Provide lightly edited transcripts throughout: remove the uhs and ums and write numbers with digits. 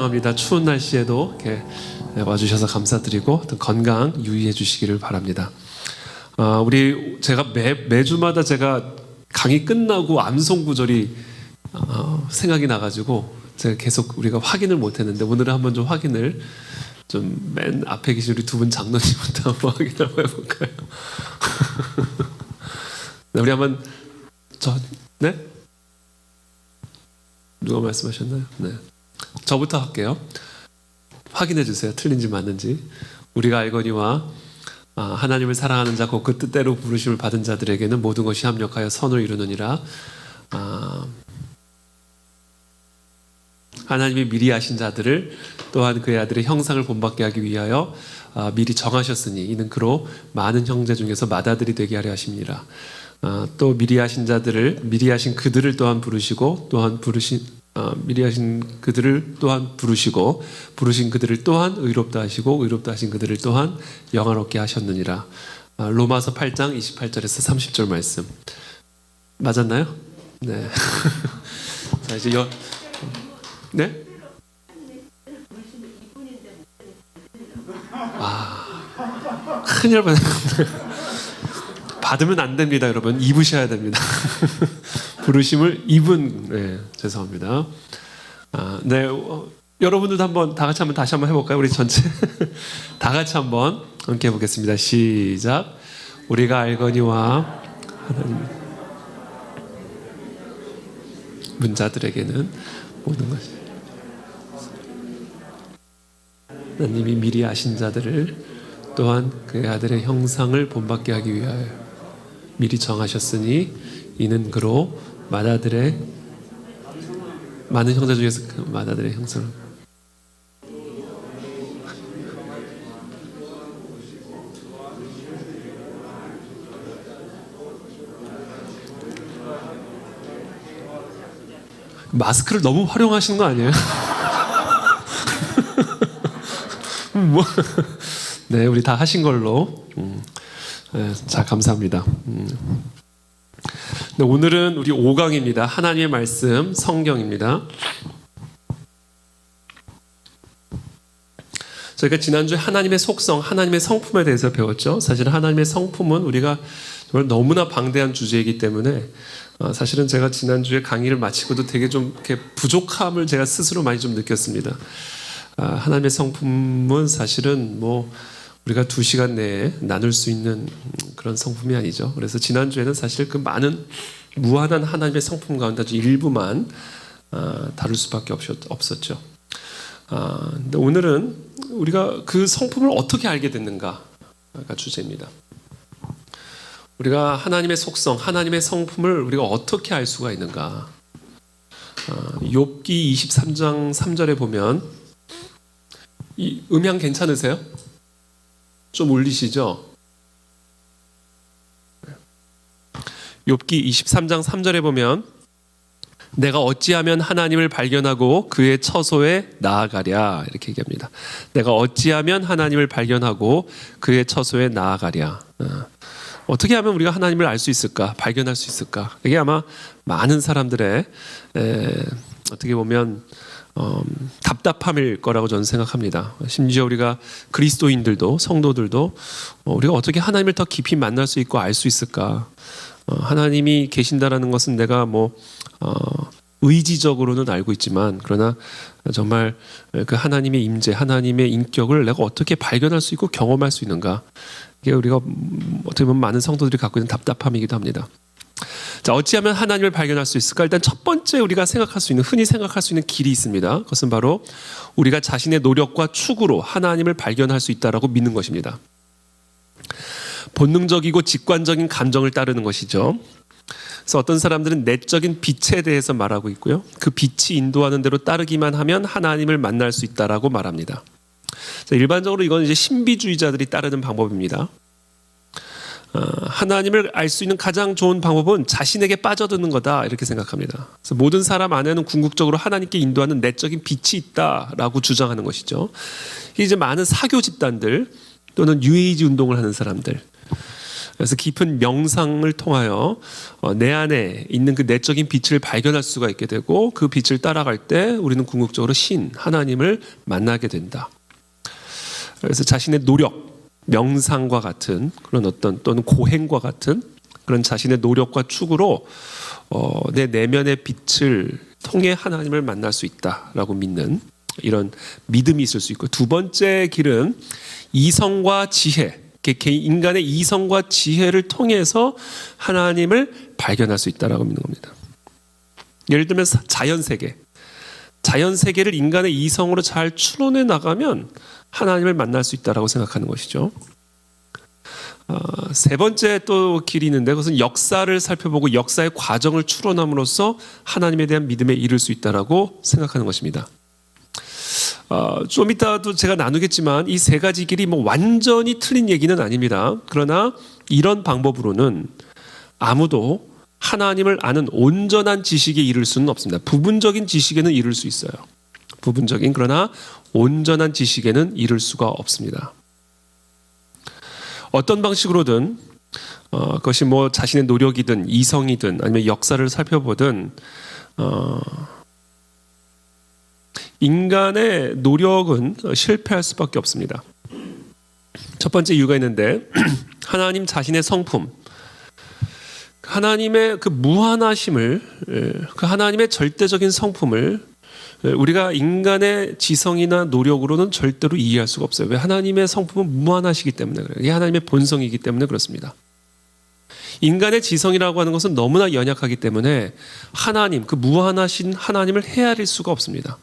환영합니다. 추운 날씨에도 이렇게 와주셔서 감사드리고 또 건강 유의해 주시기를 바랍니다. 제가 매주마다 제가 강의 끝나고 암송 구절이 생각이 나가지고 제가 계속 우리가 확인을 못했는데 오늘은 한번 좀 확인을 좀 맨 앞에 계신 우리 두 분 장로님부터 한번 확인 한번 해볼까요? 우리 한번 네? 누가 말씀하셨나요? 네. 저부터 할게요. 확인해 주세요. 틀린지 맞는지. 우리가 알거니와 하나님을 사랑하는 자 곧 그 뜻대로 부르심을 받은 자들에게는 모든 것이 합력하여 선을 이루느니라. 하나님이 미리 아신 자들을 또한 그의 아들의 형상을 본받게 하기 위하여 미리 정하셨으니 이는 그로 많은 형제 중에서 맏아들이 되게 하려 하심이라. 또 미리 아신 그들을 또한 부르시고 미리 하신 그들을 또한 부르시고 부르신 그들을 또한 의롭다 하시고 의롭다 하신 그들을 또한 영화롭게 하셨느니라. 로마서 8장 28절에서 30절 말씀 맞았나요? 네. 자 이제 네? 큰일 받았네. 받으면 안 됩니다, 여러분. 입으셔야 됩니다. 부르심을 입은, 죄송합니다. 네, 여러분들도 한번 다시 한번 해볼까요? 우리 전체 다 같이 한번 함께 해보겠습니다. 시작. 우리가 알거니와 하나님 문자들에게는 모든 것이 하나님이 미리 아신 자들을 또한 그의 아들의 형상을 본받게 하기 위하여 미리 정하셨으니 이는 그로 맏아들의 많은 형제 중에서 그 맏아들의 형상을 마스크를 너무 활용하시는 거 아니에요? 네, 우리 다 하신 걸로. 자, 감사합니다. 네, 오늘은 우리 5강입니다. 하나님의 말씀, 성경입니다. 저희가 지난주에 하나님의 속성, 하나님의 성품에 대해서 배웠죠. 사실 하나님의 성품은 우리가 정말 너무나 방대한 주제이기 때문에 사실은 제가 지난주에 강의를 마치고도 되게 좀 이렇게 부족함을 제가 스스로 많이 좀 느꼈습니다. 하나님의 성품은 사실은 우리가 2시간 내에 나눌 수 있는 그런 성품이 아니죠. 그래서 지난주에는 사실 그 많은 무한한 하나님의 성품 가운데 아주 일부만 다룰 수밖에 없었죠. 근데 오늘은 우리가 그 성품을 어떻게 알게 됐는가가 주제입니다. 우리가 하나님의 속성, 하나님의 성품을 우리가 어떻게 알 수가 있는가. 욥기 23장 3절에 보면 이 음향 괜찮으세요? 좀 울리시죠? 욥기 23장 3절에 보면 내가 어찌하면 하나님을 발견하고 그의 처소에 나아가랴 이렇게 얘기합니다. 내가 어찌하면 하나님을 발견하고 그의 처소에 나아가랴. 어떻게 하면 우리가 하나님을 알 수 있을까? 발견할 수 있을까? 이게 아마 많은 사람들의 어떻게 보면 답답함일 거라고 저는 생각합니다. 심지어 우리가 그리스도인들도 성도들도 우리가 어떻게 하나님을 더 깊이 만날 수 있고 알 수 있을까? 하나님이 계신다라는 것은 내가 의지적으로는 알고 있지만 그러나 정말 그 하나님의 임재, 하나님의 인격을 내가 어떻게 발견할 수 있고 경험할 수 있는가? 이게 우리가 어떻게 보면 많은 성도들이 갖고 있는 답답함이기도 합니다. 자, 어찌하면 하나님을 발견할 수 있을까? 일단 첫 번째 우리가 흔히 생각할 수 있는 길이 있습니다. 그것은 바로 우리가 자신의 노력과 축으로 하나님을 발견할 수 있다라고 믿는 것입니다. 본능적이고 직관적인 감정을 따르는 것이죠. 그래서 어떤 사람들은 내적인 빛에 대해서 말하고 있고요. 그 빛이 인도하는 대로 따르기만 하면 하나님을 만날 수 있다라고 말합니다. 자, 일반적으로 이건 이제 신비주의자들이 따르는 방법입니다. 하나님을 알 수 있는 가장 좋은 방법은 자신에게 빠져드는 거다 이렇게 생각합니다. 그래서 모든 사람 안에는 궁극적으로 하나님께 인도하는 내적인 빛이 있다라고 주장하는 것이죠. 이게 이제 많은 사교 집단들 또는 뉴에이지 운동을 하는 사람들 그래서 깊은 명상을 통하여 내 안에 있는 그 내적인 빛을 발견할 수가 있게 되고 그 빛을 따라갈 때 우리는 궁극적으로 하나님을 만나게 된다. 그래서 자신의 노력, 명상과 같은 그런 또는 고행과 같은 그런 자신의 노력과 축으로 내 내면의 빛을 통해 하나님을 만날 수 있다라고 믿는 이런 믿음이 있을 수 있고, 두 번째 길은 이성과 지혜, 인간의 이성과 지혜를 통해서 하나님을 발견할 수 있다라고 믿는 겁니다. 예를 들면 자연세계를 인간의 이성으로 잘 추론해 나가면 하나님을 만날 수 있다라고 생각하는 것이죠. 세 번째 또 길이 있는데 그것은 역사를 살펴보고 역사의 과정을 추론함으로써 하나님에 대한 믿음에 이를 수 있다라고 생각하는 것입니다. 좀 이따도 제가 나누겠지만 이 세 가지 길이 완전히 틀린 얘기는 아닙니다. 그러나 이런 방법으로는 아무도 하나님을 아는 온전한 지식에 이를 수는 없습니다. 부분적인 지식에는 이를 수 있어요. 그러나 온전한 지식에는 이를 수가 없습니다. 어떤 방식으로든 그것이 자신의 노력이든 이성이든 아니면 역사를 살펴보든 인간의 노력은 실패할 수밖에 없습니다. 첫 번째 이유가 있는데 하나님 자신의 성품, 하나님의 그 무한하심을, 그 하나님의 절대적인 성품을 우리가 인간의 지성이나 노력으로는 절대로 이해할 수가 없어요. 왜? 하나님의 성품은 무한하시기 때문에 그래요. 이게 하나님의 본성이기 때문에 그렇습니다. 인간의 지성이라고 하는 것은 너무나 연약하기 때문에 하나님, 그 무한하신 하나님을 헤아릴 수가 없습니다.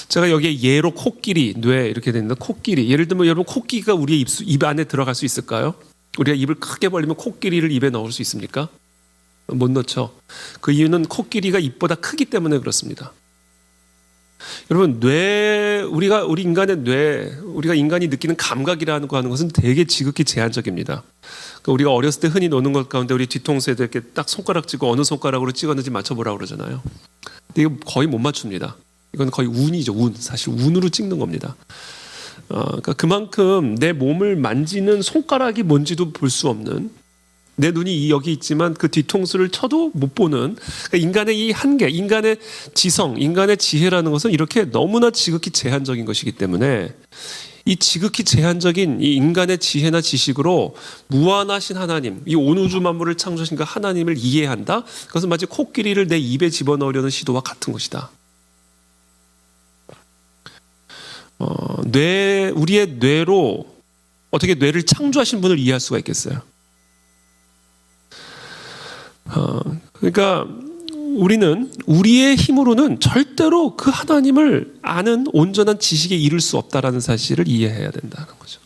제가 여기에 예로 코끼리, 뇌 이렇게 되는데 코끼리, 예를 들면 여러분 코끼리가 우리의 입 안에 들어갈 수 있을까요? 우리가 입을 크게 벌리면 코끼리를 입에 넣을 수 있습니까? 못 넣죠. 그 이유는 코끼리가 입보다 크기 때문에 그렇습니다. 여러분 우리 인간의 뇌, 우리가 인간이 느끼는 감각이라는 거 하는 것은 되게 지극히 제한적입니다. 그러니까 우리가 어렸을 때 흔히 노는 것 가운데 우리 뒤통수에도 이렇게 딱 손가락 찍고 어느 손가락으로 찍었는지 맞춰보라고 그러잖아요. 근데 이거 거의 못 맞춥니다. 이건 거의 운이죠. 사실 운으로 찍는 겁니다. 그러니까 그만큼 내 몸을 만지는 손가락이 뭔지도 볼 수 없는, 내 눈이 여기 있지만 그 뒤통수를 쳐도 못 보는, 그러니까 인간의 이 한계, 인간의 지성, 인간의 지혜라는 것은 이렇게 너무나 지극히 제한적인 것이기 때문에 이 지극히 제한적인 이 인간의 지혜나 지식으로 무한하신 하나님, 이 온 우주 만물을 창조하신 그 하나님을 이해한다? 그것은 마치 코끼리를 내 입에 집어넣으려는 시도와 같은 것이다. 우리의 뇌로 어떻게 뇌를 창조하신 분을 이해할 수가 있겠어요? 그러니까 우리는 우리의 힘으로는 절대로 그 하나님을 아는 온전한 지식에 이를 수 없다라는 사실을 이해해야 된다는 거죠.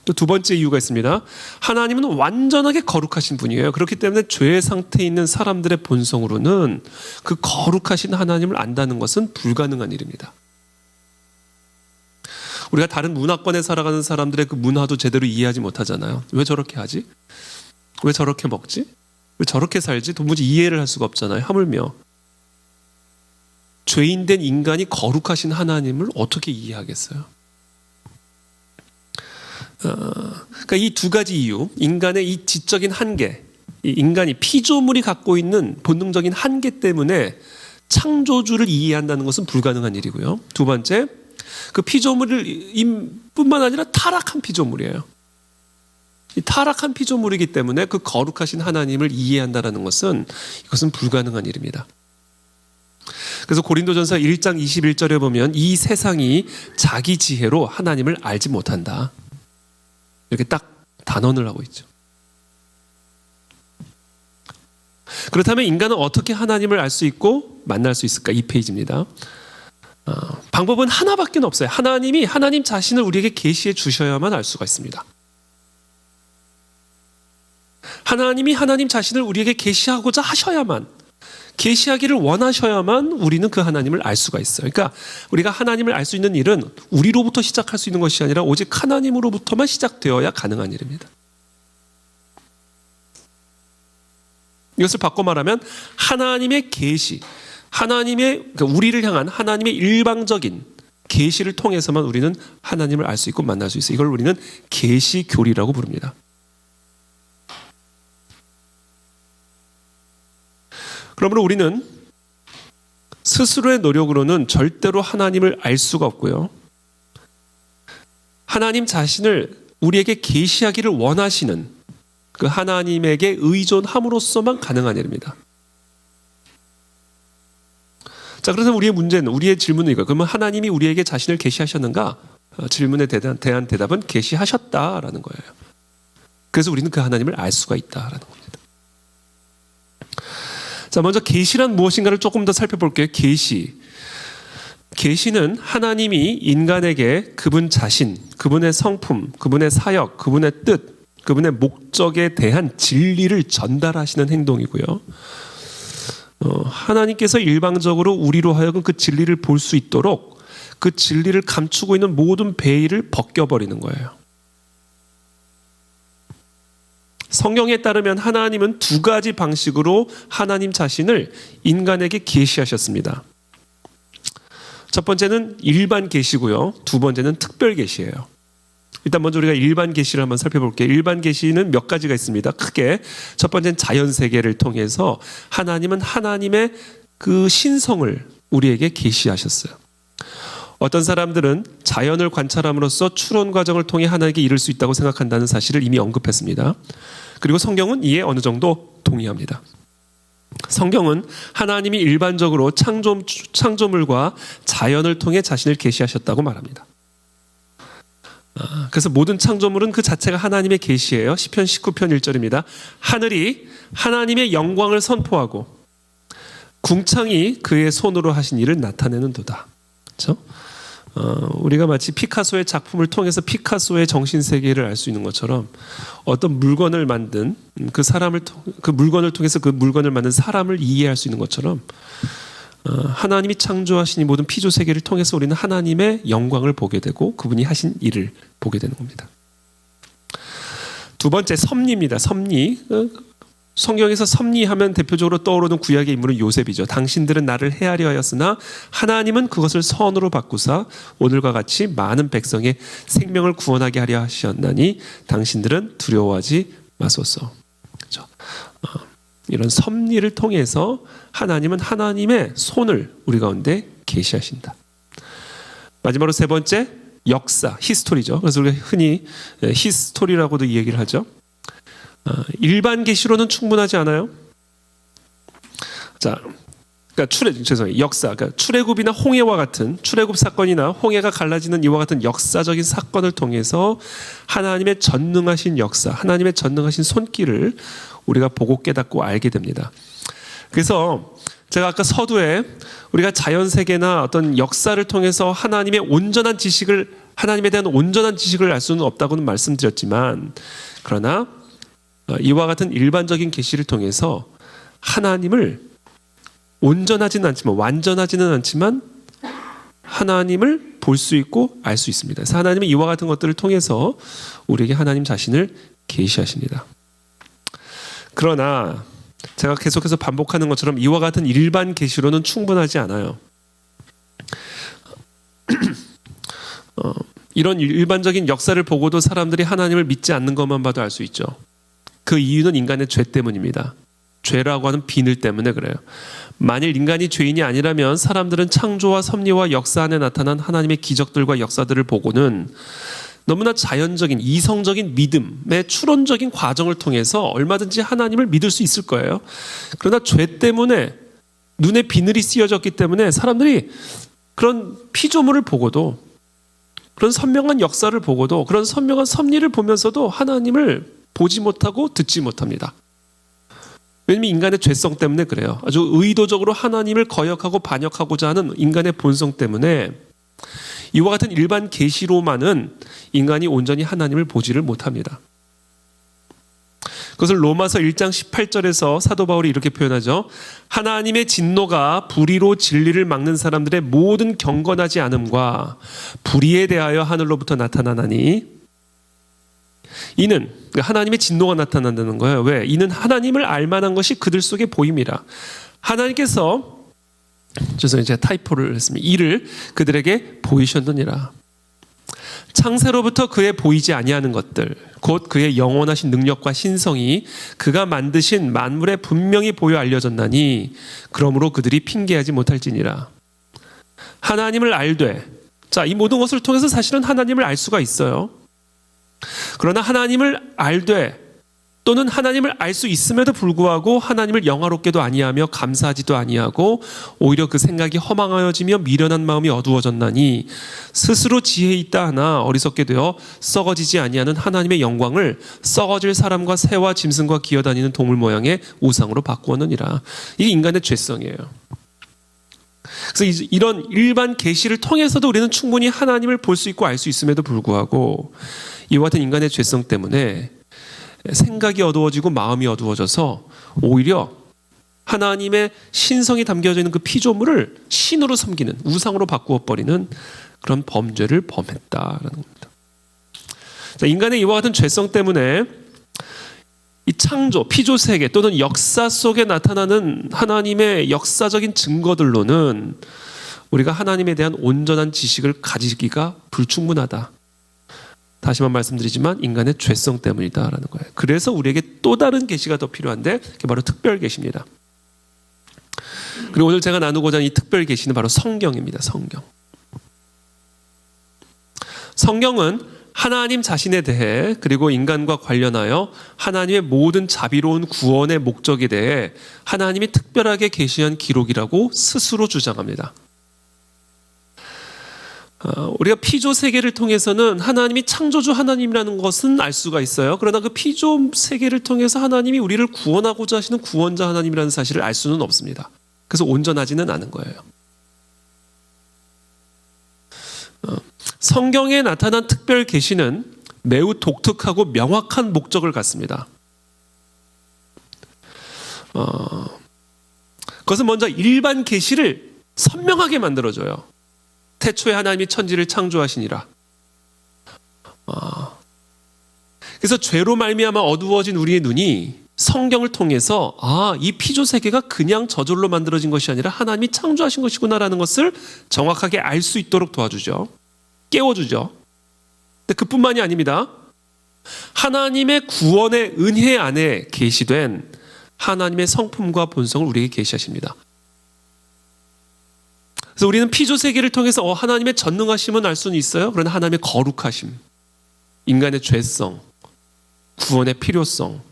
또 두 번째 이유가 있습니다. 하나님은 완전하게 거룩하신 분이에요. 그렇기 때문에 죄의 상태에 있는 사람들의 본성으로는 그 거룩하신 하나님을 안다는 것은 불가능한 일입니다. 우리가 다른 문화권에 살아가는 사람들의 그 문화도 제대로 이해하지 못하잖아요. 왜 저렇게 하지? 왜 저렇게 먹지? 왜 저렇게 살지? 도무지 이해를 할 수가 없잖아요. 하물며 죄인된 인간이 거룩하신 하나님을 어떻게 이해하겠어요? 그러니까 이 두 가지 이유, 인간의 이 지적인 한계, 이 인간이 피조물이 갖고 있는 본능적인 한계 때문에 창조주를 이해한다는 것은 불가능한 일이고요. 두 번째, 그 피조물뿐만 아니라 타락한 피조물이에요. 이 타락한 피조물이기 때문에 그 거룩하신 하나님을 이해한다는 것은 이것은 불가능한 일입니다. 그래서 고린도전서 1장 21절에 보면 이 세상이 자기 지혜로 하나님을 알지 못한다. 이렇게 딱 단언을 하고 있죠. 그렇다면 인간은 어떻게 하나님을 알 수 있고 만날 수 있을까? 2페이지입니다. 방법은 하나밖에 없어요. 하나님이 하나님 자신을 우리에게 계시해 주셔야만 알 수가 있습니다. 하나님이 하나님 자신을 우리에게 계시하고자 하셔야만, 계시하기를 원하셔야만 우리는 그 하나님을 알 수가 있어요. 그러니까 우리가 하나님을 알 수 있는 일은 우리로부터 시작할 수 있는 것이 아니라 오직 하나님으로부터만 시작되어야 가능한 일입니다. 이것을 바꿔 말하면 하나님의 계시, 그러니까 우리를 향한 하나님의 일방적인 계시를 통해서만 우리는 하나님을 알 수 있고 만날 수 있어요. 이걸 우리는 계시교리라고 부릅니다. 그러므로 우리는 스스로의 노력으로는 절대로 하나님을 알 수가 없고요. 하나님 자신을 우리에게 계시하기를 원하시는 그 하나님에게 의존함으로써만 가능한 일입니다. 자, 그래서 우리의 질문은 이거예요. 그러면 하나님이 우리에게 자신을 계시하셨는가? 질문에 대한 대답은 계시하셨다라는 거예요. 그래서 우리는 그 하나님을 알 수가 있다라는 겁니다. 자, 먼저 계시란 무엇인가를 조금 더 살펴볼게요. 계시는 하나님이 인간에게 그분 자신, 그분의 성품, 그분의 사역, 그분의 뜻, 그분의 목적에 대한 진리를 전달하시는 행동이고요. 하나님께서 일방적으로 우리로 하여금 그 진리를 볼 수 있도록 그 진리를 감추고 있는 모든 베일을 벗겨버리는 거예요. 성경에 따르면 하나님은 두 가지 방식으로 하나님 자신을 인간에게 계시하셨습니다. 첫 번째는 일반 계시고요. 두 번째는 특별 계시예요. 일단 먼저 우리가 일반 계시를 한번 살펴볼게요. 일반 계시는 몇 가지가 있습니다. 크게 첫 번째는 자연 세계를 통해서 하나님은 하나님의 그 신성을 우리에게 계시하셨어요. 어떤 사람들은 자연을 관찰함으로써 추론 과정을 통해 하나님께 이를 수 있다고 생각한다는 사실을 이미 언급했습니다. 그리고 성경은 이에 어느 정도 동의합니다. 성경은 하나님이 일반적으로 창조물과 자연을 통해 자신을 계시하셨다고 말합니다. 그래서 모든 창조물은 그 자체가 하나님의 계시예요. 시편 19편 1절입니다. 하늘이 하나님의 영광을 선포하고 궁창이 그의 손으로 하신 일을 나타내는 도다. 그렇죠? 우리가 마치 피카소의 작품을 통해서 피카소의 정신세계를 알 수 있는 것처럼 어떤 물건을 만든 그 물건을 통해서 그 물건을 만든 사람을 이해할 수 있는 것처럼 하나님이 창조하신 이 모든 피조세계를 통해서 우리는 하나님의 영광을 보게 되고 그분이 하신 일을 보게 되는 겁니다. 두 번째, 섭리입니다. 섭리. 성경에서 섭리하면 대표적으로 떠오르는 구약의 인물은 요셉이죠. 당신들은 나를 헤아려 하였으나 하나님은 그것을 선으로 바꾸사 오늘과 같이 많은 백성의 생명을 구원하게 하려 하셨나니 당신들은 두려워하지 마소서. 그렇죠? 이런 섭리를 통해서 하나님은 하나님의 손을 우리 가운데 계시하신다. 마지막으로 세 번째, 역사, 히스토리죠. 그래서 우리가 흔히 히스토리라고도 이 얘기를 하죠. 일반 계시로는 충분하지 않아요. 자, 그러니까 역사, 그러니까 출애굽이나 홍해와 같은 출애굽 사건이나 홍해가 갈라지는 이와 같은 역사적인 사건을 통해서 하나님의 전능하신 역사, 하나님의 전능하신 손길을 우리가 보고 깨닫고 알게 됩니다. 그래서 제가 아까 서두에 우리가 자연 세계나 어떤 역사를 통해서 하나님의 온전한 지식을, 하나님에 대한 온전한 지식을 알 수는 없다고는 말씀드렸지만, 그러나 이와 같은 일반적인 계시를 통해서 하나님을 온전하지는 않지만, 완전하지는 않지만 하나님을 볼 수 있고 알 수 있습니다. 그래서 하나님은 이와 같은 것들을 통해서 우리에게 하나님 자신을 계시하십니다. 그러나 제가 계속해서 반복하는 것처럼 이와 같은 일반 계시로는 충분하지 않아요. 이런 일반적인 역사를 보고도 사람들이 하나님을 믿지 않는 것만 봐도 알 수 있죠. 그 이유는 인간의 죄 때문입니다. 죄라고 하는 비늘 때문에 그래요. 만일 인간이 죄인이 아니라면 사람들은 창조와 섭리와 역사 안에 나타난 하나님의 기적들과 역사들을 보고는 너무나 자연적인 이성적인 믿음의 추론적인 과정을 통해서 얼마든지 하나님을 믿을 수 있을 거예요. 그러나 죄 때문에 눈에 비늘이 씌어졌기 때문에 사람들이 그런 피조물을 보고도, 그런 선명한 역사를 보고도, 그런 선명한 섭리를 보면서도 하나님을 보지 못하고 듣지 못합니다. 왜냐하면 인간의 죄성 때문에 그래요. 아주 의도적으로 하나님을 거역하고 반역하고자 하는 인간의 본성 때문에 이와 같은 일반 계시로만은 인간이 온전히 하나님을 보지를 못합니다. 그것을 로마서 1장 18절에서 사도 바울이 이렇게 표현하죠. 하나님의 진노가 불의로 진리를 막는 사람들의 모든 경건하지 않음과 불의에 대하여 하늘로부터 나타나나니, 이는 하나님의 진노가 나타난다는 거예요. 왜? 이는 하나님을 알만한 것이 그들 속에 보임이라. 하나님께서 죄송해요. 제가 타이포를 했습니다. 이를 그들에게 보이셨느니라. 창세로부터 그의 보이지 아니하는 것들, 곧 그의 영원하신 능력과 신성이 그가 만드신 만물에 분명히 보여 알려졌나니 그러므로 그들이 핑계하지 못할지니라. 하나님을 알되, 자, 이 모든 것을 통해서 사실은 하나님을 알 수가 있어요. 그러나 하나님을 알되 또는 하나님을 알 수 있음에도 불구하고 하나님을 영화롭게도 아니하며 감사하지도 아니하고 오히려 그 생각이 허망하여지며 미련한 마음이 어두워졌나니 스스로 지혜 있다 하나 어리석게 되어 썩어지지 아니하는 하나님의 영광을 썩어질 사람과 새와 짐승과 기어다니는 동물 모양의 우상으로 바꾸었느니라. 이게 인간의 죄성이에요. 그래서 이런 일반 계시를 통해서도 우리는 충분히 하나님을 볼 수 있고 알 수 있음에도 불구하고 이와 같은 인간의 죄성 때문에 생각이 어두워지고 마음이 어두워져서 오히려 하나님의 신성이 담겨져 있는 그 피조물을 신으로 섬기는, 우상으로 바꾸어 버리는 그런 범죄를 범했다라는 겁니다. 자, 인간의 이와 같은 죄성 때문에 이 창조, 피조 세계 또는 역사 속에 나타나는 하나님의 역사적인 증거들로는 우리가 하나님에 대한 온전한 지식을 가지기가 불충분하다. 다시만 말씀드리지만 인간의 죄성 때문이다라는 거예요. 그래서 우리에게 또 다른 계시가 더 필요한데 그게 바로 특별 계시입니다. 그리고 오늘 제가 나누고자 하는 이 특별 계시는 바로 성경입니다. 성경. 성경은 하나님 자신에 대해 그리고 인간과 관련하여 하나님의 모든 자비로운 구원의 목적에 대해 하나님이 특별하게 계시한 기록이라고 스스로 주장합니다. 우리가 피조 세계를 통해서는 하나님이 창조주 하나님이라는 것은 알 수가 있어요. 그러나 그 피조 세계를 통해서 하나님이 우리를 구원하고자 하시는 구원자 하나님이라는 사실을 알 수는 없습니다. 그래서 온전하지는 않은 거예요. 성경에 나타난 특별 계시는 매우 독특하고 명확한 목적을 갖습니다. 그것은 먼저 일반 계시를 선명하게 만들어줘요. 태초에 하나님이 천지를 창조하시니라. 그래서 죄로 말미암아 어두워진 우리의 눈이 성경을 통해서 이 피조 세계가 그냥 저절로 만들어진 것이 아니라 하나님이 창조하신 것이구나라는 것을 정확하게 알 수 있도록 도와주죠. 깨워주죠. 근데 그뿐만이 아닙니다. 하나님의 구원의 은혜 안에 계시된 하나님의 성품과 본성을 우리에게 계시하십니다. 그래서 우리는 피조 세계를 통해서 하나님의 전능하심은 알 수는 있어요. 그러나 하나님의 거룩하심, 인간의 죄성, 구원의 필요성,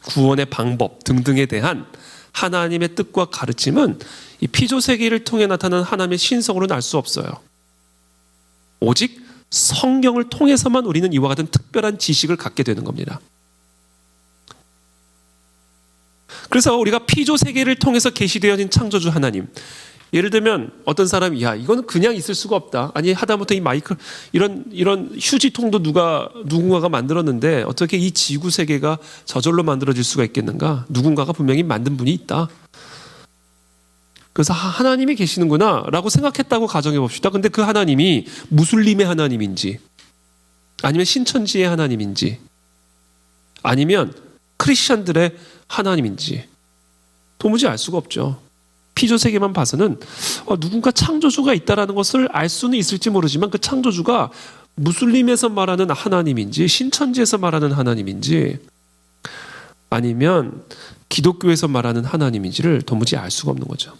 구원의 방법 등등에 대한 하나님의 뜻과 가르침은 이 피조 세계를 통해 나타나는 하나님의 신성으로는 알 수 없어요. 오직 성경을 통해서만 우리는 이와 같은 특별한 지식을 갖게 되는 겁니다. 그래서 우리가 피조 세계를 통해서 계시되어진 창조주 하나님, 예를 들면 어떤 사람이 이거는 그냥 있을 수가 없다. 아니 하다못해 이 마이크 이런 휴지통도 누군가가 만들었는데 어떻게 이 지구 세계가 저절로 만들어질 수가 있겠는가? 누군가가 분명히 만든 분이 있다. 그래서 하나님이 계시는구나라고 생각했다고 가정해 봅시다. 근데 그 하나님이 무슬림의 하나님인지 아니면 신천지의 하나님인지 아니면 크리스천들의 하나님인지 도무지 알 수가 없죠. 피조 세계만 봐서는 누군가 창조주가 있다라는 것을 알 수는 있을지 모르지만 그 창조주가 무슬림에서 말하는 하나님인지 신천지에서 말하는 하나님인지 아니면 기독교에서 말하는 하나님인지를 도무지 알 수가 없는 거죠.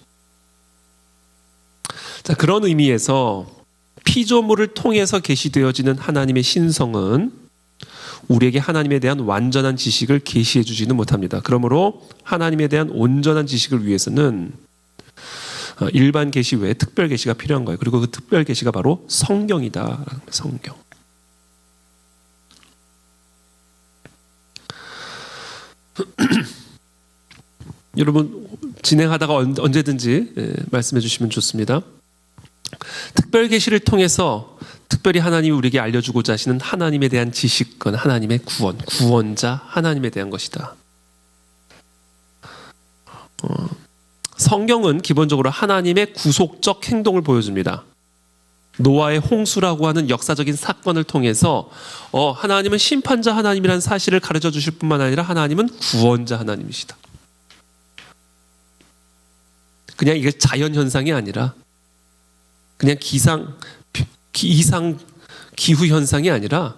자, 그런 의미에서 피조물을 통해서 계시되어지는 하나님의 신성은 우리에게 하나님에 대한 완전한 지식을 계시해 주지는 못합니다. 그러므로 하나님에 대한 온전한 지식을 위해서는 일반 계시 외에 특별 계시가 필요한 거예요. 그리고 그 특별 계시가 바로 성경이다. 성경. 여러분 진행하다가 언제든지 말씀해 주시면 좋습니다. 특별 계시를 통해서 특별히 하나님이 우리에게 알려주고자 하시는 하나님에 대한 지식은 하나님의 구원자 하나님에 대한 것이다. 성경은 기본적으로 하나님의 구속적 행동을 보여줍니다. 노아의 홍수라고 하는 역사적인 사건을 통해서 하나님은 심판자 하나님이라는 사실을 가르쳐 주실 뿐만 아니라 하나님은 구원자 하나님이시다. 그냥 이게 자연 현상이 아니라 그냥 이상 기후 현상이 아니라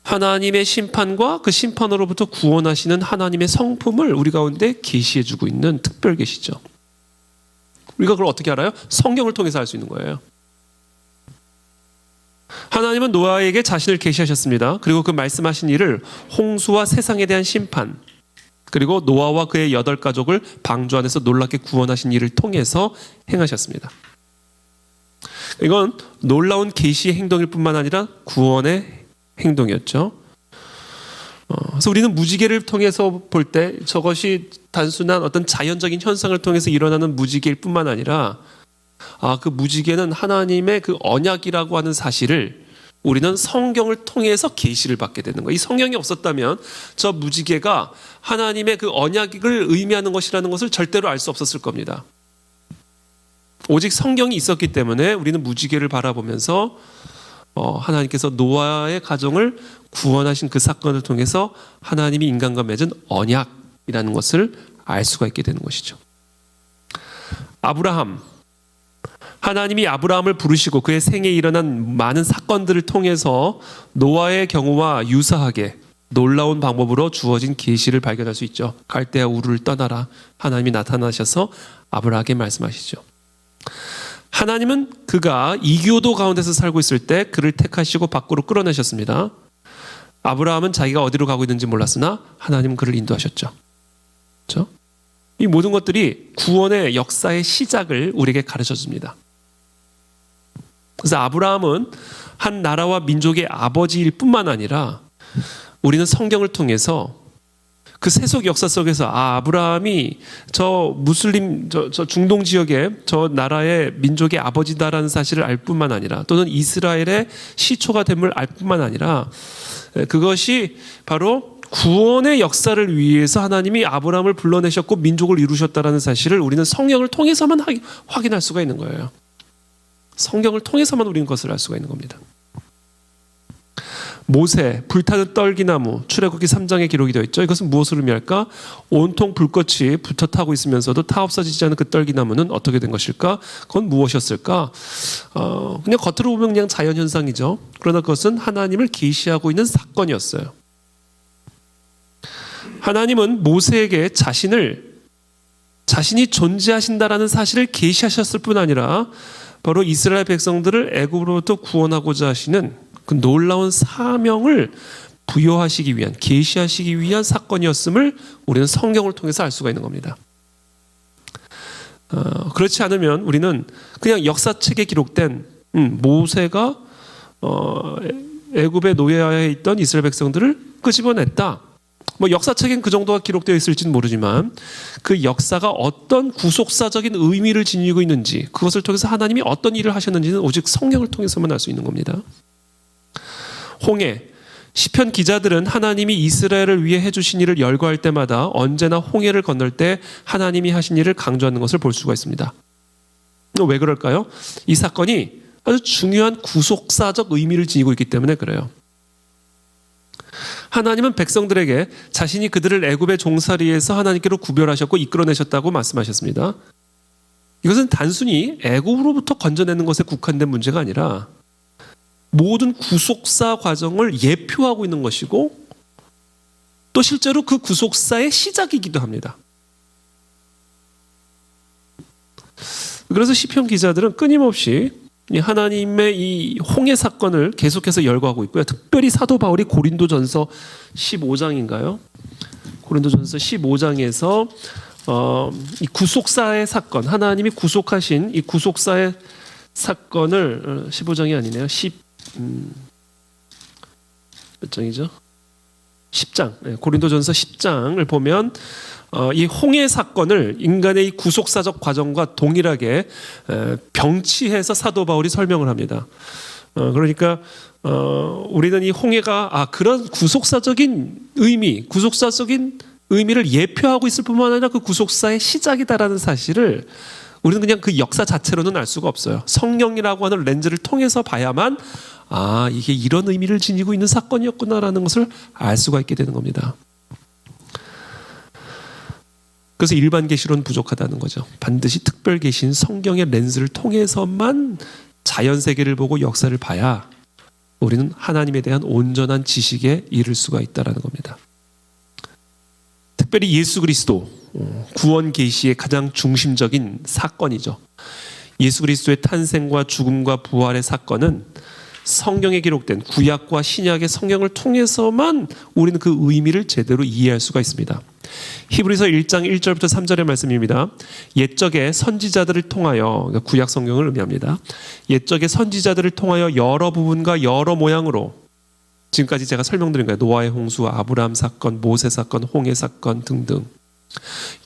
하나님의 심판과 그 심판으로부터 구원하시는 하나님의 성품을 우리 가운데 계시해주고 있는 특별 계시죠. 우리가 그걸 어떻게 알아요? 성경을 통해서 알 수 있는 거예요. 하나님은 노아에게 자신을 계시하셨습니다. 그리고 그 말씀하신 일을 홍수와 세상에 대한 심판, 그리고 노아와 그의 8가족을 방주 안에서 놀랍게 구원하신 일을 통해서 행하셨습니다. 이건 놀라운 계시의 행동일 뿐만 아니라 구원의 행동이었죠. 그래서 우리는 무지개를 통해서 볼 때 저것이 단순한 어떤 자연적인 현상을 통해서 일어나는 무지개일 뿐만 아니라 그 무지개는 하나님의 그 언약이라고 하는 사실을 우리는 성경을 통해서 계시를 받게 되는 거예요. 이 성경이 없었다면 저 무지개가 하나님의 그 언약을 의미하는 것이라는 것을 절대로 알 수 없었을 겁니다. 오직 성경이 있었기 때문에 우리는 무지개를 바라보면서 하나님께서 노아의 가정을 구원하신 그 사건을 통해서 하나님이 인간과 맺은 언약이라는 것을 알 수가 있게 되는 것이죠. 아브라함, 하나님이 아브라함을 부르시고 그의 생에 일어난 많은 사건들을 통해서 노아의 경우와 유사하게 놀라운 방법으로 주어진 계시를 발견할 수 있죠. 갈대아 우르를 떠나라. 하나님이 나타나셔서 아브라함에게 말씀하시죠. 하나님은 그가 이교도 가운데서 살고 있을 때 그를 택하시고 밖으로 끌어내셨습니다. 아브라함은 자기가 어디로 가고 있는지 몰랐으나 하나님은 그를 인도하셨죠. 그렇죠? 이 모든 것들이 구원의 역사의 시작을 우리에게 가르쳐 줍니다. 그래서 아브라함은 한 나라와 민족의 아버지일 뿐만 아니라 우리는 성경을 통해서 그 세속 역사 속에서 아브라함이 저 무슬림 저 중동 지역의 저 나라의 민족의 아버지다라는 사실을 알 뿐만 아니라 또는 이스라엘의 시초가 됨을 알 뿐만 아니라 그것이 바로 구원의 역사를 위해서 하나님이 아브라함을 불러내셨고 민족을 이루셨다라는 사실을 우리는 성경을 통해서만 확인할 수가 있는 거예요. 성경을 통해서만 우리는 그것을 알 수가 있는 겁니다. 모세, 불타는 떨기나무, 출애굽기 3장에 기록이 되어 있죠. 이것은 무엇을 의미할까? 온통 불꽃이 붙어 타고 있으면서도 타 없어지지 않은 그 떨기나무는 어떻게 된 것일까? 그건 무엇이었을까? 그냥 겉으로 보면 그냥 자연현상이죠. 그러나 그것은 하나님을 계시하고 있는 사건이었어요. 하나님은 모세에게 자신이 존재하신다라는 사실을 계시하셨을 뿐 아니라 바로 이스라엘 백성들을 애굽으로부터 구원하고자 하시는 그 놀라운 사명을 부여하시기 위한, 계시하시기 위한 사건이었음을 우리는 성경을 통해서 알 수가 있는 겁니다. 그렇지 않으면 우리는 그냥 역사책에 기록된 모세가 애굽의 노예하에 있던 이스라엘 백성들을 끄집어냈다. 뭐 역사책엔 그 정도가 기록되어 있을지는 모르지만 그 역사가 어떤 구속사적인 의미를 지니고 있는지, 그것을 통해서 하나님이 어떤 일을 하셨는지는 오직 성경을 통해서만 알 수 있는 겁니다. 홍해, 시편 기자들은 하나님이 이스라엘을 위해 해주신 일을 열거할 때마다 언제나 홍해를 건널 때 하나님이 하신 일을 강조하는 것을 볼 수가 있습니다. 왜 그럴까요? 이 사건이 아주 중요한 구속사적 의미를 지니고 있기 때문에 그래요. 하나님은 백성들에게 자신이 그들을 애굽의 종살이에서 하나님께로 구별하셨고 이끌어내셨다고 말씀하셨습니다. 이것은 단순히 애굽으로부터 건져내는 것에 국한된 문제가 아니라 모든 구속사 과정을 예표하고 있는 것이고 또 실제로 그 구속사의 시작이기도 합니다. 그래서 시편 기자들은 끊임없이 하나님의 이 홍해 사건을 계속해서 열거하고 있고요. 특별히 사도 바울이 고린도전서 15장인가요? 고린도전서 15장에서 이 구속사의 사건, 하나님이 구속하신 이 구속사의 사건을 15장이 아니네요. 몇 장이죠? 10장. 고린도전서 10장을 보면 이 홍해 사건을 인간의 이 구속사적 과정과 동일하게 병치해서 사도 바울이 설명을 합니다. 그러니까 우리는 이 홍해가 그런 구속사적인 의미, 구속사적인 의미를 예표하고 있을 뿐만 아니라 그 구속사의 시작이다라는 사실을 우리는 그냥 그 역사 자체로는 알 수가 없어요. 성령이라고 하는 렌즈를 통해서 봐야만 이게 이런 의미를 지니고 있는 사건이었구나라는 것을 알 수가 있게 되는 겁니다. 그래서 일반 계시로는 부족하다는 거죠. 반드시 특별 계시인 성경의 렌즈를 통해서만 자연 세계를 보고 역사를 봐야 우리는 하나님에 대한 온전한 지식에 이를 수가 있다는 겁니다. 특별히 예수 그리스도 구원 계시의 가장 중심적인 사건이죠. 예수 그리스도의 탄생과 죽음과 부활의 사건은 성경에 기록된 구약과 신약의 성경을 통해서만 우리는 그 의미를 제대로 이해할 수가 있습니다. 히브리서 1장 1절부터 3절의 말씀입니다. 옛적에 선지자들을 통하여, 그러니까 구약 성경을 의미합니다. 옛적에 선지자들을 통하여 여러 부분과 여러 모양으로, 지금까지 제가 설명드린 거예요. 노아의 홍수, 아브라함 사건, 모세 사건, 홍해 사건 등등.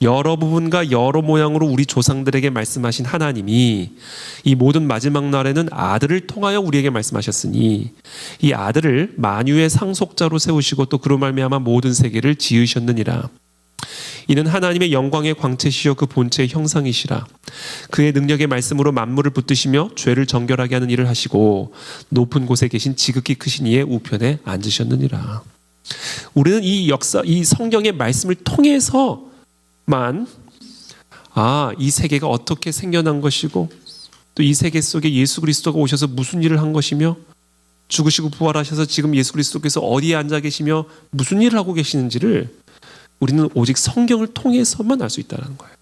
여러 부분과 여러 모양으로 우리 조상들에게 말씀하신 하나님이 이 모든 마지막 날에는 아들을 통하여 우리에게 말씀하셨으니 이 아들을 만유의 상속자로 세우시고 또 그로 말미암아 모든 세계를 지으셨느니라. 이는 하나님의 영광의 광채시요 그 본체의 형상이시라. 그의 능력의 말씀으로 만물을 붙드시며 죄를 정결하게 하는 일을 하시고 높은 곳에 계신 지극히 크신 이의 우편에 앉으셨느니라. 우리는 이 역사, 이 성경의 말씀을 통해서만 이 세계가 어떻게 생겨난 것이고 또 이 세계 속에 예수 그리스도가 오셔서 무슨 일을 한 것이며 죽으시고 부활하셔서 지금 예수 그리스도께서 어디에 앉아 계시며 무슨 일을 하고 계시는지를 우리는 오직 성경을 통해서만 알 수 있다는 거예요.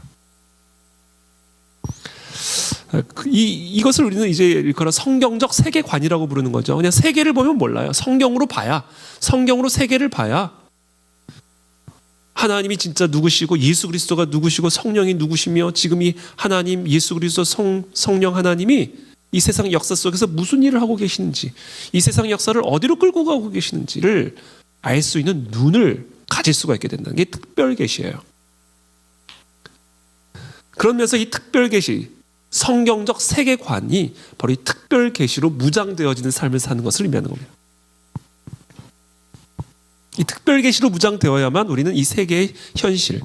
이것을 우리는 이제 일컬어 성경적 세계관이라고 부르는 거죠. 그냥 세계를 보면 몰라요. 성경으로 봐야, 성경으로 세계를 봐야 하나님이 진짜 누구시고 예수 그리스도가 누구시고 성령이 누구시며 지금 이 하나님 예수 그리스도 성령 하나님이 이 세상 역사 속에서 무슨 일을 하고 계시는지, 이 세상 역사를 어디로 끌고 가고 계시는지를 알 수 있는 눈을 가질 수가 있게 된다는 게 특별 계시예요. 그러면서 이 특별 계시, 성경적 세계관이 바로 이 특별 계시로 무장되어지는 삶을 사는 것을 의미하는 겁니다. 이 특별 계시로 무장되어야만 우리는 이 세계의 현실,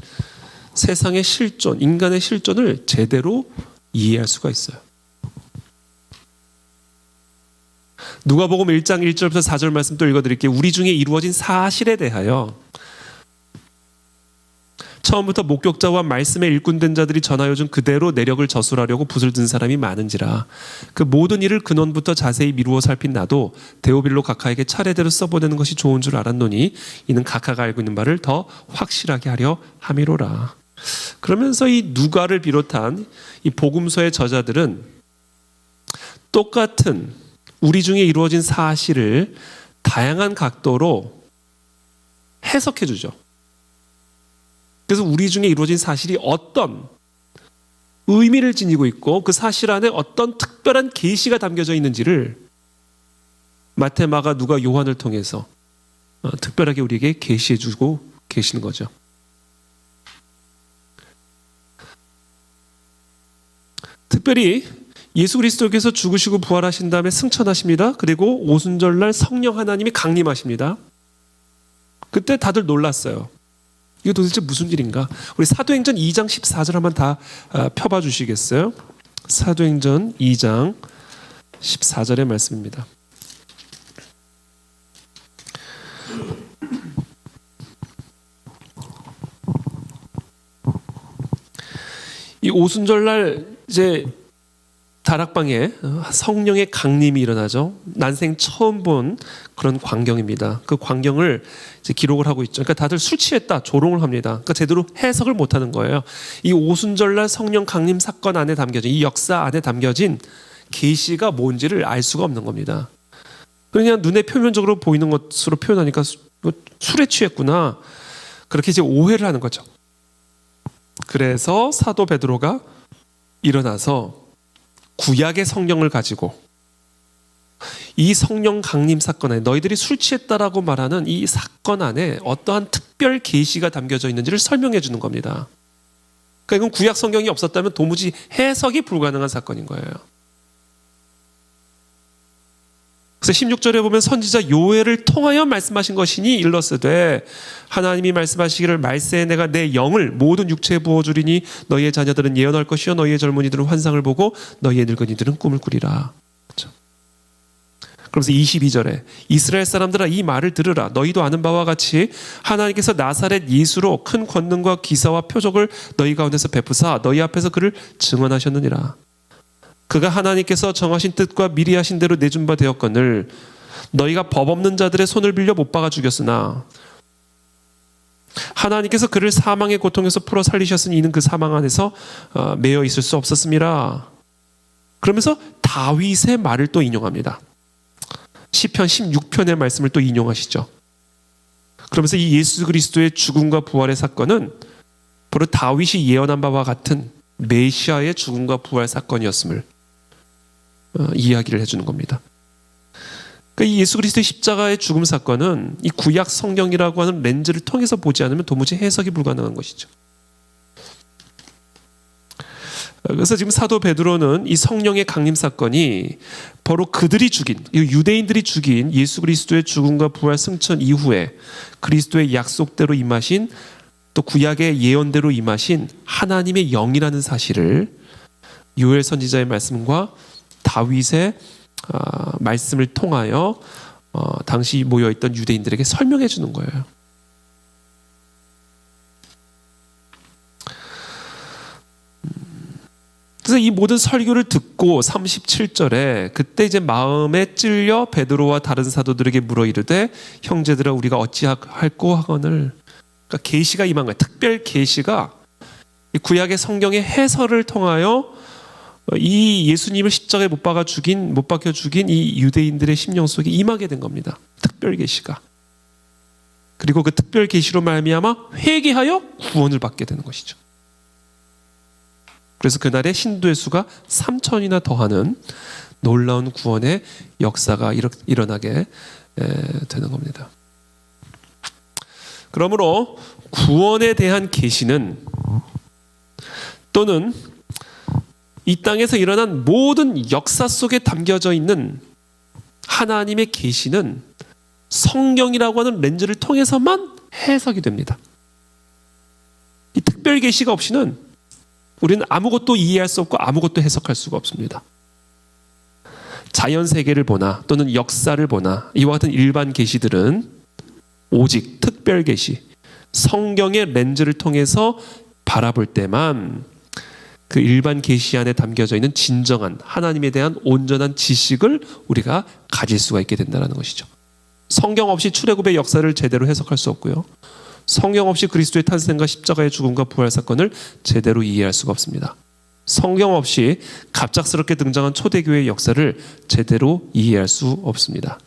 세상의 실존, 인간의 실존을 제대로 이해할 수가 있어요. 누가복음 1장 1절부터 4절 말씀 또 읽어드릴게요. 우리 중에 이루어진 사실에 대하여 처음부터 목격자와 말씀에 일꾼된 자들이 전하여 준 그대로 내력을 저술하려고 붓을 든 사람이 많은지라. 그 모든 일을 근원부터 자세히 미루어 살핀 나도 데오빌로 각하에게 차례대로 써보내는 것이 좋은 줄 알았노니 이는 각하가 알고 있는 바를 더 확실하게 하려 함이로라. 그러면서 이 누가를 비롯한 이 복음서의 저자들은 똑같은 우리 중에 이루어진 사실을 다양한 각도로 해석해 주죠. 그래서 우리 중에 이루어진 사실이 어떤 의미를 지니고 있고 그 사실 안에 어떤 특별한 계시가 담겨져 있는지를 마태, 마가, 누가, 요한을 통해서 특별하게 우리에게 계시해 주고 계시는 거죠. 특별히 예수 그리스도께서 죽으시고 부활하신 다음에 승천하십니다. 그리고 오순절날 성령 하나님이 강림하십니다. 그때 다들 놀랐어요. 이거 도대체 무슨 일인가? 우리 사도행전 2장 14절 한번 다 펴봐 주시겠어요? 사도행전 2장 14절의 말씀입니다. 이 오순절날 이제 다락방에 성령의 강림이 일어나죠. 난생 처음 본 그런 광경입니다. 그 광경을 이제 기록을 하고 있죠. 그러니까 다들 술 취했다, 조롱을 합니다. 그러니까 제대로 해석을 못하는 거예요. 이 오순절날 성령 강림 사건 안에 담겨진, 이 역사 안에 담겨진 계시가 뭔지를 알 수가 없는 겁니다. 그냥 눈에 표면적으로 보이는 것으로 표현하니까 술에 취했구나, 그렇게 이제 오해를 하는 거죠. 그래서 사도 베드로가 일어나서 구약의 성경을 가지고 이 성령 강림 사건에 너희들이 술 취했다라고 말하는 이 사건 안에 어떠한 특별 계시가 담겨져 있는지를 설명해 주는 겁니다. 그러니까 이건 구약 성경이 없었다면 도무지 해석이 불가능한 사건인 거예요. 그래서 16절에 보면 선지자 요엘을 통하여 말씀하신 것이니 일러스되 하나님이 말씀하시기를 말세에 내가 내 영을 모든 육체에 부어주리니 너희의 자녀들은 예언할 것이요 너희의 젊은이들은 환상을 보고 너희의 늙은이들은 꿈을 꾸리라. 그렇죠? 그러면서 22절에 이스라엘 사람들아 이 말을 들으라. 너희도 아는 바와 같이 하나님께서 나사렛 예수로 큰 권능과 기사와 표적을 너희 가운데서 베푸사 너희 앞에서 그를 증언하셨느니라. 그가 하나님께서 정하신 뜻과 미리 하신 대로 내준 바 되었거늘 너희가 법 없는 자들의 손을 빌려 못 박아 죽였으나 하나님께서 그를 사망의 고통에서 풀어 살리셨으니 이는 그 사망 안에서 매여 있을 수 없었음이라. 그러면서 다윗의 말을 또 인용합니다. 시편 16편의 말씀을 또 인용하시죠. 그러면서 이 예수 그리스도의 죽음과 부활의 사건은 바로 다윗이 예언한 바와 같은 메시아의 죽음과 부활 사건이었음을 이야기를 해주는 겁니다. 그러니까 이 예수 그리스도의 십자가의 죽음 사건은 이 구약 성경이라고 하는 렌즈를 통해서 보지 않으면 도무지 해석이 불가능한 것이죠. 그래서 지금 사도 베드로는 이 성령의 강림 사건이 바로 그들이 죽인, 유대인들이 죽인 예수 그리스도의 죽음과 부활 승천 이후에 그리스도의 약속대로 임하신 또 구약의 예언대로 임하신 하나님의 영이라는 사실을 요엘 선지자의 말씀과 다윗의 말씀을 통하여 당시 모여있던 유대인들에게 설명해 주는 거예요. 그래서 이 모든 설교를 듣고 37절에 그때 이제 마음에 찔려 베드로와 다른 사도들에게 물어 이르되 형제들아 우리가 어찌할꼬 하거늘. 그러니까 계시가 임한 거예요. 특별 계시가 구약의 성경의 해설을 통하여 이 예수님을 십자가에 못 박혀 죽인 이 유대인들의 심령 속에 임하게 된 겁니다. 특별 계시가. 그리고 그 특별 계시로 말미암아 회개하여 구원을 받게 되는 것이죠. 그래서 그날의 신도의 수가 3,000이나 더하는 놀라운 구원의 역사가 일어나게 되는 겁니다. 그러므로 구원에 대한 계시는 또는 이 땅에서 일어난 모든 역사 속에 담겨져 있는 하나님의 계시는 성경이라고 하는 렌즈를 통해서만 해석이 됩니다. 이 특별 계시가 없이는 우리는 아무것도 이해할 수 없고 아무것도 해석할 수가 없습니다. 자연 세계를 보나 또는 역사를 보나 이와 같은 일반 계시들은 오직 특별 계시, 성경의 렌즈를 통해서 바라볼 때만 그 일반 계시 안에 담겨져 있는 진정한 하나님에 대한 온전한 지식을 우리가 가질 수가 있게 된다는 것이죠. 성경 없이 출애굽의 역사를 제대로 해석할 수 없고요. 성경 없이 그리스도의 탄생과 십자가의 죽음과 부활 사건을 제대로 이해할 수가 없습니다. 성경 없이 갑작스럽게 등장한 초대교회의 역사를 제대로 이해할 수 없습니다.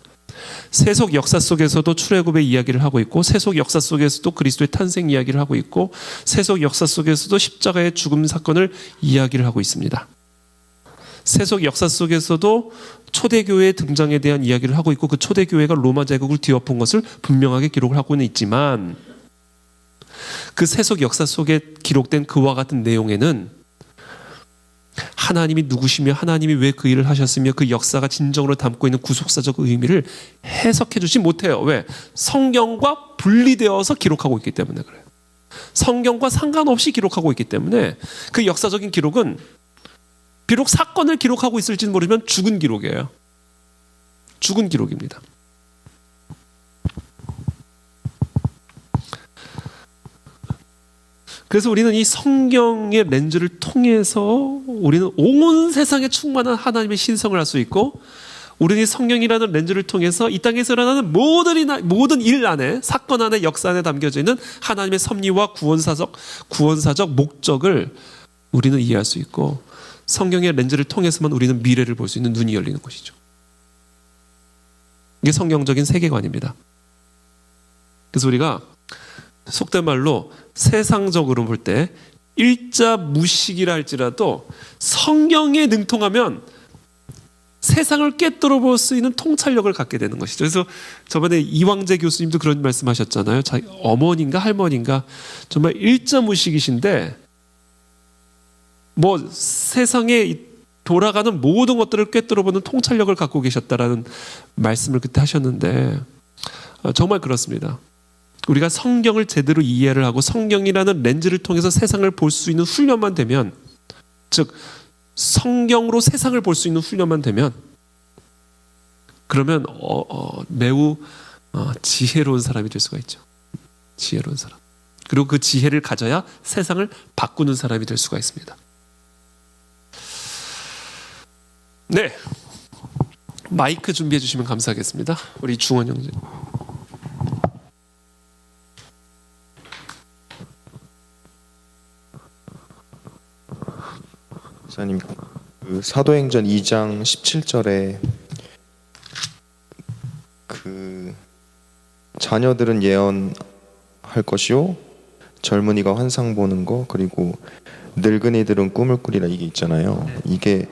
세속 역사 속에서도 출애굽의 이야기를 하고 있고 세속 역사 속에서도 그리스도의 탄생 이야기를 하고 있고 세속 역사 속에서도 십자가의 죽음 사건을 이야기를 하고 있습니다. 세속 역사 속에서도 초대교회의 등장에 대한 이야기를 하고 있고 그 초대교회가 로마 제국을 뒤엎은 것을 분명하게 기록을 하고는 있지만 그 세속 역사 속에 기록된 그와 같은 내용에는 하나님이 누구시며 하나님이 왜 그 일을 하셨으며 그 역사가 진정으로 담고 있는 구속사적 의미를 해석해 주지 못해요. 왜? 성경과 분리되어서 기록하고 있기 때문에 그래요. 성경과 상관없이 기록하고 있기 때문에 그 역사적인 기록은 비록 사건을 기록하고 있을지는 모르지만 죽은 기록이에요. 죽은 기록입니다. 그래서 우리는 이 성경의 렌즈를 통해서 우리는 온 세상에 충만한 하나님의 신성을 알 수 있고 우리는 이 성경이라는 렌즈를 통해서 이 땅에서 일어나는 모든 일 안에 사건 안에 역사 안에 담겨져 있는 하나님의 섭리와 구원사적 목적을 우리는 이해할 수 있고 성경의 렌즈를 통해서만 우리는 미래를 볼 수 있는 눈이 열리는 것이죠. 이게 성경적인 세계관입니다. 그래서 우리가 속된 말로 세상적으로 볼 때 일자 무식이라 할지라도 성경에 능통하면 세상을 꿰뚫어 볼 수 있는 통찰력을 갖게 되는 것이죠. 그래서 저번에 이왕재 교수님도 그런 말씀하셨잖아요. 자기 어머니인가 할머니인가 정말 일자 무식이신데 뭐 세상에 돌아가는 모든 것들을 꿰뚫어 보는 통찰력을 갖고 계셨다라는 말씀을 그때 하셨는데 정말 그렇습니다. 우리가 성경을 제대로 이해를 하고 성경이라는 렌즈를 통해서 세상을 볼 수 있는 훈련만 되면, 즉 성경으로 세상을 볼 수 있는 훈련만 되면 그러면 매우 지혜로운 사람이 될 수가 있죠. 지혜로운 사람. 그리고 그 지혜를 가져야 세상을 바꾸는 사람이 될 수가 있습니다. 네, 마이크 준비해 주시면 감사하겠습니다. 우리 중원 형제. 목사님, 그 사도행전 2장 17절에 그 자녀들은 예언할 것이요 젊은이가 환상 보는 거 그리고 늙은이들은 꿈을 꾸리라 이게 있잖아요. 이게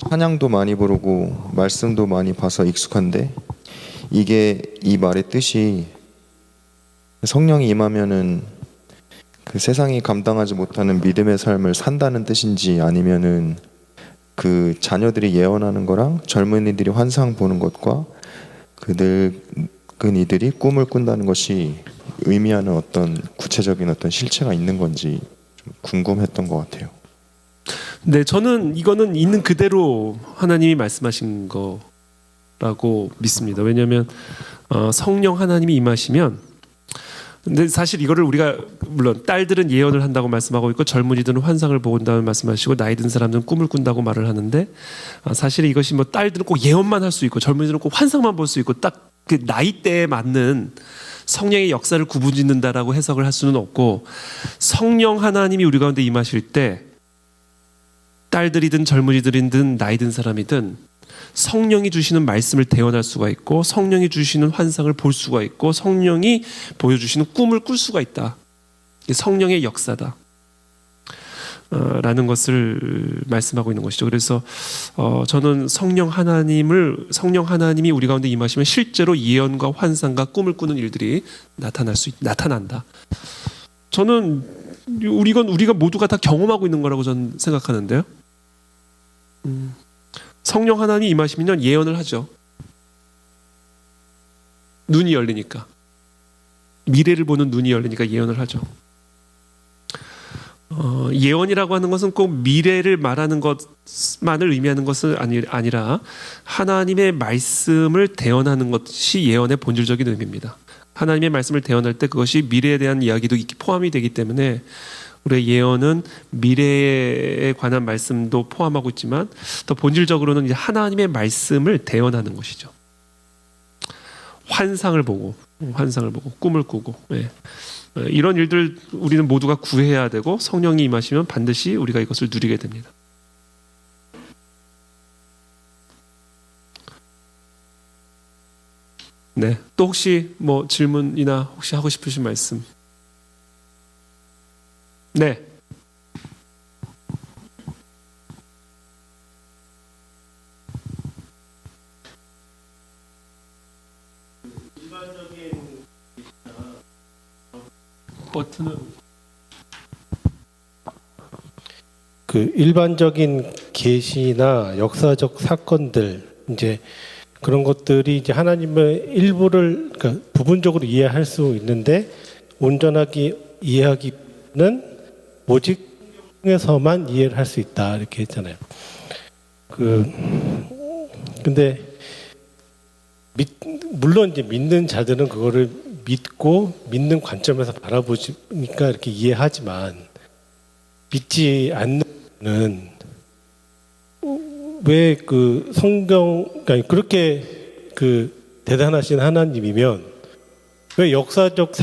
찬양도 많이 부르고 말씀도 많이 봐서 익숙한데 이게 이 말의 뜻이 성령이 임하면은 그 세상이 감당하지 못하는 믿음의 삶을 산다는 뜻인지 아니면은 그 자녀들이 예언하는 거랑 젊은이들이 환상 보는 것과 그 늙은이들이 꿈을 꾼다는 것이 의미하는 어떤 구체적인 어떤 실체가 있는 건지 좀 궁금했던 것 같아요. 네, 저는 이거는 있는 그대로 하나님이 말씀하신 거라고 믿습니다. 왜냐하면 성령 하나님이 임하시면, 근데 사실 이거를 우리가 물론 딸들은 예언을 한다고 말씀하고 있고 젊은이들은 환상을 본다고 말씀하시고 나이 든 사람들은 꿈을 꾼다고 말을 하는데, 사실 이것이 뭐 딸들은 꼭 예언만 할 수 있고 젊은이들은 꼭 환상만 볼 수 있고 딱 그 나이대에 맞는 성령의 역사를 구분짓는다라고 해석을 할 수는 없고, 성령 하나님이 우리 가운데 임하실 때 딸들이든 젊은이들이든 나이 든 사람이든 성령이 주시는 말씀을 대언할 수가 있고 성령이 주시는 환상을 볼 수가 있고 성령이 보여주시는 꿈을 꿀 수가 있다. 이게 성령의 역사다 라는 것을 말씀하고 있는 것이죠. 그래서 저는 성령 하나님이 우리 가운데 임하시면 실제로 예언과 환상과 꿈을 꾸는 일들이 나타난다. 저는 우리가 모두가 다 경험하고 있는 거라고 저는 생각하는데요. 성령 하나님이 임하시면 예언을 하죠. 눈이 열리니까, 미래를 보는 눈이 열리니까 예언을 하죠. 예언이라고 하는 것은 꼭 미래를 말하는 것만을 의미하는 것은 아니라 하나님의 말씀을 대언하는 것이 예언의 본질적인 의미입니다. 하나님의 말씀을 대언할 때 그것이 미래에 대한 이야기도 포함이 되기 때문에 우리의 예언은 미래에 관한 말씀도 포함하고 있지만 더 본질적으로는 이제 하나님의 말씀을 대언하는 것이죠. 환상을 보고 꿈을 꾸고, 이런 일들 우리는 모두가 구해야 되고 성령이 임하시면 반드시 우리가 이것을 누리게 됩니다. 네, 또 혹시 뭐 질문이나 혹시 하고 싶으신 말씀? 네. 버튼은 그 일반적인 계시나 역사적 사건들 이제 그런 것들이 이제 하나님의 일부를 그러니까 부분적으로 이해할 수 있는데 온전하게 이해하기는 오직 성경에서만 이해를 할 수 있다 이렇게 했잖아요. 근데 물론 이제 믿는 자들은 그거를 믿고 믿는 관점에서 바라보니까 이렇게 이해하지만 믿지 않는 왜 그 성경 그러니까 그렇게 그 대단하신 하나님이면 왜 역사적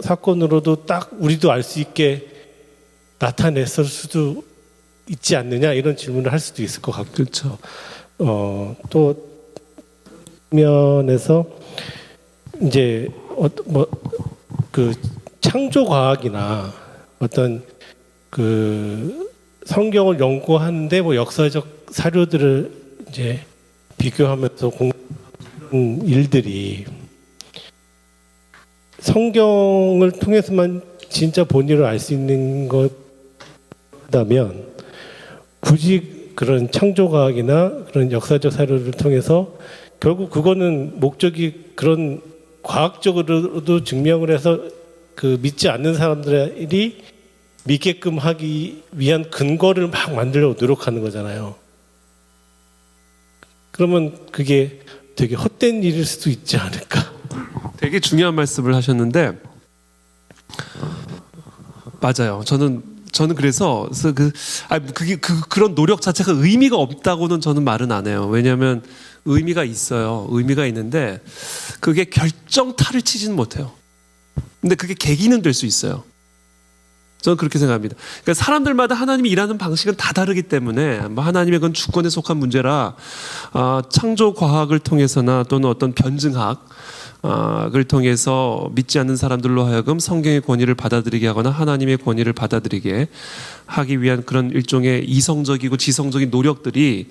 사건으로도 딱 우리도 알 수 있게 나타냈을 수도 있지 않느냐 이런 질문을 할 수도 있을 것 같고 그렇죠. 또 면에서 이제 그 창조 과학이나 어떤 그 성경을 연구하는데 뭐 역사적 사료들을 이제 비교하면서 공부하는 일들이 성경을 통해서만 진짜 본의를 알 수 있는 거라면 굳이 그런 창조 과학이나 그런 역사적 사료를 통해서 결국 그거는 목적이 그런 과학적으로도 증명을 해서 그 믿지 않는 사람들이 믿게끔 하기 위한 근거를 막 만들려고 노력하는 거잖아요. 그러면 그게 되게 헛된 일일 수도 있지 않을까. 되게 중요한 말씀을 하셨는데 맞아요. 저는 그래서 그런 노력 자체가 의미가 없다고는 저는 말은 안 해요. 왜냐하면 의미가 있어요. 의미가 있는데 그게 결정타를 치지는 못해요. 근데 그게 계기는 될 수 있어요. 저는 그렇게 생각합니다. 그러니까 사람들마다 하나님이 일하는 방식은 다 다르기 때문에 뭐 하나님의 그건 주권에 속한 문제라 창조 과학을 통해서나 또는 어떤 변증학 을 통해서 믿지 않는 사람들로 하여금 성경의 권위를 받아들이게 하거나 하나님의 권위를 받아들이게 하기 위한 그런 일종의 이성적이고 지성적인 노력들이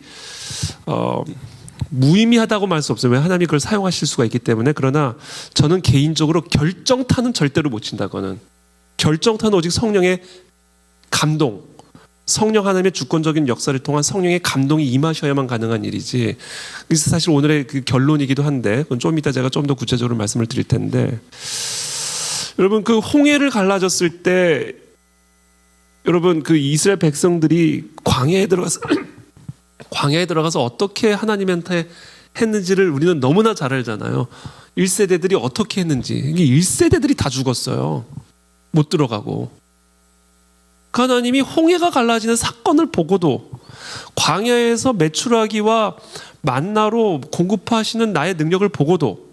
무의미하다고 말할 수 없어요. 왜 하나님이 그걸 사용하실 수가 있기 때문에. 그러나 저는 개인적으로 결정타는 절대로 못 친다고는. 결정타는 오직 성령의 감동, 성령 하나님의 주권적인 역사를 통한 성령의 감동이 임하셔야만 가능한 일이지. 그래서 사실 오늘의 그 결론이기도 한데 그건 좀 이따 제가 좀 더 구체적으로 말씀을 드릴 텐데, 여러분 그 홍해를 갈라졌을 때 여러분 그 이스라엘 백성들이 광야에 들어가서 어떻게 하나님한테 했는지를 우리는 너무나 잘 알잖아요. 1세대들이 어떻게 했는지. 이게 1세대들이 다 죽었어요. 못 들어가고. 하나님이 홍해가 갈라지는 사건을 보고도 광야에서 메추라기와 만나로 공급하시는 나의 능력을 보고도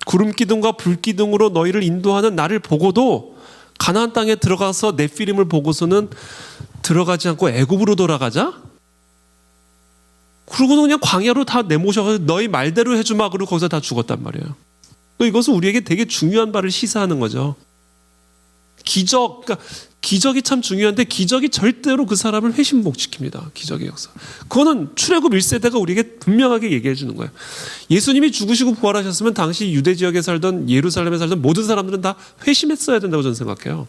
구름 기둥과 불 기둥으로 너희를 인도하는 나를 보고도 가나안 땅에 들어가서 네피림을 보고서는 들어가지 않고 애굽으로 돌아가자? 그러고는 그냥 광야로 다 내모셔가지고 너희 말대로 해주마 그러고 거기서 다 죽었단 말이에요. 이것은 우리에게 되게 중요한 바를 시사하는 거죠. 그러니까 기적이 참 중요한데 기적이 절대로 그 사람을 회심 못 시킵니다. 기적의 역사. 그거는 출애굽 1세대가 우리에게 분명하게 얘기해 주는 거예요. 예수님이 죽으시고 부활하셨으면 당시 유대 지역에 살던 예루살렘에 살던 모든 사람들은 다 회심했어야 된다고 저는 생각해요.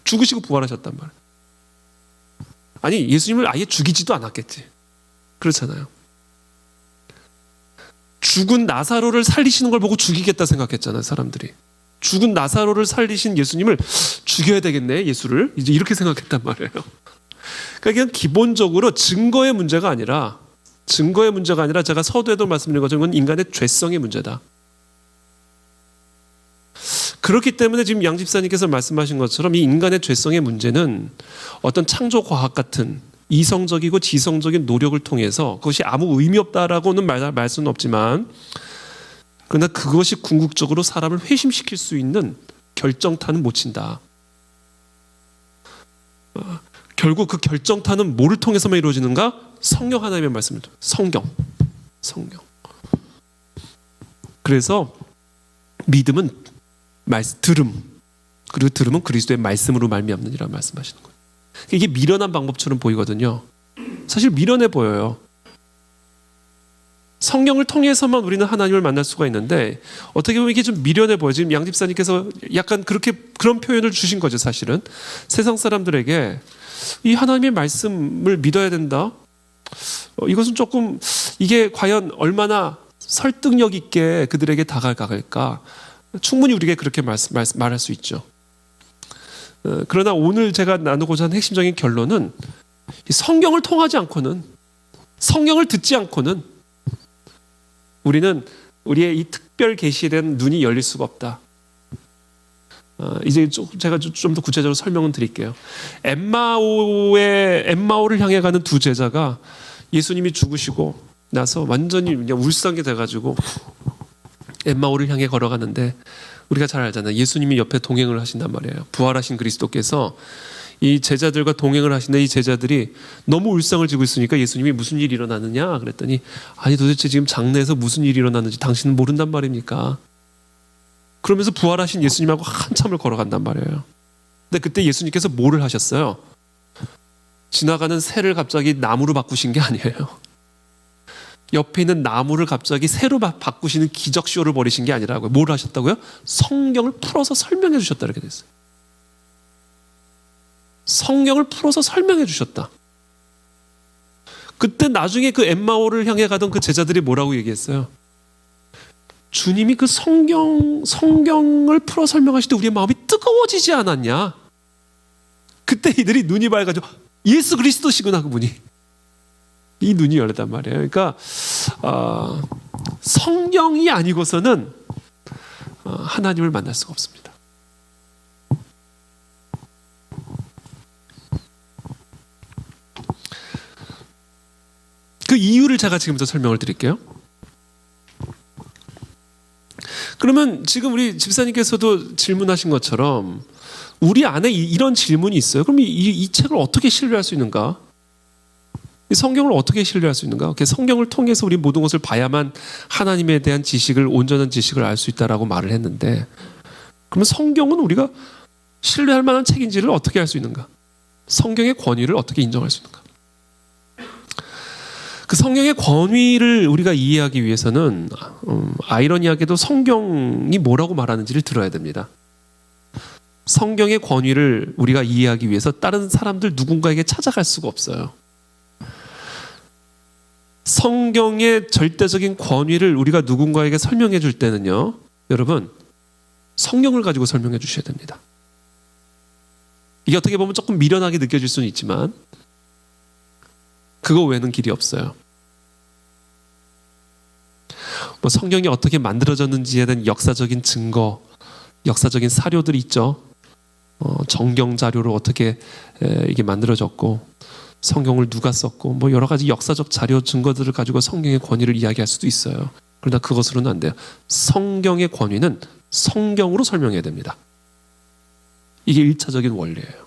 죽으시고 부활하셨단 말이에요. 아니 예수님을 아예 죽이지도 않았겠지. 그렇잖아요. 죽은 나사로를 살리시는 걸 보고 죽이겠다 생각했잖아요. 사람들이. 죽은 나사로를 살리신 예수님을 죽여야 되겠네, 예수를. 이제 이렇게 생각했단 말이에요. 그러니까 그냥 기본적으로 증거의 문제가 아니라 제가 서두에도 말씀드린 것처럼 이건 인간의 죄성의 문제다. 그렇기 때문에 지금 양 집사님께서 말씀하신 것처럼 이 인간의 죄성의 문제는 어떤 창조 과학 같은 이성적이고 지성적인 노력을 통해서 그것이 아무 의미 없다라고는 말 수는 없지만, 그러나 그것이 궁극적으로 사람을 회심시킬 수 있는 결정타는 못 친다. 결국 그 결정타는 뭐를 통해서만 이루어지는가? 성령 하나님의 말씀을 통해. 성경. 그래서 믿음은 들음, 그리고 들음은 그리스도의 말씀으로 말미암느니라 말씀하시는 거예요. 이게 미련한 방법처럼 보이거든요. 사실 미련해 보여요. 성경을 통해서만 우리는 하나님을 만날 수가 있는데 어떻게 보면 이게 좀 미련해 보여요. 지금 양 집사님께서 약간 그런 표현을 주신 거죠. 사실은 세상 사람들에게 이 하나님의 말씀을 믿어야 된다. 이것은 조금 이게 과연 얼마나 설득력 있게 그들에게 다가갈까? 충분히 우리에게 그렇게 말할 수 있죠. 그러나 오늘 제가 나누고자 하는 핵심적인 결론은 성경을 통하지 않고는, 성경을 듣지 않고는 우리는 우리의 이 특별 계시에 대한 눈이 열릴 수가 없다. 이제 제가 좀 더 구체적으로 설명을 드릴게요. 엠마오를 향해 가는 두 제자가 예수님이 죽으시고 나서 완전히 그냥 울상게 돼가지고 엠마오를 향해 걸어가는데, 우리가 잘 알잖아요. 예수님이 옆에 동행을 하신단 말이에요. 부활하신 그리스도께서 이 제자들과 동행을 하시는데 이 제자들이 너무 울상을 지고 있으니까 예수님이 무슨 일이 일어나느냐 그랬더니, 아니 도대체 지금 장래에서 무슨 일이 일어나는지 당신은 모른단 말입니까? 그러면서 부활하신 예수님하고 한참을 걸어간단 말이에요. 근데 그때 예수님께서 뭐를 하셨어요? 지나가는 새를 갑자기 나무로 바꾸신 게 아니에요. 옆에 있는 나무를 갑자기 새로 바꾸시는 기적쇼를 벌이신 게 아니라고요. 뭘 하셨다고요? 성경을 풀어서 설명해 주셨다 이렇게 됐어요. 성경을 풀어서 설명해 주셨다. 그때 나중에 그 엠마오를 향해 가던 그 제자들이 뭐라고 얘기했어요? 주님이 그 성경을 풀어 설명하실 때 우리의 마음이 뜨거워지지 않았냐? 그때 이들이 눈이 밝아져 예수 그리스도시구나 그분이. 이 눈이 열렸단 말이에요. 그러니까 성경이 아니고서는 하나님을 만날 수가 없습니다. 그 이유를 제가 지금부터 설명을 드릴게요. 그러면 지금 우리 집사님께서도 질문하신 것처럼 우리 안에 이런 질문이 있어요. 그럼 이 책을 어떻게 신뢰할 수 있는가? 이 성경을 어떻게 신뢰할 수 있는가? 성경을 통해서 우리 모든 것을 봐야만 하나님에 대한 지식을, 온전한 지식을 알 수 있다라고 말을 했는데, 그러면 성경은 우리가 신뢰할 만한 책인지를 어떻게 알 수 있는가? 성경의 권위를 어떻게 인정할 수 있는가? 그 성경의 권위를 우리가 이해하기 위해서는 아이러니하게도 성경이 뭐라고 말하는지를 들어야 됩니다. 성경의 권위를 우리가 이해하기 위해서 다른 사람들 누군가에게 찾아갈 수가 없어요. 성경의 절대적인 권위를 우리가 누군가에게 설명해 줄 때는요, 여러분, 성경을 가지고 설명해 주셔야 됩니다. 이게 어떻게 보면 조금 미련하게 느껴질 수는 있지만 그거 외에는 길이 없어요. 뭐 성경이 어떻게 만들어졌는지에 대한 역사적인 증거, 역사적인 사료들이 있죠. 정경 자료로 어떻게 이게 만들어졌고, 성경을 누가 썼고, 뭐 여러 가지 역사적 자료 증거들을 가지고 성경의 권위를 이야기할 수도 있어요. 그러나 그것으로는 안 돼요. 성경의 권위는 성경으로 설명해야 됩니다. 이게 1차적인 원리예요.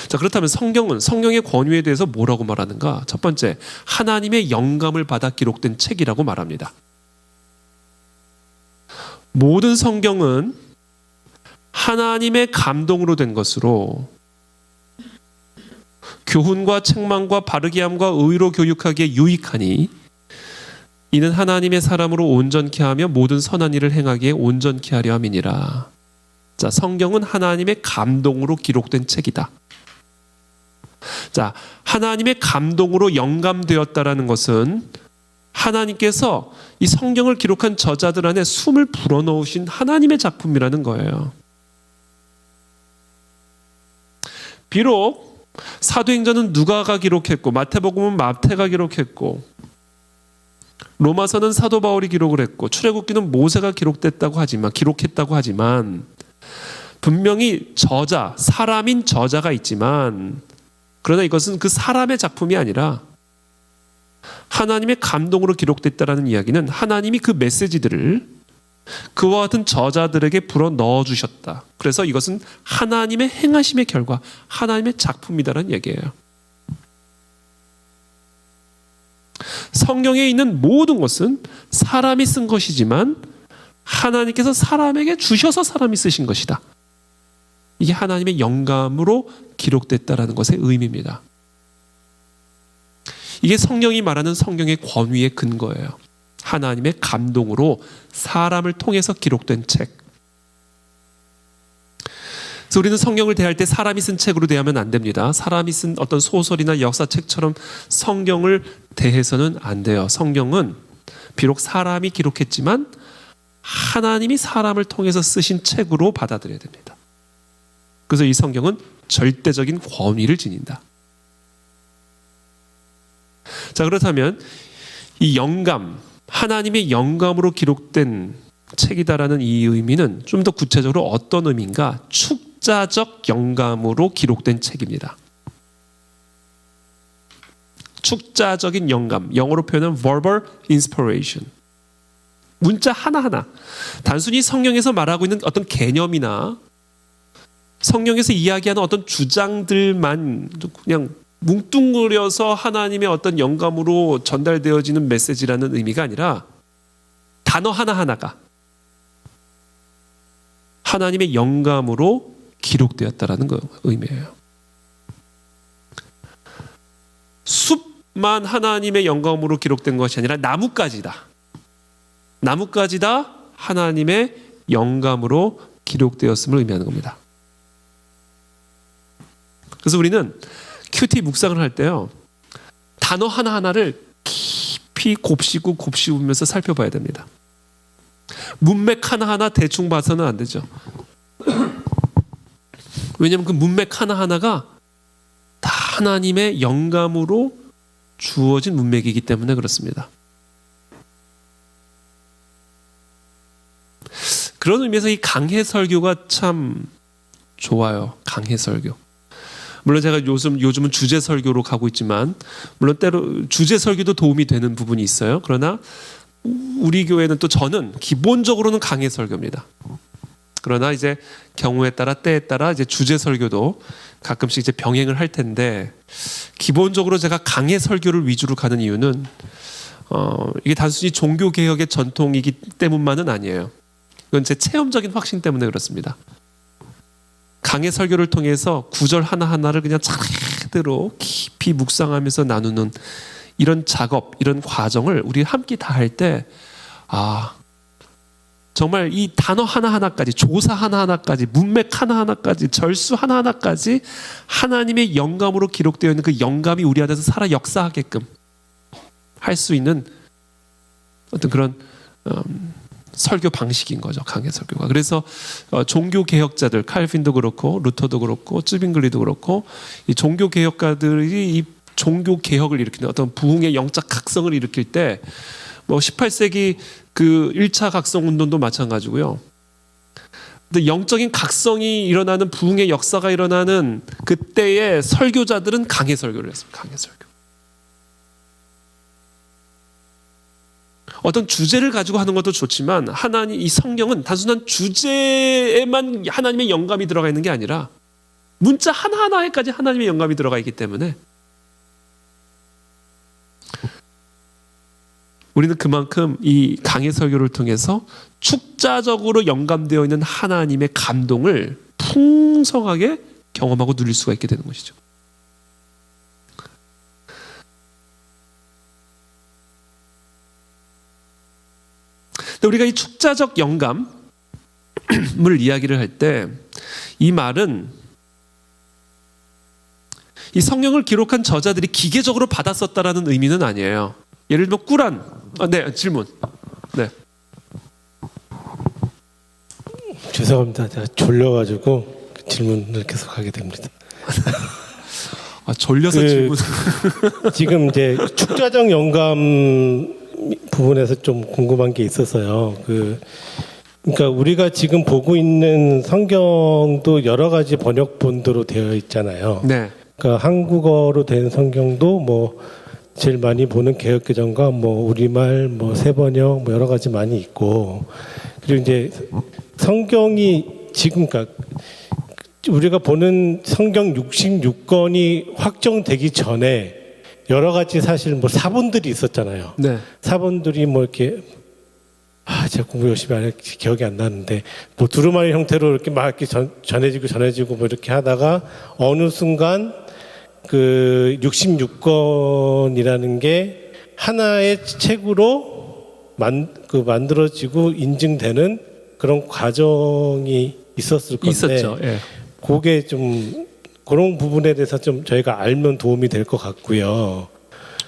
자, 그렇다면 성경은 성경의 권위에 대해서 뭐라고 말하는가? 첫 번째, 하나님의 영감을 받아 기록된 책이라고 말합니다. 모든 성경은 하나님의 감동으로 된 것으로 교훈과 책망과 바르게 함과 의로 교육하기에 유익하니 이는 하나님의 사람으로 온전케 하며 모든 선한 일을 행하기에 온전케 하려 함이니라. 자, 성경은 하나님의 감동으로 기록된 책이다. 자, 하나님의 감동으로 영감되었다라는 것은 하나님께서 이 성경을 기록한 저자들 안에 숨을 불어넣으신 하나님의 작품이라는 거예요. 비록 사도행전은 누가가 기록했고, 마태복음은 마태가 기록했고, 로마서는 사도 바울이 기록을 했고, 출애굽기는 모세가 기록했다고 하지만 분명히 저자, 사람인 저자가 있지만, 그러나 이것은 그 사람의 작품이 아니라 하나님의 감동으로 기록됐다라는 이야기는 하나님이 그 메시지들을 그와 같은 저자들에게 불어 넣어 주셨다. 그래서 이것은 하나님의 행하심의 결과, 하나님의 작품이다라는 얘기예요. 성경에 있는 모든 것은 사람이 쓴 것이지만 하나님께서 사람에게 주셔서 사람이 쓰신 것이다. 이게 하나님의 영감으로 기록됐다라는 것의 의미입니다. 이게 성경이 말하는 성경의 권위의 근거예요. 하나님의 감동으로 사람을 통해서 기록된 책. 그래서 우리는 성경을 대할 때 사람이 쓴 책으로 대하면 안 됩니다. 사람이 쓴 어떤 소설이나 역사책처럼 성경을 대해서는 안 돼요. 성경은 비록 사람이 기록했지만 하나님이 사람을 통해서 쓰신 책으로 받아들여야 됩니다. 그래서 이 성경은 절대적인 권위를 지닌다. 자, 그렇다면 이 영감, 하나님의 영감으로 기록된 책이다라는 이 의미는 좀 더 구체적으로 어떤 의미인가? 축자적 영감으로 기록된 책입니다. 축자적인 영감, 영어로 표현은 verbal inspiration. 문자 하나하나, 단순히 성경에서 말하고 있는 어떤 개념이나 성경에서 이야기하는 어떤 주장들만 그냥 뭉뚱그려서 하나님의 어떤 영감으로 전달되어지는 메시지라는 의미가 아니라 단어 하나하나가 하나님의 영감으로 기록되었다라는 의미예요. 숲만 하나님의 영감으로 기록된 것이 아니라 나뭇가지다. 나뭇가지다 하나님의 영감으로 기록되었음을 의미하는 겁니다. 그래서 우리는 큐티 묵상을 할 때요, 단어 하나하나를 깊이 곱씹으면서 살펴봐야 됩니다. 문맥 하나하나 대충 봐서는 안 되죠. 왜냐하면 그 문맥 하나하나가 다 하나님의 영감으로 주어진 문맥이기 때문에 그렇습니다. 그런 의미에서 이 강해 설교가 참 좋아요. 강해 설교. 물론 제가 요즘은 주제 설교로 가고 있지만 물론 때로 주제 설교도 도움이 되는 부분이 있어요. 그러나 우리 교회는 또 저는 기본적으로는 강해 설교입니다. 그러나 이제 경우에 따라 때에 따라 이제 주제 설교도 가끔씩 이제 병행을 할 텐데 기본적으로 제가 강해 설교를 위주로 가는 이유는 이게 단순히 종교 개혁의 전통이기 때문만은 아니에요. 이건 제 체험적인 확신 때문에 그렇습니다. 강해 설교를 통해서 구절 하나하나를 그냥 차례대로 깊이 묵상하면서 나누는 이런 작업, 이런 과정을 우리 함께 다 할 때 정말 이 단어 하나하나까지, 조사 하나하나까지, 문맥 하나하나까지, 절수 하나하나까지 하나님의 영감으로 기록되어 있는 그 영감이 우리 안에서 살아 역사하게끔 할 수 있는 어떤 그런 설교 방식인 거죠. 강해 설교가. 그래서 종교 개혁자들, 칼빈도 그렇고 루터도 그렇고 쯔빙글리도 그렇고 이 종교 개혁가들이 이 종교 개혁을 일으키는 어떤 부흥의 영적 각성을 일으킬 때 뭐 18세기 그 1차 각성 운동도 마찬가지고요. 근데 영적인 각성이 일어나는 부흥의 역사가 일어나는 그때의 설교자들은 강해 설교를 했습니다. 강해 설교. 어떤 주제를 가지고 하는 것도 좋지만 하나님 이 성경은 단순한 주제에만 하나님의 영감이 들어가 있는 게 아니라 문자 하나하나에까지 하나님의 영감이 들어가 있기 때문에 우리는 그만큼 이 강해 설교를 통해서 축자적으로 영감되어 있는 하나님의 감동을 풍성하게 경험하고 누릴 수가 있게 되는 것이죠. 근데 우리가 이 축자적 영감을 이야기를 할 때 이 말은 이 성경을 기록한 저자들이 기계적으로 받았었다라는 의미는 아니에요. 예를 들면 꾸란. 네, 질문. 네. 죄송합니다. 제가 졸려가지고 질문을 계속 하게 됩니다. 졸려서 질문. 지금 이제 축자적 영감 부분에서 좀 궁금한 게 있어서요. 그러니까 우리가 지금 보고 있는 성경도 여러 가지 번역본도로 되어 있잖아요. 네. 그러니까 한국어로 된 성경도 뭐 제일 많이 보는 개역개정과 뭐 우리말, 뭐 새번역, 뭐 여러 가지 많이 있고, 그리고 이제 성경이 지금 그러니까 우리가 보는 성경 66권이 확정되기 전에 여러 가지 사실 뭐 사본들이 있었잖아요. 네. 사본들이 뭐 이렇게 제가 공부 열심히 안 해서 기억이 안 나는데 뭐 두루마리 형태로 이렇게 막 이렇게 전해지고 뭐 이렇게 하다가 어느 순간 그 66권이라는 게 하나의 책으로 만들어지고 인증되는 그런 과정이 있었을 건데 있었죠. 예. 그게 좀 그런 부분에 대해서 좀 저희가 알면 도움이 될 것 같고요.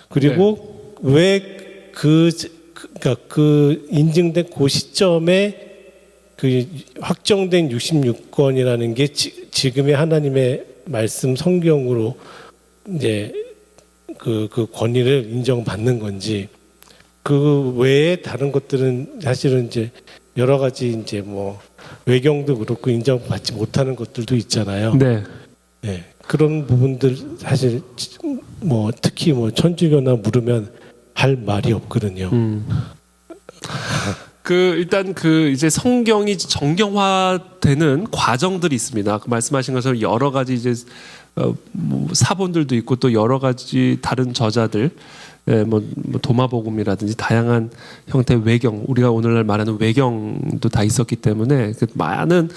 그리고 왜 그러니까 그 인증된 그 시점에 그 확정된 66권이라는 게 지금의 하나님의 말씀 성경으로 이제 그 권위를 인정받는 건지, 그 외에 다른 것들은 사실은 이제 여러 가지 이제 뭐 외경도 그렇고 인정받지 못하는 것들도 있잖아요. 네. 네, 그런 부분들 사실 뭐 특히 뭐 천주교나 물으면 할 말이 없거든요. 일단 이제 성경이 정경화되는 과정들이 있습니다. 그 말씀하신 것처럼 여러 가지 이제 뭐 사본들도 있고 또 여러 가지 다른 저자들, 뭐 도마복음이라든지 다양한 형태의 외경, 우리가 오늘날 말하는 외경도 다 있었기 때문에 그 많은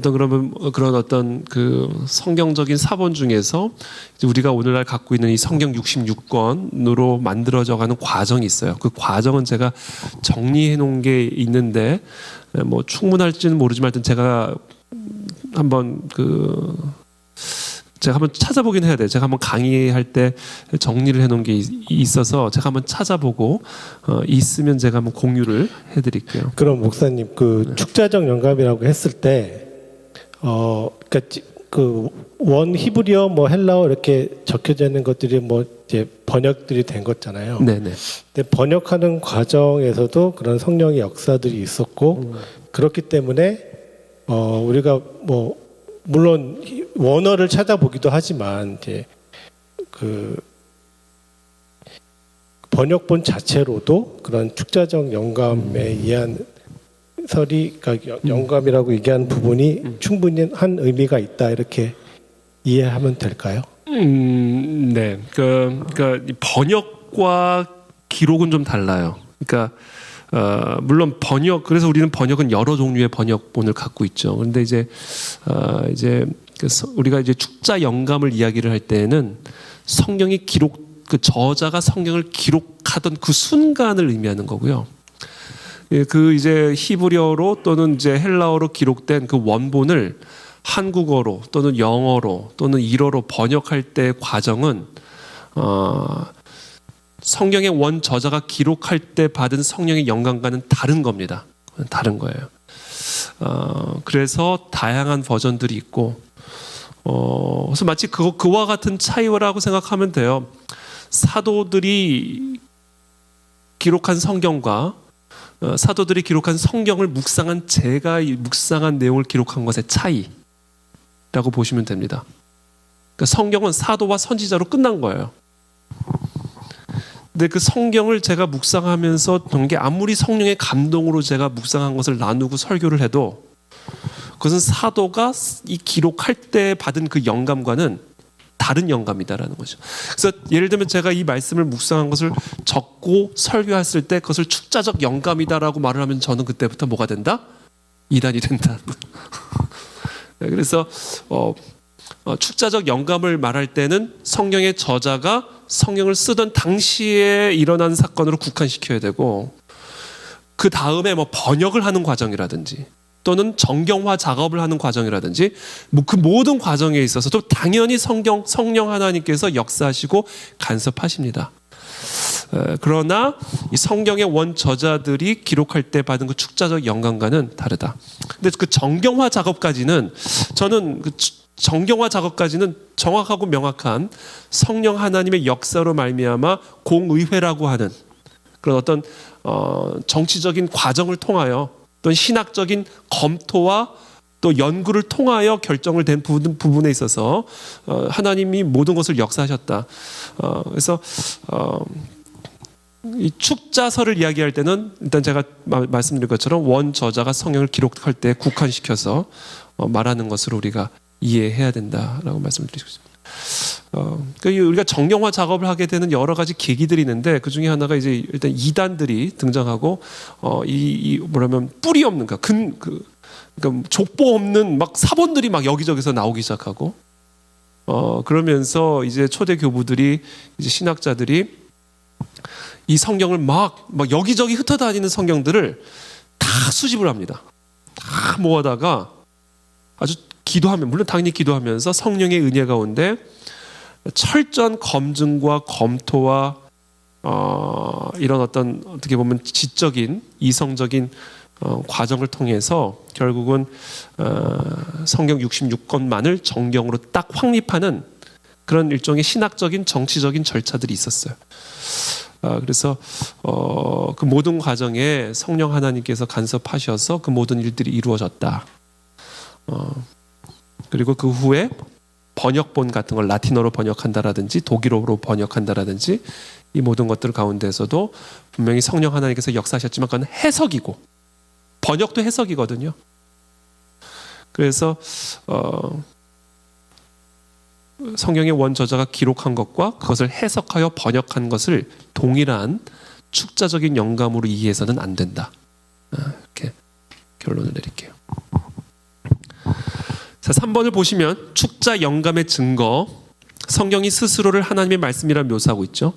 그런 어떤 그 성경적인 사본 중에서 이제 우리가 오늘날 갖고 있는 이 성경 66권으로 만들어져가는 과정이 있어요. 그 과정은 제가 정리해 놓은 게 있는데 뭐 충분할지는 모르지만 하여튼 제가 한번 찾아보긴 해야 돼요. 제가 한번 강의할 때 정리를 해놓은 게 있어서 제가 한번 찾아보고 있으면 제가 한번 공유를 해드릴게요. 그럼 목사님 축자적 영감이라고 했을 때 그러니까 원 히브리어 뭐 헬라어 이렇게 적혀져 있는 것들이 뭐 이제 번역들이 된 거잖아요. 네네. 근데 번역하는 과정에서도 그런 성령의 역사들이 있었고 그렇기 때문에 우리가 뭐 물론 원어를 찾아보기도 하지만 이제 그 번역본 자체로도 그런 축자적 영감에 의한 설이, 그러니까 영감이라고 얘기하는 부분이 충분히 한 의미가 있다 이렇게 이해하면 될까요? 네. 그러니까 이 번역과 기록은 좀 달라요. 그러니까 물론 그래서 우리는 번역은 여러 종류의 번역본을 갖고 있죠. 그런데 이제 우리가 이제 축자 영감을 이야기를 할 때는 성경이 그 저자가 성경을 기록하던 그 순간을 의미하는 거고요. 그 이제 히브리어로 또는 이제 헬라어로 기록된 그 원본을 한국어로 또는 영어로 또는 일어로 번역할 때 과정은 성경의 원 저자가 기록할 때 받은 성령의 영감과는 다른 겁니다. 다른 거예요. 그래서 다양한 버전들이 있고, 그래서 마치 그와 같은 차이라고 생각하면 돼요. 사도들이 기록한 성경과 사도들이 기록한 성경을 묵상한 제가 묵상한 내용을 기록한 것의 차이라고 보시면 됩니다. 그러니까 성경은 사도와 선지자로 끝난 거예요. 근데 그 성경을 제가 묵상하면서 게 아무리 성령의 감동으로 제가 묵상한 것을 나누고 설교를 해도 그것은 사도가 이 기록할 때 받은 그 영감과는 다른 영감이다라는 거죠. 그래서 예를 들면 제가 이 말씀을 묵상한 것을 적고 설교했을 때 그것을 축자적 영감이다라고 말을 하면 저는 그때부터 뭐가 된다? 이단이 된다. 그래서 축자적 영감을 말할 때는 성경의 저자가 성경을 쓰던 당시에 일어난 사건으로 국한시켜야 되고, 그 다음에 뭐 번역을 하는 과정이라든지 또는 정경화 작업을 하는 과정이라든지 그 모든 과정에 있어서도 당연히 성령 하나님께서 역사하시고 간섭하십니다. 그러나 이 성경의 원 저자들이 기록할 때 받은 그 축자적 영감과는 다르다. 근데 그 정경화 작업까지는 저는 정경화 작업까지는 정확하고 명확한 성령 하나님의 역사로 말미암아 공의회라고 하는 그런 어떤 정치적인 과정을 통하여 또는 신학적인 검토와 또 연구를 통하여 결정을 된 부분에 있어서 하나님이 모든 것을 역사하셨다. 그래서 이 축자서를 이야기할 때는 일단 제가 말씀드린 것처럼 원 저자가 성경을 기록할 때 국한시켜서 말하는 것으로 우리가 이해해야 된다라고 말씀드리고 있습니다. 우리가 정경화 작업을 하게 되는 여러 가지 계기들이 있는데 그 중에 하나가 이제 일단 이단들이 등장하고 뭐라면 뿌리 없는 그러니까 족보 없는 막 사본들이 막 여기저기서 나오기 시작하고 그러면서 이제 초대 교부들이 이제 신학자들이 이 성경을 막 여기저기 흩어다니는 성경들을 다 수집을 합니다. 다 모아다가 아주 물론 당연히 기도하면서 성령의 은혜 가운데 철저한 검증과 검토와 이런 어떻게 보면 지적인 이성적인 과정을 통해서 결국은 성경 66권만을 정경으로 딱 확립하는 그런 일종의 신학적인 정치적인 절차들이 있었어요. 그래서 그 모든 과정에 성령 하나님께서 간섭하셔서 그 모든 일들이 이루어졌다. 그리고 그 후에 번역본 같은 걸 라틴어로 번역한다라든지 독일어로 번역한다라든지 이 모든 것들 가운데서도 분명히 성령 하나님께서 역사하셨지만 그건 해석이고 번역도 해석이거든요. 그래서 성경의 원 저자가 기록한 것과 그것을 해석하여 번역한 것을 동일한 축자적인 영감으로 이해해서는 안 된다. 이렇게 결론을 내릴게요. 자, 3번을 보시면 축자 영감의 증거, 성경이 스스로를 하나님의 말씀이라 묘사하고 있죠.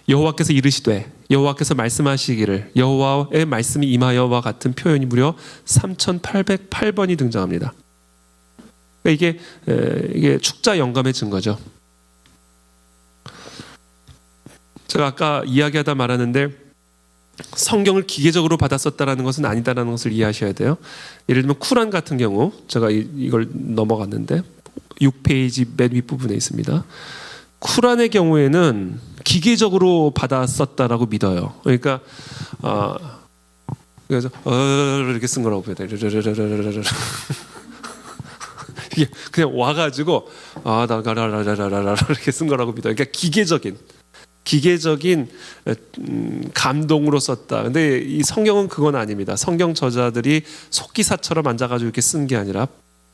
여호와께서 이르시되, 여호와께서 말씀하시기를, 여호와의 말씀이 임하여와 같은 표현이 무려 3808번이 등장합니다. 그러니까 이게 축자 영감의 증거죠. 제가 아까 이야기하다 말았는데 성경을 기계적으로 받았었다라는 것은 아니다라는 것을 이해하셔야 돼요. 예를 들면 쿠란 같은 경우 제가 이걸 넘어갔는데 6페이지 맨 윗부분에 있습니다. 쿠란의 경우에는 기계적으로 받았었다라고 믿어요. 그러니까 그래서 이렇게 쓴 거라고 보여요. 이게 그냥 와가지고 나가라라라라라 이렇게 쓴 거라고 믿어요. 그러니까 기계적인 감동으로 썼다. 근데 이 성경은 그건 아닙니다. 성경 저자들이 속기사처럼 앉아가지고 이렇게 쓴 게 아니라,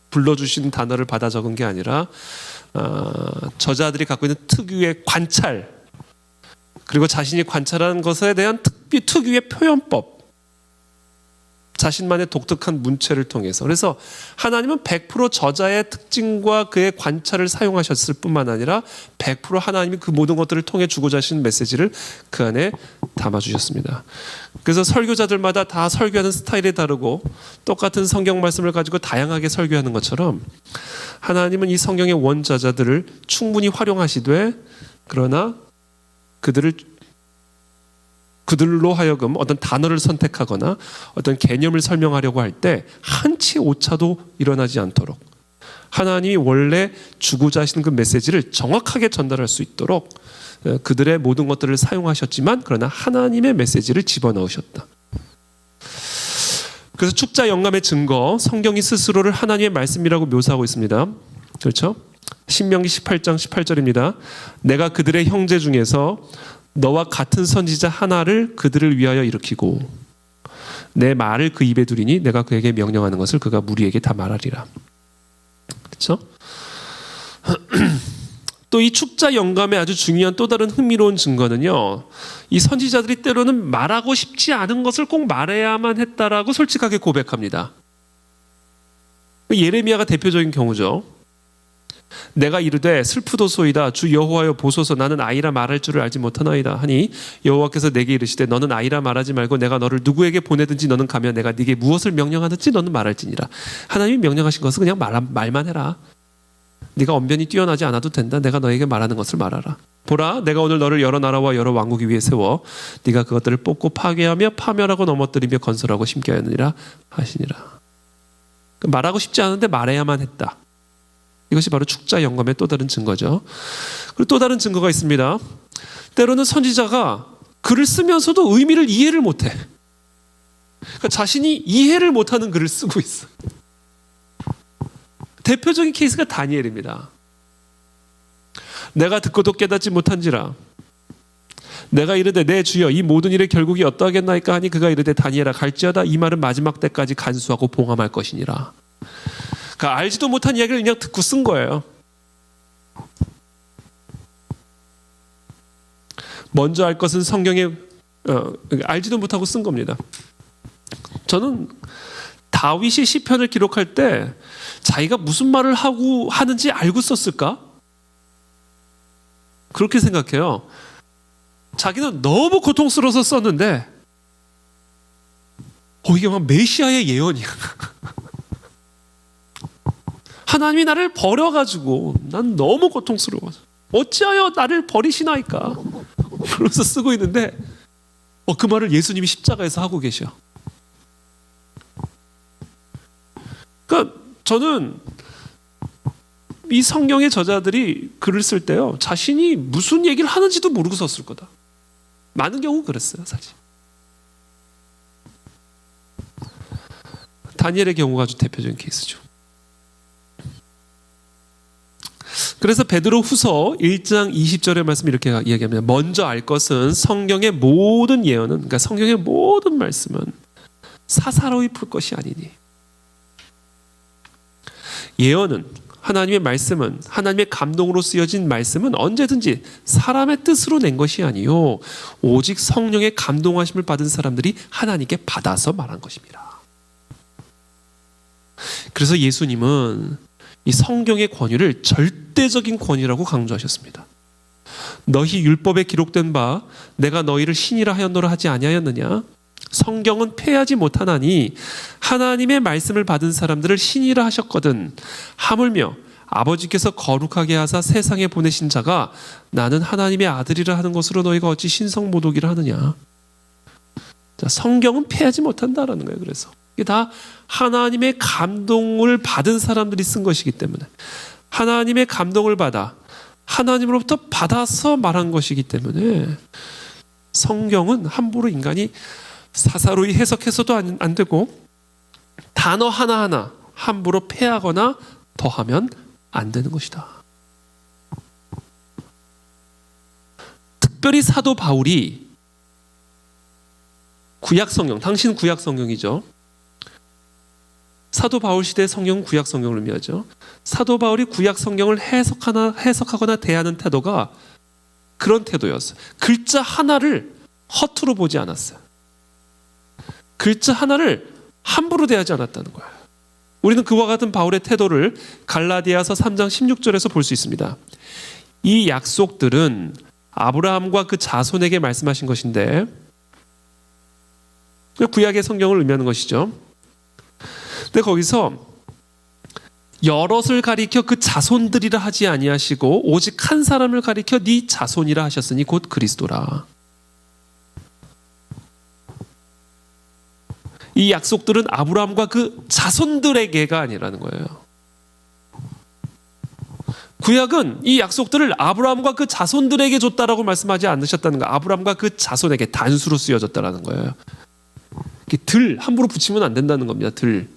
불러주신 단어를 받아 적은 게 아니라 저자들이 갖고 있는 특유의 관찰, 그리고 자신이 관찰한 것에 대한 특유의 표현법, 자신만의 독특한 문체를 통해서. 그래서 하나님은 100% 저자의 특징과 그의 관찰을 사용하셨을 뿐만 아니라 100% 하나님이 그 모든 것들을 통해 주고자 하시는 메시지를 그 안에 담아주셨습니다. 그래서 설교자들마다 다 설교하는 스타일이 다르고 똑같은 성경 말씀을 가지고 다양하게 설교하는 것처럼 하나님은 이 성경의 원저자들을 충분히 활용하시되, 그러나 그들로 하여금 어떤 단어를 선택하거나 어떤 개념을 설명하려고 할 때 한치 오차도 일어나지 않도록, 하나님이 원래 주고자 하시는 그 메시지를 정확하게 전달할 수 있도록 그들의 모든 것들을 사용하셨지만, 그러나 하나님의 메시지를 집어넣으셨다. 그래서 축자 영감의 증거, 성경이 스스로를 하나님의 말씀이라고 묘사하고 있습니다. 그렇죠? 신명기 18장 18절입니다. 내가 그들의 형제 중에서 너와 같은 선지자 하나를 그들을 위하여 일으키고 내 말을 그 입에 두리니 내가 그에게 명령하는 것을 그가 무리에게 다 말하리라. 그렇죠? 또 이 축자 영감의 아주 중요한 또 다른 흥미로운 증거는요, 이 선지자들이 때로는 말하고 싶지 않은 것을 꼭 말해야만 했다라고 솔직하게 고백합니다. 예레미야가 대표적인 경우죠. 내가 이르되 슬프도소이다. 주 여호와여 보소서. 나는 아이라 말할 줄을 알지 못하나이다 하니 여호와께서 내게 이르시되 너는 아이라 말하지 말고 내가 너를 누구에게 보내든지 너는 가면 내가 네게 무엇을 명령하든지 너는 말할지니라. 하나님이 명령하신 것은 그냥 말만 해라. 네가 언변이 뛰어나지 않아도 된다. 내가 너에게 말하는 것을 말하라. 보라, 내가 오늘 너를 여러 나라와 여러 왕국 위에 세워 네가 그것들을 뽑고 파괴하며 파멸하고 넘어뜨리며 건설하고 심게 하느니라 하시니라. 말하고 싶지 않은데 말해야만 했다. 이것이 바로 축자 영감의 또 다른 증거죠. 그리고 또 다른 증거가 있습니다. 때로는 선지자가 글을 쓰면서도 의미를 이해를 못해. 그러니까 자신이 이해를 못하는 글을 쓰고 있어. 대표적인 케이스가 다니엘입니다. 내가 듣고도 깨닫지 못한지라. 내가 이르되 내 주여 이 모든 일의 결국이 어떠하겠나이까 하니 그가 이르되 다니엘아 갈지어다 이 말은 마지막 때까지 간수하고 봉함할 것이니라. 그러니까 알지도 못한 이야기를 그냥 듣고 쓴 거예요. 먼저 알 것은 성경에 알지도 못하고 쓴 겁니다. 저는 다윗이 시편을 기록할 때 자기가 무슨 말을 하는지 알고 썼을까? 그렇게 생각해요. 자기는 너무 고통스러워서 썼는데 이게 막 메시아의 예언이야. 하나님이 나를 버려가지고 난 너무 고통스러워. 어찌하여 나를 버리시나이까? 그러면서 쓰고 있는데 그 말을 예수님이 십자가에서 하고 계셔. 그러니까 저는 이 성경의 저자들이 글을 쓸 때요, 자신이 무슨 얘기를 하는지도 모르고 썼을 거다. 많은 경우 그랬어요, 사실. 다니엘의 경우가 아주 대표적인 케이스죠. 그래서 베드로 후서 1장 20절의 말씀이 이렇게 이야기합니다. 먼저 알 것은 성경의 모든 예언은, 그러니까 성경의 모든 말씀은 사사로이 풀 것이 아니니. 예언은, 하나님의 말씀은, 하나님의 감동으로 쓰여진 말씀은 언제든지 사람의 뜻으로 낸 것이 아니요 오직 성령의 감동하심을 받은 사람들이 하나님께 받아서 말한 것입니다. 그래서 예수님은 이 성경의 권위를 절대적인 권위라고 강조하셨습니다. 너희 율법에 기록된 바 내가 너희를 신이라 하였노라 하지 아니하였느냐? 성경은 폐하지 못하나니 하나님의 말씀을 받은 사람들을 신이라 하셨거든. 하물며 아버지께서 거룩하게 하사 세상에 보내신 자가 나는 하나님의 아들이라 하는 것으로 너희가 어찌 신성모독이라 하느냐? 자, 성경은 폐하지 못한다라는 거예요. 그래서 이게 다 하나님의 감동을 받은 사람들이 쓴 것이기 때문에, 하나님의 감동을 받아 하나님으로부터 받아서 말한 것이기 때문에 성경은 함부로 인간이 사사로이 해석해서도 안 되고 단어 하나하나 함부로 폐하거나 더하면 안 되는 것이다. 특별히 사도 바울이 구약 성경, 당신 구약 성경이죠. 사도 바울 시대의 성경은 구약 성경을 의미하죠. 사도 바울이 구약 성경을 해석하거나 대하는 태도가 그런 태도였어요. 글자 하나를 허투루 보지 않았어요. 글자 하나를 함부로 대하지 않았다는 거예요. 우리는 그와 같은 바울의 태도를 갈라디아서 3장 16절에서 볼 수 있습니다. 이 약속들은 아브라함과 그 자손에게 말씀하신 것인데 구약의 성경을 의미하는 것이죠. 근데 거기서 여럿을 가리켜 그 자손들이라 하지 아니하시고 오직 한 사람을 가리켜 네 자손이라 하셨으니 곧 그리스도라. 이 약속들은 아브라함과 그 자손들에게가 아니라는 거예요. 구약은 이 약속들을 아브라함과 그 자손들에게 줬다라고 말씀하지 않으셨다는 거예요. 아브라함과 그 자손에게 단수로 쓰여졌다라는 거예요. 들 함부로 붙이면 안 된다는 겁니다. 들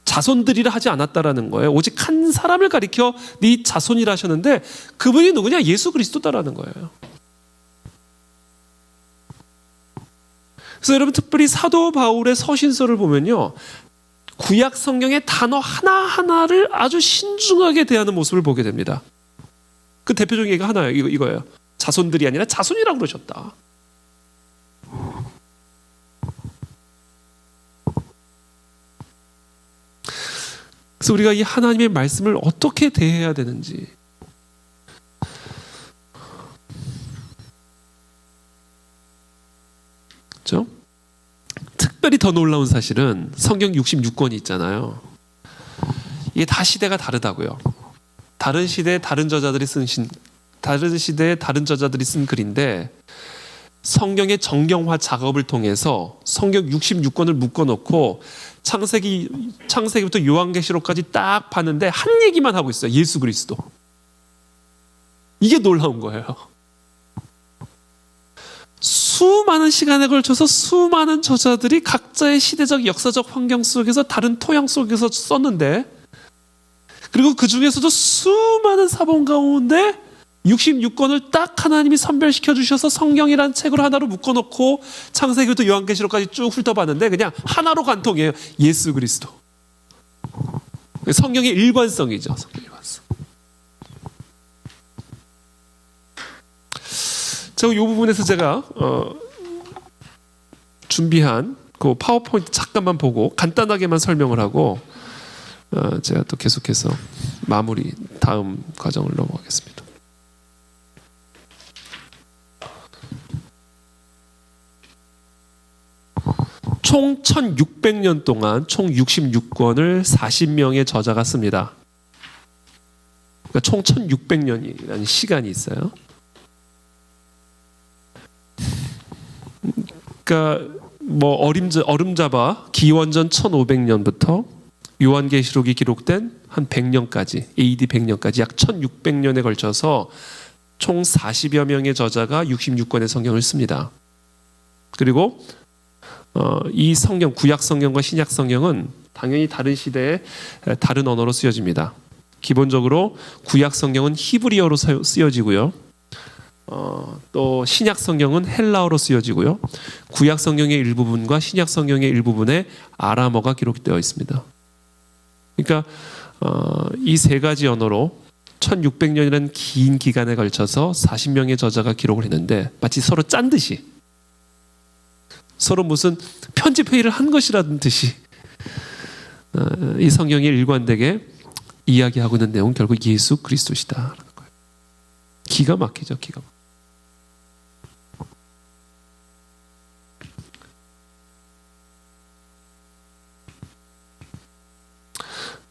자손들이라 하지 않았다라는 거예요. 오직 한 사람을 가리켜 네 자손이라 하셨는데 그분이 누구냐? 예수 그리스도다라는 거예요. 그래서 여러분 특별히 사도 바울의 서신서를 보면요, 구약 성경의 단어 하나하나를 아주 신중하게 대하는 모습을 보게 됩니다. 그 대표적인 얘기가 하나예요. 이거예요. 자손들이 아니라 자손이라고 그러셨다. 그래서 우리가 이 하나님의 말씀을 어떻게 대해야 되는지, 그렇죠? 특별히 더 놀라운 사실은 성경 66권이 있잖아요. 이게 다 시대가 다르다고요. 다른 시대에 다른 저자들이 쓴 글인데 성경의 정경화 작업을 통해서 성경 66권을 묶어놓고 창세기부터 요한계시록까지 딱 봤는데 한 얘기만 하고 있어요. 예수 그리스도. 이게 놀라운 거예요. 수많은 시간에 걸쳐서 수많은 저자들이 각자의 시대적 역사적 환경 속에서 다른 토양 속에서 썼는데, 그리고 그 중에서도 수많은 사본 가운데 66권을 딱 하나님이 선별시켜 주셔서 성경이란 책을 하나로 묶어놓고 창세기부터 요한계시록까지 쭉 훑어봤는데 그냥 하나로 관통해요. 예수 그리스도. 성경의 일관성이죠. 성경의 일관성. 이 부분에서 제가 준비한 그 파워포인트 잠깐만 보고 간단하게만 설명을 하고 제가 또 계속해서 마무리 다음 과정을 넘어가겠습니다. 총 1600년 동안 총 66권을 40명의 저자가 씁니다. 그러니까 총 1600년이라는 시간이 있어요. 그러니까 얼음잡아 기원전 1500년부터 요한계시록이 기록된 한 100년까지, AD 100년까지 약 1600년에 걸쳐서 총 40여 명의 저자가 66권의 성경을 씁니다. 그리고 이 성경, 구약 성경과 신약 성경은 당연히 다른 시대에 다른 언어로 쓰여집니다. 기본적으로 구약 성경은 히브리어로 쓰여지고요. 또 신약 성경은 헬라어로 쓰여지고요. 구약 성경의 일부분과 신약 성경의 일부분에 아람어가 기록되어 있습니다. 그러니까 이 세 가지 언어로 1600년이라는 긴 기간에 걸쳐서 40명의 저자가 기록을 했는데 마치 서로 짠 듯이, 서로 무슨 편집 회의를 한 것이라는 듯이 이 성경이 일관되게 이야기하고 있는 내용은 결국 예수 그리스도시다라는 거예요. 기가 막히죠, 기가 막히죠.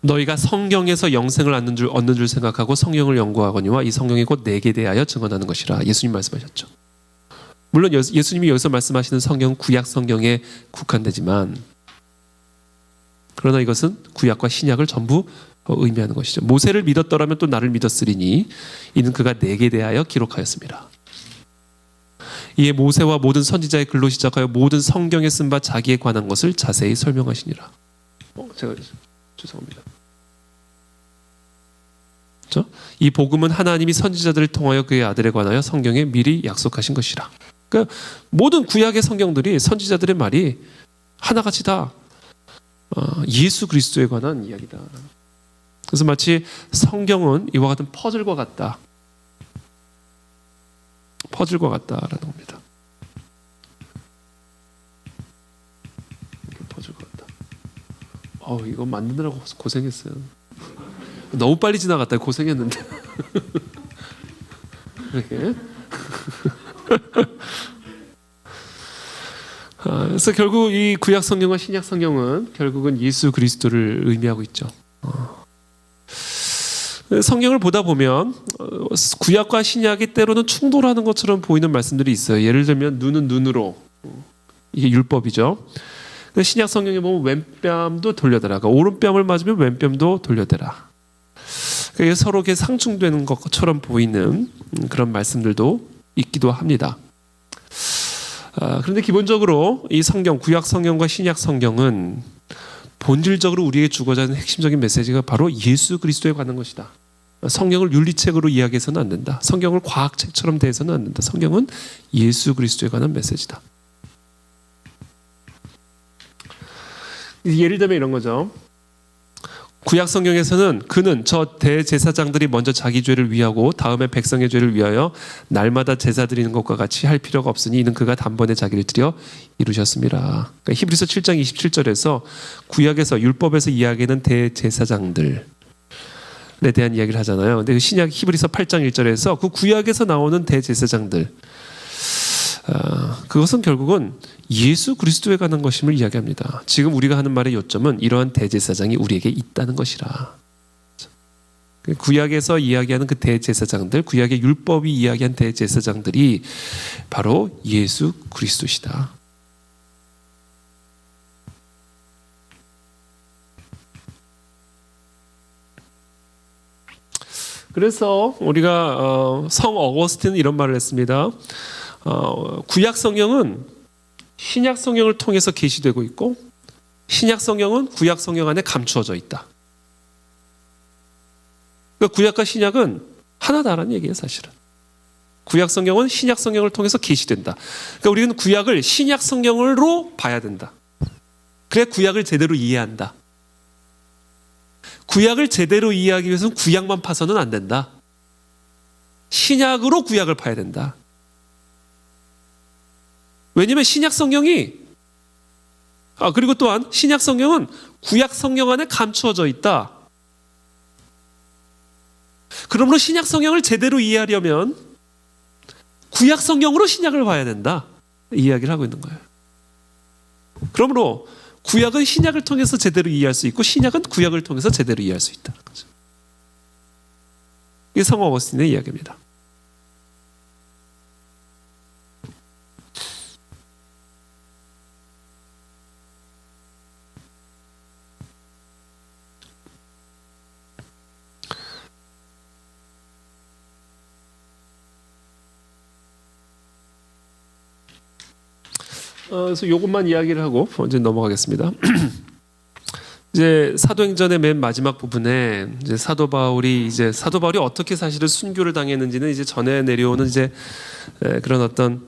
너희가 성경에서 영생을 얻는 줄 생각하고 성경을 연구하거니와 이 성경이 곧 내게 대하여 증언하는 것이라. 예수님 말씀하셨죠. 물론 예수님이 여기서 말씀하시는 성경은 구약 성경에 국한되지만, 그러나 이것은 구약과 신약을 전부 의미하는 것이죠. 모세를 믿었더라면 또 나를 믿었으리니 이는 그가 내게 대하여 기록하였습니다. 이에 모세와 모든 선지자의 글로 시작하여 모든 성경에 쓴 바 자기에 관한 것을 자세히 설명하시니라. 제가 죄송합니다. 그렇죠? 이 복음은 하나님이 선지자들을 통하여 그의 아들에 관하여 성경에 미리 약속하신 것이라. 그러니까 모든 구약의 성경들이 선지자들의 말이 하나같이 다 예수 그리스도에 관한 이야기다. 그래서 마치 성경은 이와 같은 퍼즐과 같다. 퍼즐과 같다라는 겁니다. 퍼즐과 같다. 이거 만드느라고 고생했어요. 너무 빨리 지나갔다. 고생했는데. 이렇게. 그래서 결국 이 구약 성경과 신약 성경은 결국은 예수 그리스도를 의미하고 있죠. 성경을 보다 보면 구약과 신약이 때로는 충돌하는 것처럼 보이는 말씀들이 있어요. 예를 들면 눈은 눈으로, 이게 율법이죠. 신약 성경에 보면 왼뺨도 돌려대라, 오른뺨을 맞으면 왼뺨도 돌려대라. 서로 상충되는 것처럼 보이는 그런 말씀들도 있기도 합니다. 그런데 기본적으로 이 성경, 구약 성경과 신약 성경은 본질적으로 우리에게 주고자 하는 핵심적인 메시지가 바로 예수 그리스도에 관한 것이다. 성경을 윤리책으로 이야기해서는 안 된다. 성경을 과학책처럼 대해서는 안 된다. 성경은 예수 그리스도에 관한 메시지다. 예를 들면 이런 거죠. 구약 성경에서는 그는 저 대제사장들이 먼저 자기 죄를 위하고 다음에 백성의 죄를 위하여 날마다 제사 드리는 것과 같이 할 필요가 없으니 이는 그가 단번에 자기를 드려 이루셨습니다. 그러니까 히브리서 7장 27절에서 구약에서 율법에서 이야기하는 대제사장들에 대한 이야기를 하잖아요. 근데 신약 히브리서 8장 1절에서 그 구약에서 나오는 대제사장들, 그것은 결국은 예수 그리스도에 관한 것임을 이야기합니다. 지금 우리가 하는 말의 요점은 이러한 대제사장이 우리에게 있다는 것이라. 구약에서 이야기하는 그 대제사장들, 구약의 율법이 이야기한 대제사장들이 바로 예수 그리스도시다. 그래서 우리가 성 어거스틴은 이런 말을 했습니다. 구약 성경은 신약 성경을 통해서 계시되고 있고 신약 성경은 구약 성경 안에 감추어져 있다. 그러니까 구약과 신약은 하나다라는 얘기예요, 사실은. 구약 성경은 신약 성경을 통해서 계시된다. 그러니까 우리는 구약을 신약 성경으로 봐야 된다. 그래야 구약을 제대로 이해한다. 구약을 제대로 이해하기 위해서는 구약만 파서는 안 된다. 신약으로 구약을 파야 된다. 왜냐하면 신약 성경이 그리고 또한 신약 성경은 구약 성경 안에 감추어져 있다. 그러므로 신약 성경을 제대로 이해하려면 구약 성경으로 신약을 봐야 된다. 이야기를 하고 있는 거예요. 그러므로 구약은 신약을 통해서 제대로 이해할 수 있고 신약은 구약을 통해서 제대로 이해할 수 있다는 거죠. 이게 성 어거스틴의 이야기입니다. 그래서 이것만 이야기를 하고 이제 넘어가겠습니다. 이제 사도행전의 맨 마지막 부분에 이제 사도 바울이 어떻게 사실은 순교를 당했는지는 이제 전에 내려오는 이제 그런 어떤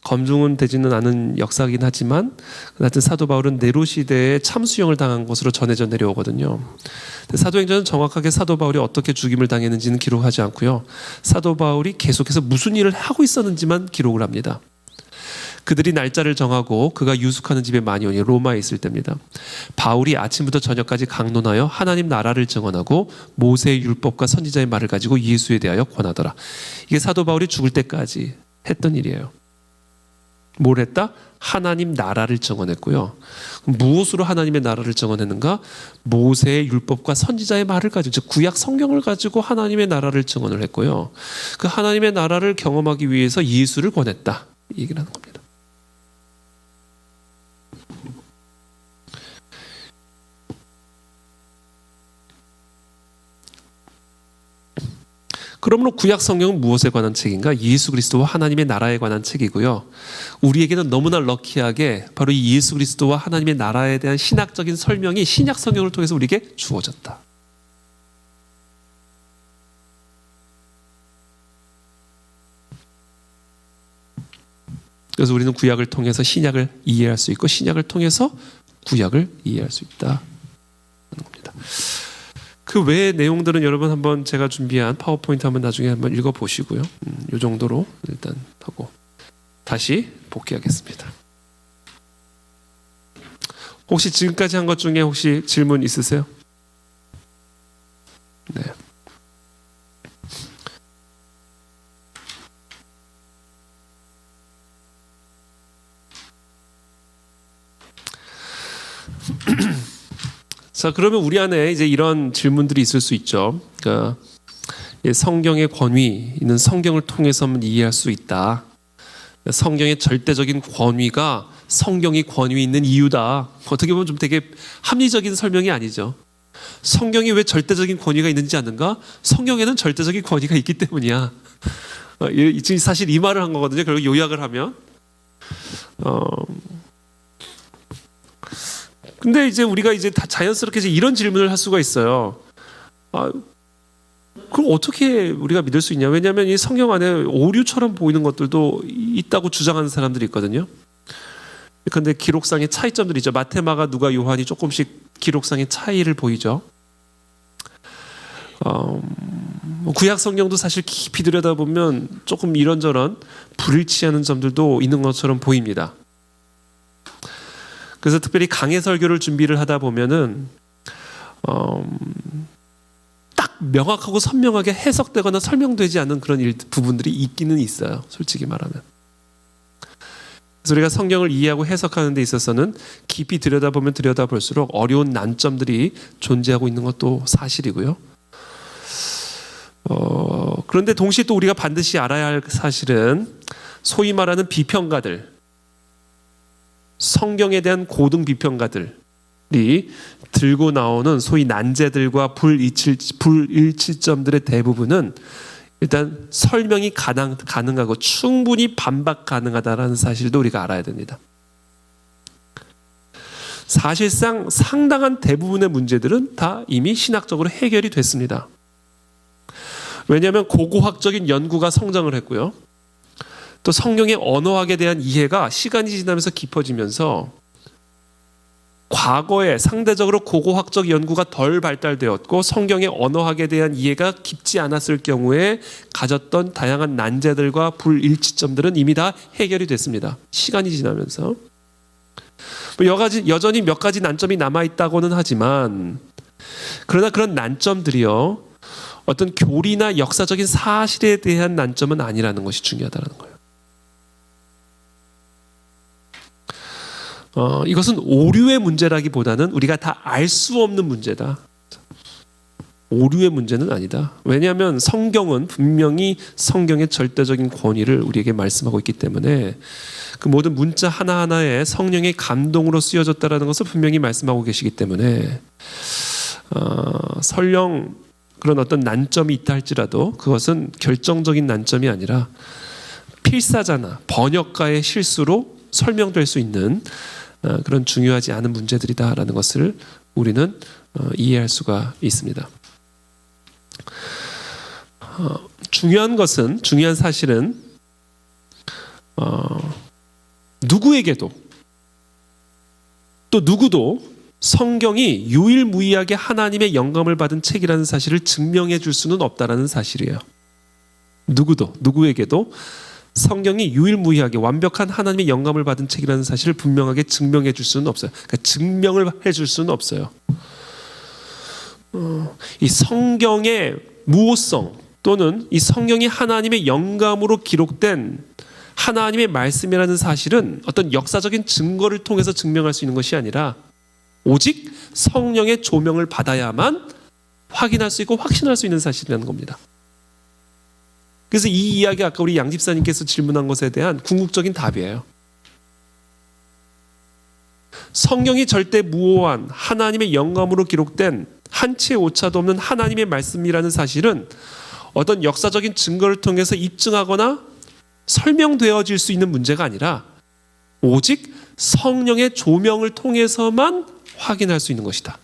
검증은 되지는 않은 역사이긴 하지만 하여튼 사도 바울은 네로 시대에 참수형을 당한 것으로 전해져 내려오거든요. 사도행전은 정확하게 사도 바울이 어떻게 죽임을 당했는지는 기록하지 않고요. 사도 바울이 계속해서 무슨 일을 하고 있었는지만 기록을 합니다. 그들이 날짜를 정하고 그가 유숙하는 집에 많이 오니 로마에 있을 때입니다. 바울이 아침부터 저녁까지 강론하여 하나님 나라를 증언하고 모세의 율법과 선지자의 말을 가지고 예수에 대하여 권하더라. 이게 사도 바울이 죽을 때까지 했던 일이에요. 뭘 했다? 하나님 나라를 증언했고요. 무엇으로 하나님의 나라를 증언했는가? 모세의 율법과 선지자의 말을 가지고, 즉 구약 성경을 가지고 하나님의 나라를 증언을 했고요. 그 하나님의 나라를 경험하기 위해서 예수를 권했다. 이 얘기를 하는 겁니다. 그러므로 구약 성경은 무엇에 관한 책인가? 예수 그리스도와 하나님의 나라에 관한 책이고요. 우리에게는 너무나 럭키하게 바로 이 예수 그리스도와 하나님의 나라에 대한 신학적인 설명이 신약 성경을 통해서 우리에게 주어졌다. 그래서 우리는 구약을 통해서 신약을 이해할 수 있고 신약을 통해서 구약을 이해할 수 있다는 겁니다. 그 외의 내용들은 여러분 한번 제가 준비한 파워포인트 한번 나중에 한번 읽어보시고요. 이 정도로 일단 하고 다시 복귀하겠습니다. 혹시 지금까지 한 것 중에 혹시 질문 있으세요? 네. 자, 그러면 우리 안에 이제 이런 질문들이 있을 수 있죠. 그러니까 성경의 권위는 성경을 통해서만 이해할 수 있다. 성경의 절대적인 권위가 성경이 권위 있는 이유다. 어떻게 보면 좀 되게 합리적인 설명이 아니죠. 성경이 왜 절대적인 권위가 있는지 아는가? 성경에는 절대적인 권위가 있기 때문이야. 지금 사실 이 말을 한 거거든요. 결국 요약을 하면. 근데 이제 우리가 이제 다 자연스럽게 이제 이런 질문을 할 수가 있어요. 그럼 어떻게 우리가 믿을 수 있냐? 왜냐하면 이 성경 안에 오류처럼 보이는 것들도 있다고 주장하는 사람들이 있거든요. 그런데 기록상의 차이점들이 있죠. 마태, 마가, 누가, 요한이 조금씩 기록상의 차이를 보이죠. 구약 성경도 사실 깊이 들여다보면 조금 이런저런 불일치하는 점들도 있는 것처럼 보입니다. 그래서 특별히 강해 설교를 준비를 하다 보면은 딱 명확하고 선명하게 해석되거나 설명되지 않는 그런 부분들이 있기는 있어요. 솔직히 말하면. 그래서 우리가 성경을 이해하고 해석하는 데 있어서는 깊이 들여다보면 들여다볼수록 어려운 난점들이 존재하고 있는 것도 사실이고요. 그런데 동시에 또 우리가 반드시 알아야 할 사실은 소위 말하는 비평가들, 성경에 대한 고등 비평가들이 들고 나오는 소위 난제들과 불일치점들의 대부분은 일단 설명이 가능하고 충분히 반박 가능하다는 사실도 우리가 알아야 됩니다. 사실상 상당한 대부분의 문제들은 다 이미 신학적으로 해결이 됐습니다. 왜냐하면 고고학적인 연구가 성장을 했고요. 또 성경의 언어학에 대한 이해가 시간이 지나면서 깊어지면서 과거에 상대적으로 고고학적 연구가 덜 발달되었고 성경의 언어학에 대한 이해가 깊지 않았을 경우에 가졌던 다양한 난제들과 불일치점들은 이미 다 해결이 됐습니다. 시간이 지나면서. 여전히 몇 가지 난점이 남아있다고는 하지만 그러나 그런 난점들이요, 어떤 교리나 역사적인 사실에 대한 난점은 아니라는 것이 중요하다는 거예요. 이것은 오류의 문제라기보다는 우리가 다 알 수 없는 문제다. 오류의 문제는 아니다. 왜냐하면 성경은 분명히 성경의 절대적인 권위를 우리에게 말씀하고 있기 때문에 그 모든 문자 하나하나에 성령의 감동으로 쓰여졌다는 것을 분명히 말씀하고 계시기 때문에 설령 그런 어떤 난점이 있다 할지라도 그것은 결정적인 난점이 아니라 필사자나 번역가의 실수로 설명될 수 있는 그런 중요하지 않은 문제들이다라는 것을 우리는 이해할 수가 있습니다. 중요한 사실은 누구에게도 또 누구도 성경이 유일무이하게 하나님의 영감을 받은 책이라는 사실을 증명해 줄 수는 없다라는 사실이에요. 누구에게도 성경이 유일무이하게 완벽한 하나님의 영감을 받은 책이라는 사실을 분명하게 증명해 줄 수는 없어요. 그러니까 증명을 해 줄 수는 없어요. 이 성경의 무오성 또는 이 성경이 하나님의 영감으로 기록된 하나님의 말씀이라는 사실은 어떤 역사적인 증거를 통해서 증명할 수 있는 것이 아니라 오직 성령의 조명을 받아야만 확인할 수 있고 확신할 수 있는 사실이라는 겁니다. 그래서 이 이야기 아까 우리 양 집사님께서 질문한 것에 대한 궁극적인 답이에요. 성경이 절대 무오한 하나님의 영감으로 기록된 한치의 오차도 없는 하나님의 말씀이라는 사실은 어떤 역사적인 증거를 통해서 입증하거나 설명되어질 수 있는 문제가 아니라 오직 성령의 조명을 통해서만 확인할 수 있는 것이다.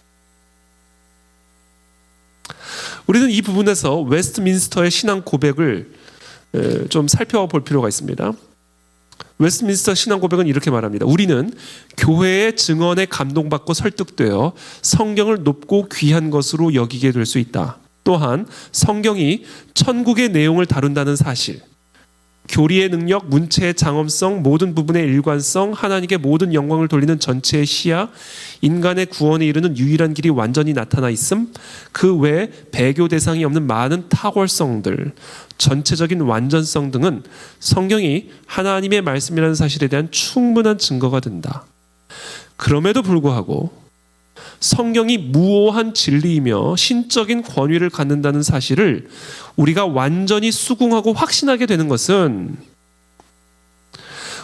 우리는 이 부분에서 웨스트민스터의 신앙 고백을 좀 살펴볼 필요가 있습니다. 웨스트민스터 신앙 고백은 이렇게 말합니다. 우리는 교회의 증언에 감동받고 설득되어 성경을 높고 귀한 것으로 여기게 될 수 있다. 또한 성경이 천국의 내용을 다룬다는 사실, 교리의 능력, 문체의 장엄성, 모든 부분의 일관성, 하나님께 모든 영광을 돌리는 전체의 시야, 인간의 구원에 이르는 유일한 길이 완전히 나타나 있음, 그 외에 배교 대상이 없는 많은 탁월성들, 전체적인 완전성 등은 성경이 하나님의 말씀이라는 사실에 대한 충분한 증거가 된다. 그럼에도 불구하고 성경이 무오한 진리이며 신적인 권위를 갖는다는 사실을 우리가 완전히 수긍하고 확신하게 되는 것은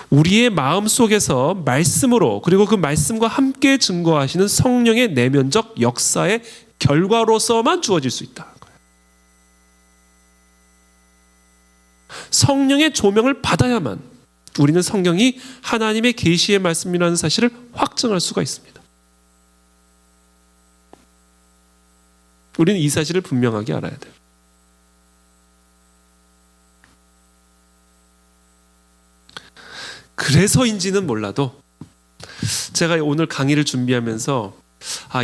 우리의 마음 속에서 말씀으로, 그리고 그 말씀과 함께 증거하시는 성령의 내면적 역사의 결과로서만 주어질 수 있다. 성령의 조명을 받아야만 우리는 성경이 하나님의 계시의 말씀이라는 사실을 확증할 수가 있습니다. 우리는 이 사실을 분명하게 알아야 돼요. 그래서인지는 몰라도 제가 오늘 강의를 준비하면서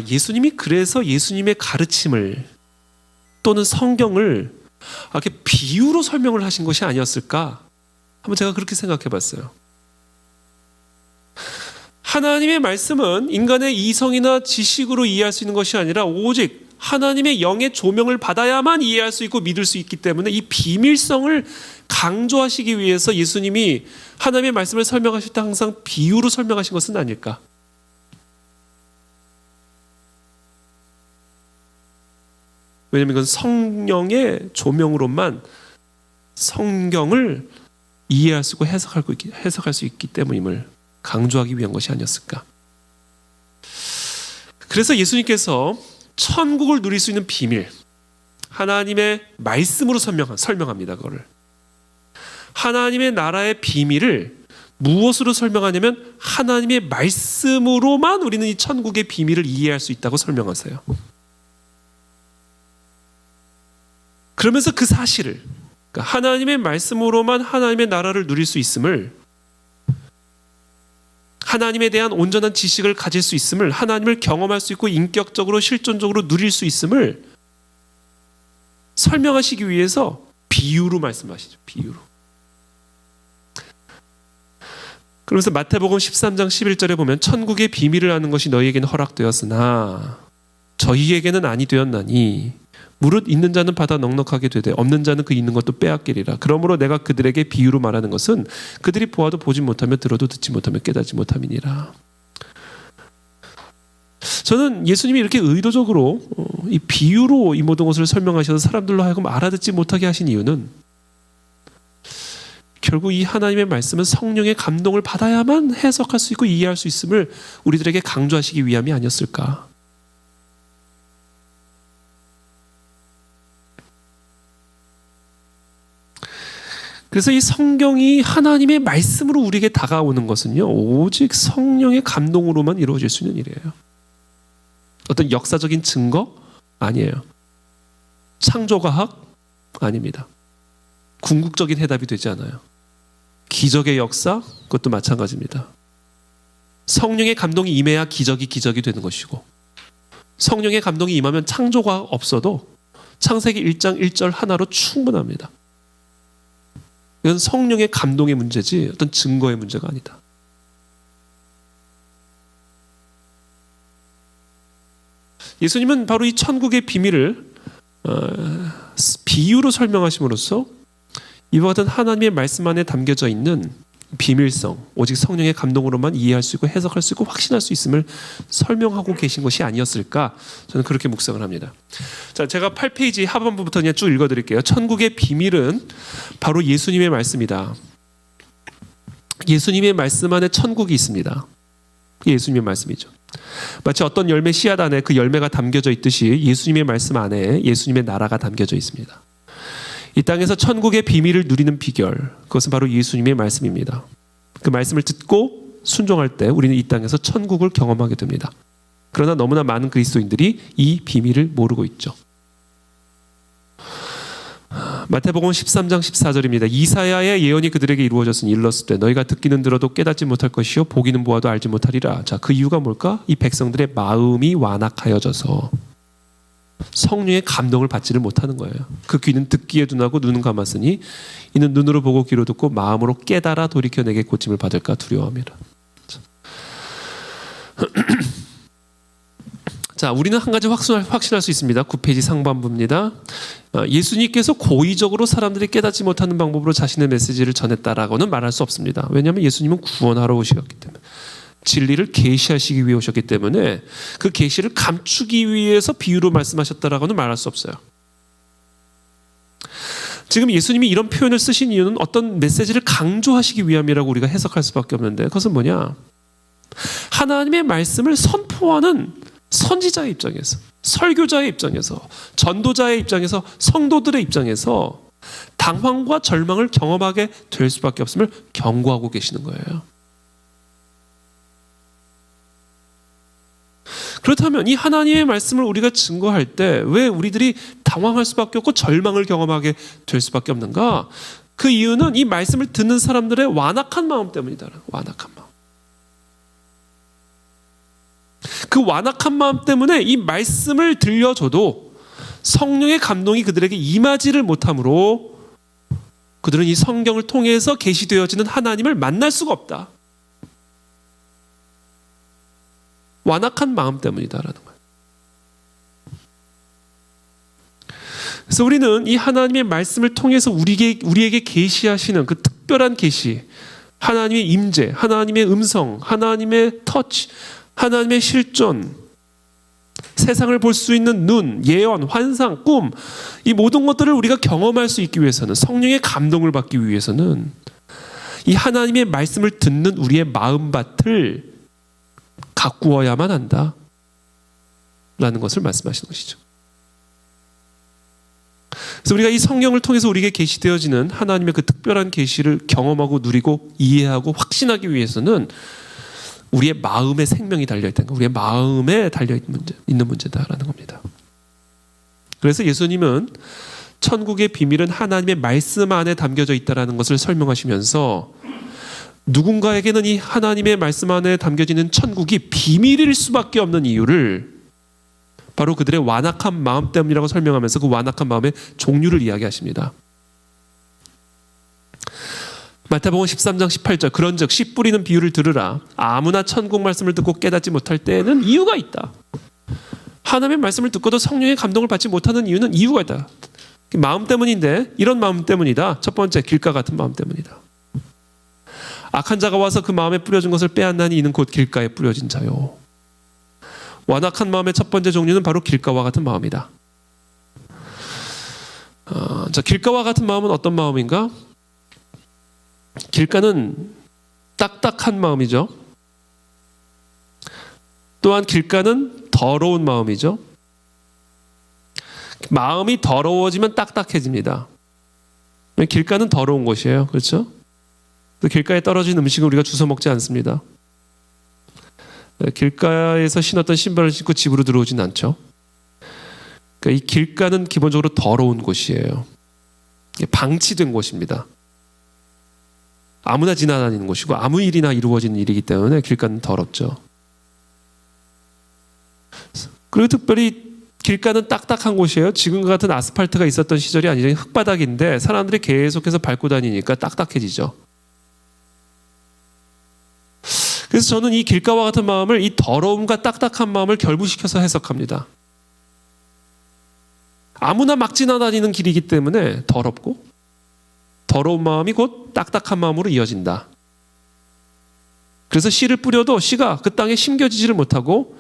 예수님이 그래서 예수님의 가르침을 또는 성경을 이렇게 비유로 설명을 하신 것이 아니었을까? 한번 제가 그렇게 생각해 봤어요. 하나님의 말씀은 인간의 이성이나 지식으로 이해할 수 있는 것이 아니라 오직 하나님의 영의 조명을 받아야만 이해할 수 있고 믿을 수 있기 때문에 이 비밀성을 강조하시기 위해서 예수님이 하나님의 말씀을 설명하실 때 항상 비유로 설명하신 것은 아닐까? 왜냐하면 이건 성령의 조명으로만 성경을 이해할 수 있고 해석할 수 있기 때문임을 강조하기 위한 것이 아니었을까? 그래서 예수님께서 천국을 누릴 수 있는 비밀, 하나님의 말씀으로 설명합니다. 그거를. 하나님의 나라의 비밀을 무엇으로 설명하냐면 하나님의 말씀으로만 우리는 이 천국의 비밀을 이해할 수 있다고 설명하세요. 그러면서 그 사실을, 그러니까 하나님의 말씀으로만 하나님의 나라를 누릴 수 있음을, 하나님에 대한 온전한 지식을 가질 수 있음을, 하나님을 경험할 수 있고 인격적으로 실존적으로 누릴 수 있음을 설명하시기 위해서 비유로 말씀하시죠. 비유로. 그러면서 마태복음 13장 11절에 보면 천국의 비밀을 아는 것이 너희에게는 허락되었으나 저희에게는 아니 되었나니 무릇 있는 자는 받아 넉넉하게 되되 없는 자는 그 있는 것도 빼앗기리라. 그러므로 내가 그들에게 비유로 말하는 것은 그들이 보아도 보지 못하며 들어도 듣지 못하며 깨닫지 못함이니라. 저는 예수님이 이렇게 의도적으로 이 비유로 이 모든 것을 설명하셔서 사람들로 하여금 알아듣지 못하게 하신 이유는 결국 이 하나님의 말씀은 성령의 감동을 받아야만 해석할 수 있고 이해할 수 있음을 우리들에게 강조하시기 위함이 아니었을까? 그래서 이 성경이 하나님의 말씀으로 우리에게 다가오는 것은요, 오직 성령의 감동으로만 이루어질 수 있는 일이에요. 어떤 역사적인 증거? 아니에요. 창조과학? 아닙니다. 궁극적인 해답이 되지 않아요. 기적의 역사? 그것도 마찬가지입니다. 성령의 감동이 임해야 기적이 되는 것이고, 성령의 감동이 임하면 창조과학 없어도 창세기 1장 1절 하나로 충분합니다. 이건 성령의 감동의 문제지 어떤 증거의 문제가 아니다. 예수님은 바로 이 천국의 비밀을 비유로 설명하심으로써 이와 같은 하나님의 말씀 안에 담겨져 있는 비밀성, 오직 성령의 감동으로만 이해할 수 있고 해석할 수 있고 확신할 수 있음을 설명하고 계신 것이 아니었을까? 저는 그렇게 묵상을 합니다. 자, 제가 8페이지 하반부부터 그냥 쭉 읽어드릴게요. 천국의 비밀은 바로 예수님의 말씀이다. 예수님의 말씀 안에 천국이 있습니다. 예수님의 말씀이죠. 마치 어떤 열매 씨앗 안에 그 열매가 담겨져 있듯이 예수님의 말씀 안에 예수님의 나라가 담겨져 있습니다. 이 땅에서 천국의 비밀을 누리는 비결, 그것은 바로 예수님의 말씀입니다. 그 말씀을 듣고 순종할 때 우리는 이 땅에서 천국을 경험하게 됩니다. 그러나 너무나 많은 그리스도인들이 이 비밀을 모르고 있죠. 마태복음 13장 14절입니다. 이사야의 예언이 그들에게 이루어졌으니 일렀을 때 너희가 듣기는 들어도 깨닫지 못할 것이요 보기는 보아도 알지 못하리라. 자, 그 이유가 뭘까? 이 백성들의 마음이 완악하여져서 성령의 감동을 받지를 못하는 거예요. 그 귀는 듣기에 둔하고 눈은 감았으니 이는 눈으로 보고 귀로 듣고 마음으로 깨달아 돌이켜 내게 고침을 받을까 두려워함이라. 자, 우리는 한 가지 확신할 수 있습니다. 9페이지 상반부입니다. 예수님께서 고의적으로 사람들이 깨닫지 못하는 방법으로 자신의 메시지를 전했다라고는 말할 수 없습니다. 왜냐하면 예수님은 구원하러 오셨기 때문에, 진리를 계시하시기 위해 오셨기 때문에 그 계시를 감추기 위해서 비유로 말씀하셨다라고는 말할 수 없어요. 지금 예수님이 이런 표현을 쓰신 이유는 어떤 메시지를 강조하시기 위함이라고 우리가 해석할 수밖에 없는데, 그것은 뭐냐? 하나님의 말씀을 선포하는 선지자의 입장에서, 설교자의 입장에서, 전도자의 입장에서, 성도들의 입장에서 당황과 절망을 경험하게 될 수밖에 없음을 경고하고 계시는 거예요. 그렇다면 이 하나님의 말씀을 우리가 증거할 때 왜 우리들이 당황할 수밖에 없고 절망을 경험하게 될 수밖에 없는가? 그 이유는 이 말씀을 듣는 사람들의 완악한 마음 때문이다. 완악한 마음. 그 완악한 마음 때문에 이 말씀을 들려줘도 성령의 감동이 그들에게 임하지를 못하므로 그들은 이 성경을 통해서 계시되어지는 하나님을 만날 수가 없다. 완악한 마음 때문이다라는 거예요. 그래서 우리는 이 하나님의 말씀을 통해서 우리에게 계시하시는 그 특별한 계시, 하나님의 임재, 하나님의 음성, 하나님의 터치, 하나님의 실존, 세상을 볼 수 있는 눈, 예언, 환상, 꿈, 이 모든 것들을 우리가 경험할 수 있기 위해서는, 성령의 감동을 받기 위해서는 이 하나님의 말씀을 듣는 우리의 마음밭을 가꾸어야만 한다 라는 것을 말씀하시는 것이죠. 그래서 우리가 이 성경을 통해서 우리에게 계시되어지는 하나님의 그 특별한 계시를 경험하고 누리고 이해하고 확신하기 위해서는 우리의 마음의 생명이 달려있다는 거, 우리의 마음에 달려있는 문제다라는 겁니다. 그래서 예수님은 천국의 비밀은 하나님의 말씀 안에 담겨져 있다는 것을 설명하시면서 누군가에게는 이 하나님의 말씀 안에 담겨지는 천국이 비밀일 수밖에 없는 이유를 바로 그들의 완악한 마음 때문이라고 설명하면서 그 완악한 마음의 종류를 이야기하십니다. 마태복음 13장 18절 그런즉 씨 뿌리는 비유를 들으라. 아무나 천국 말씀을 듣고 깨닫지 못할 때에는 이유가 있다. 하나님의 말씀을 듣고도 성령의 감동을 받지 못하는 이유는 이유가 있다. 마음 때문인데 이런 마음 때문이다. 첫 번째, 길가 같은 마음 때문이다. 악한 자가 와서 그 마음에 뿌려진 것을 빼앗나니 이는 곧 길가에 뿌려진 자요. 완악한 마음의 첫 번째 종류는 바로 길가와 같은 마음이다. 자, 길가와 같은 마음은 어떤 마음인가? 길가는 딱딱한 마음이죠. 또한 길가는 더러운 마음이죠. 마음이 더러워지면 딱딱해집니다. 길가는 더러운 곳이에요. 그렇죠? 길가에 떨어진 음식을 우리가 주워 먹지 않습니다. 길가에서 신었던 신발을 신고 집으로 들어오진 않죠. 그러니까 이 길가는 기본적으로 더러운 곳이에요. 방치된 곳입니다. 아무나 지나다니는 곳이고 아무 일이나 이루어지는 일이기 때문에 길가는 더럽죠. 그리고 특별히 길가는 딱딱한 곳이에요. 지금과 같은 아스팔트가 있었던 시절이 아니라 흙바닥인데 사람들이 계속해서 밟고 다니니까 딱딱해지죠. 그래서 저는 이 길가와 같은 마음을, 이 더러움과 딱딱한 마음을 결부시켜서 해석합니다. 아무나 막 지나다니는 길이기 때문에 더럽고 더러운 마음이 곧 딱딱한 마음으로 이어진다. 그래서 씨를 뿌려도 씨가 그 땅에 심겨지지를 못하고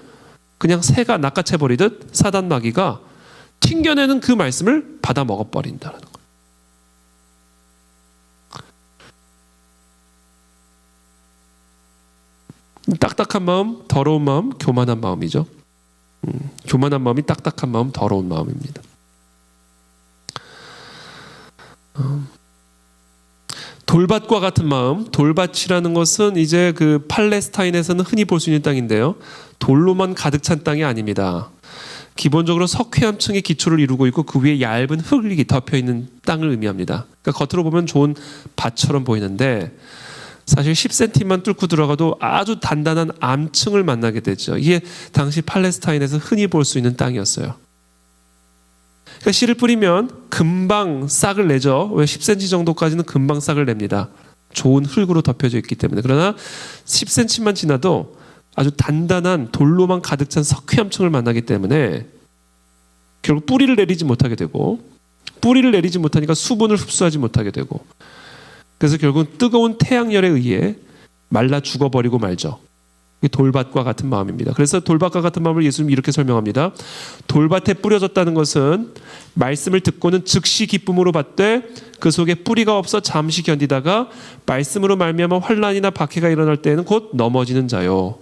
그냥 새가 낚아채버리듯 사단 마귀가 튕겨내는 그 말씀을 받아 먹어버린다는 거예요. 딱딱한 마음, 더러운 마음, 교만한 마음이죠. 교만한 마음이 딱딱한 마음, 더러운 마음입니다. 돌밭과 같은 마음, 돌밭이라는 것은 이제 그 팔레스타인에서는 흔히 볼 수 있는 땅인데요. 돌로만 가득 찬 땅이 아닙니다. 기본적으로 석회암층의 기초를 이루고 있고 그 위에 얇은 흙이 덮여 있는 땅을 의미합니다. 그러니까 겉으로 보면 좋은 밭처럼 보이는데 사실 10cm만 뚫고 들어가도 아주 단단한 암층을 만나게 되죠. 이게 당시 팔레스타인에서 흔히 볼 수 있는 땅이었어요. 그러니까 씨를 뿌리면 금방 싹을 내죠. 왜 10cm 정도까지는 금방 싹을 냅니다. 좋은 흙으로 덮여져 있기 때문에. 그러나 10cm만 지나도 아주 단단한 돌로만 가득 찬 석회암층을 만나기 때문에 결국 뿌리를 내리지 못하게 되고, 뿌리를 내리지 못하니까 수분을 흡수하지 못하게 되고, 그래서 결국 뜨거운 태양열에 의해 말라 죽어버리고 말죠. 이게 돌밭과 같은 마음입니다. 그래서 돌밭과 같은 마음을 예수님이 이렇게 설명합니다. 돌밭에 뿌려졌다는 것은 말씀을 듣고는 즉시 기쁨으로 받되 그 속에 뿌리가 없어 잠시 견디다가 말씀으로 말미암아 환난이나 박해가 일어날 때에는 곧 넘어지는 자요.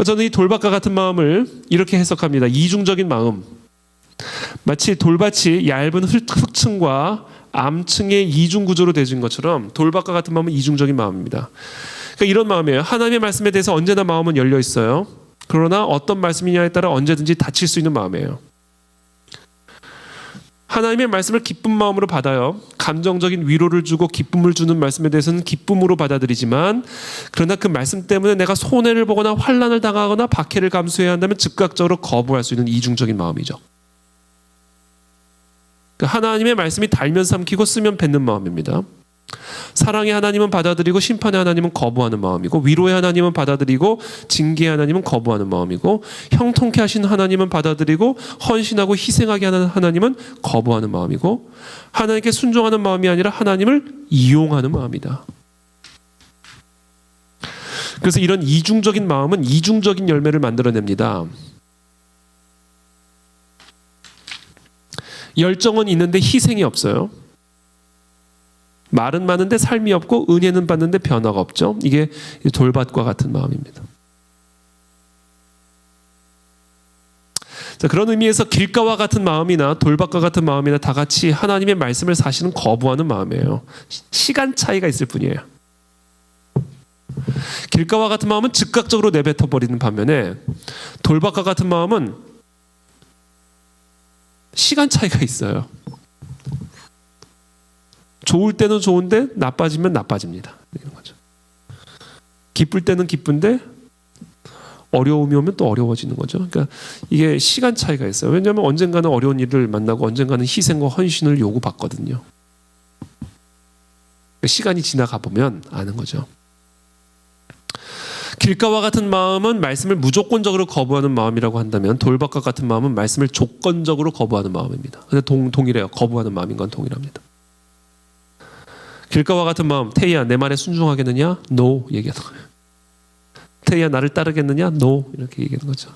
저는 이 돌밭과 같은 마음을 이렇게 해석합니다. 이중적인 마음. 마치 돌밭이 얇은 흙층과 암층의 이중 구조로 되어진 것처럼 돌밭과 같은 마음은 이중적인 마음입니다. 그러니까 이런 마음이에요. 하나님의 말씀에 대해서 언제나 마음은 열려 있어요. 그러나 어떤 말씀이냐에 따라 언제든지 닫힐 수 있는 마음이에요. 하나님의 말씀을 기쁜 마음으로 받아요. 감정적인 위로를 주고 기쁨을 주는 말씀에 대해서는 기쁨으로 받아들이지만, 그러나 그 말씀 때문에 내가 손해를 보거나 환난을 당하거나 박해를 감수해야 한다면 즉각적으로 거부할 수 있는 이중적인 마음이죠. 하나님의 말씀이 달면 삼키고 쓰면 뱉는 마음입니다. 사랑의 하나님은 받아들이고 심판의 하나님은 거부하는 마음이고, 위로의 하나님은 받아들이고 징계의 하나님은 거부하는 마음이고, 형통케 하신 하나님은 받아들이고 헌신하고 희생하게 하는 하나님은 거부하는 마음이고, 하나님께 순종하는 마음이 아니라 하나님을 이용하는 마음이다. 그래서 이런 이중적인 마음은 이중적인 열매를 만들어냅니다. 열정은 있는데 희생이 없어요. 말은 많은데 삶이 없고 은혜는 받는데 변화가 없죠. 이게 돌밭과 같은 마음입니다. 자, 그런 의미에서 길가와 같은 마음이나 돌밭과 같은 마음이나 다 같이 하나님의 말씀을 사실은 거부하는 마음이에요. 시간 차이가 있을 뿐이에요. 길가와 같은 마음은 즉각적으로 내뱉어 버리는 반면에 돌밭과 같은 마음은 시간 차이가 있어요. 좋을 때는 좋은데 나빠지면 나빠집니다. 이런 거죠. 기쁠 때는 기쁜데 어려움이 오면 또 어려워지는 거죠. 그러니까 이게 시간 차이가 있어요. 왜냐하면 언젠가는 어려운 일을 만나고 언젠가는 희생과 헌신을 요구받거든요. 그러니까 시간이 지나가 보면 아는 거죠. 길가와 같은 마음은 말씀을 무조건적으로 거부하는 마음이라고 한다면, 돌밭과 같은 마음은 말씀을 조건적으로 거부하는 마음입니다. 근데 동일해요. 거부하는 마음인 건 동일합니다. 길가와 같은 마음, 태희야 내 말에 순종하겠느냐? No 얘기하는 거예요. 태희야 나를 따르겠느냐? No 이렇게 얘기하는 거죠.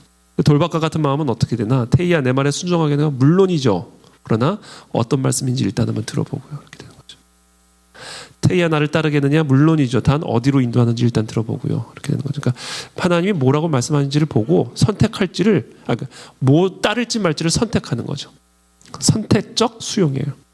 돌밭과 같은 마음은 어떻게 되나? 태희야 내 말에 순종하겠느냐? 물론이죠. 그러나 어떤 말씀인지 일단 한번 들어보고요. 이렇게 되는 거죠. 태희야 나를 따르겠느냐? 물론이죠. 단 어디로 인도하는지 일단 들어보고요. 이렇게 되는 거죠. 그러니까 하나님이 뭐라고 말씀하는지를 보고 선택할지를, 뭐 따를지 말지를 선택하는 거죠. 선택적 수용이에요.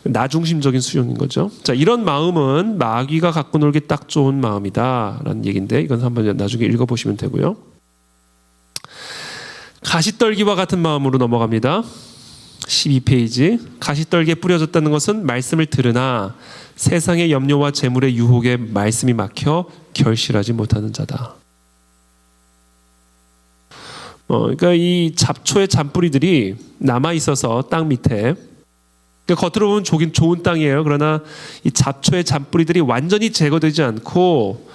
나 중심적인 수용인 거죠. 자, 이런 마음은 마귀가 갖고 놀기 딱 좋은 마음이다라는 얘기인데, 이건 한번 나중에 읽어보시면 되고요. 가시떨기와 같은 마음으로 넘어갑니다. 12페이지. 가시떨기에 뿌려졌다는 것은 말씀을 들으나 세상의 염려와 재물의 유혹에 말씀이 막혀 결실하지 못하는 자다. 그러니까 이 잡초의 잔뿌리들이 남아 있어서 땅 밑에, 그러니까 겉으로 보면 좋은 땅이에요. 그러나 이 잡초의 잔뿌리들이 완전히 제거되지 않고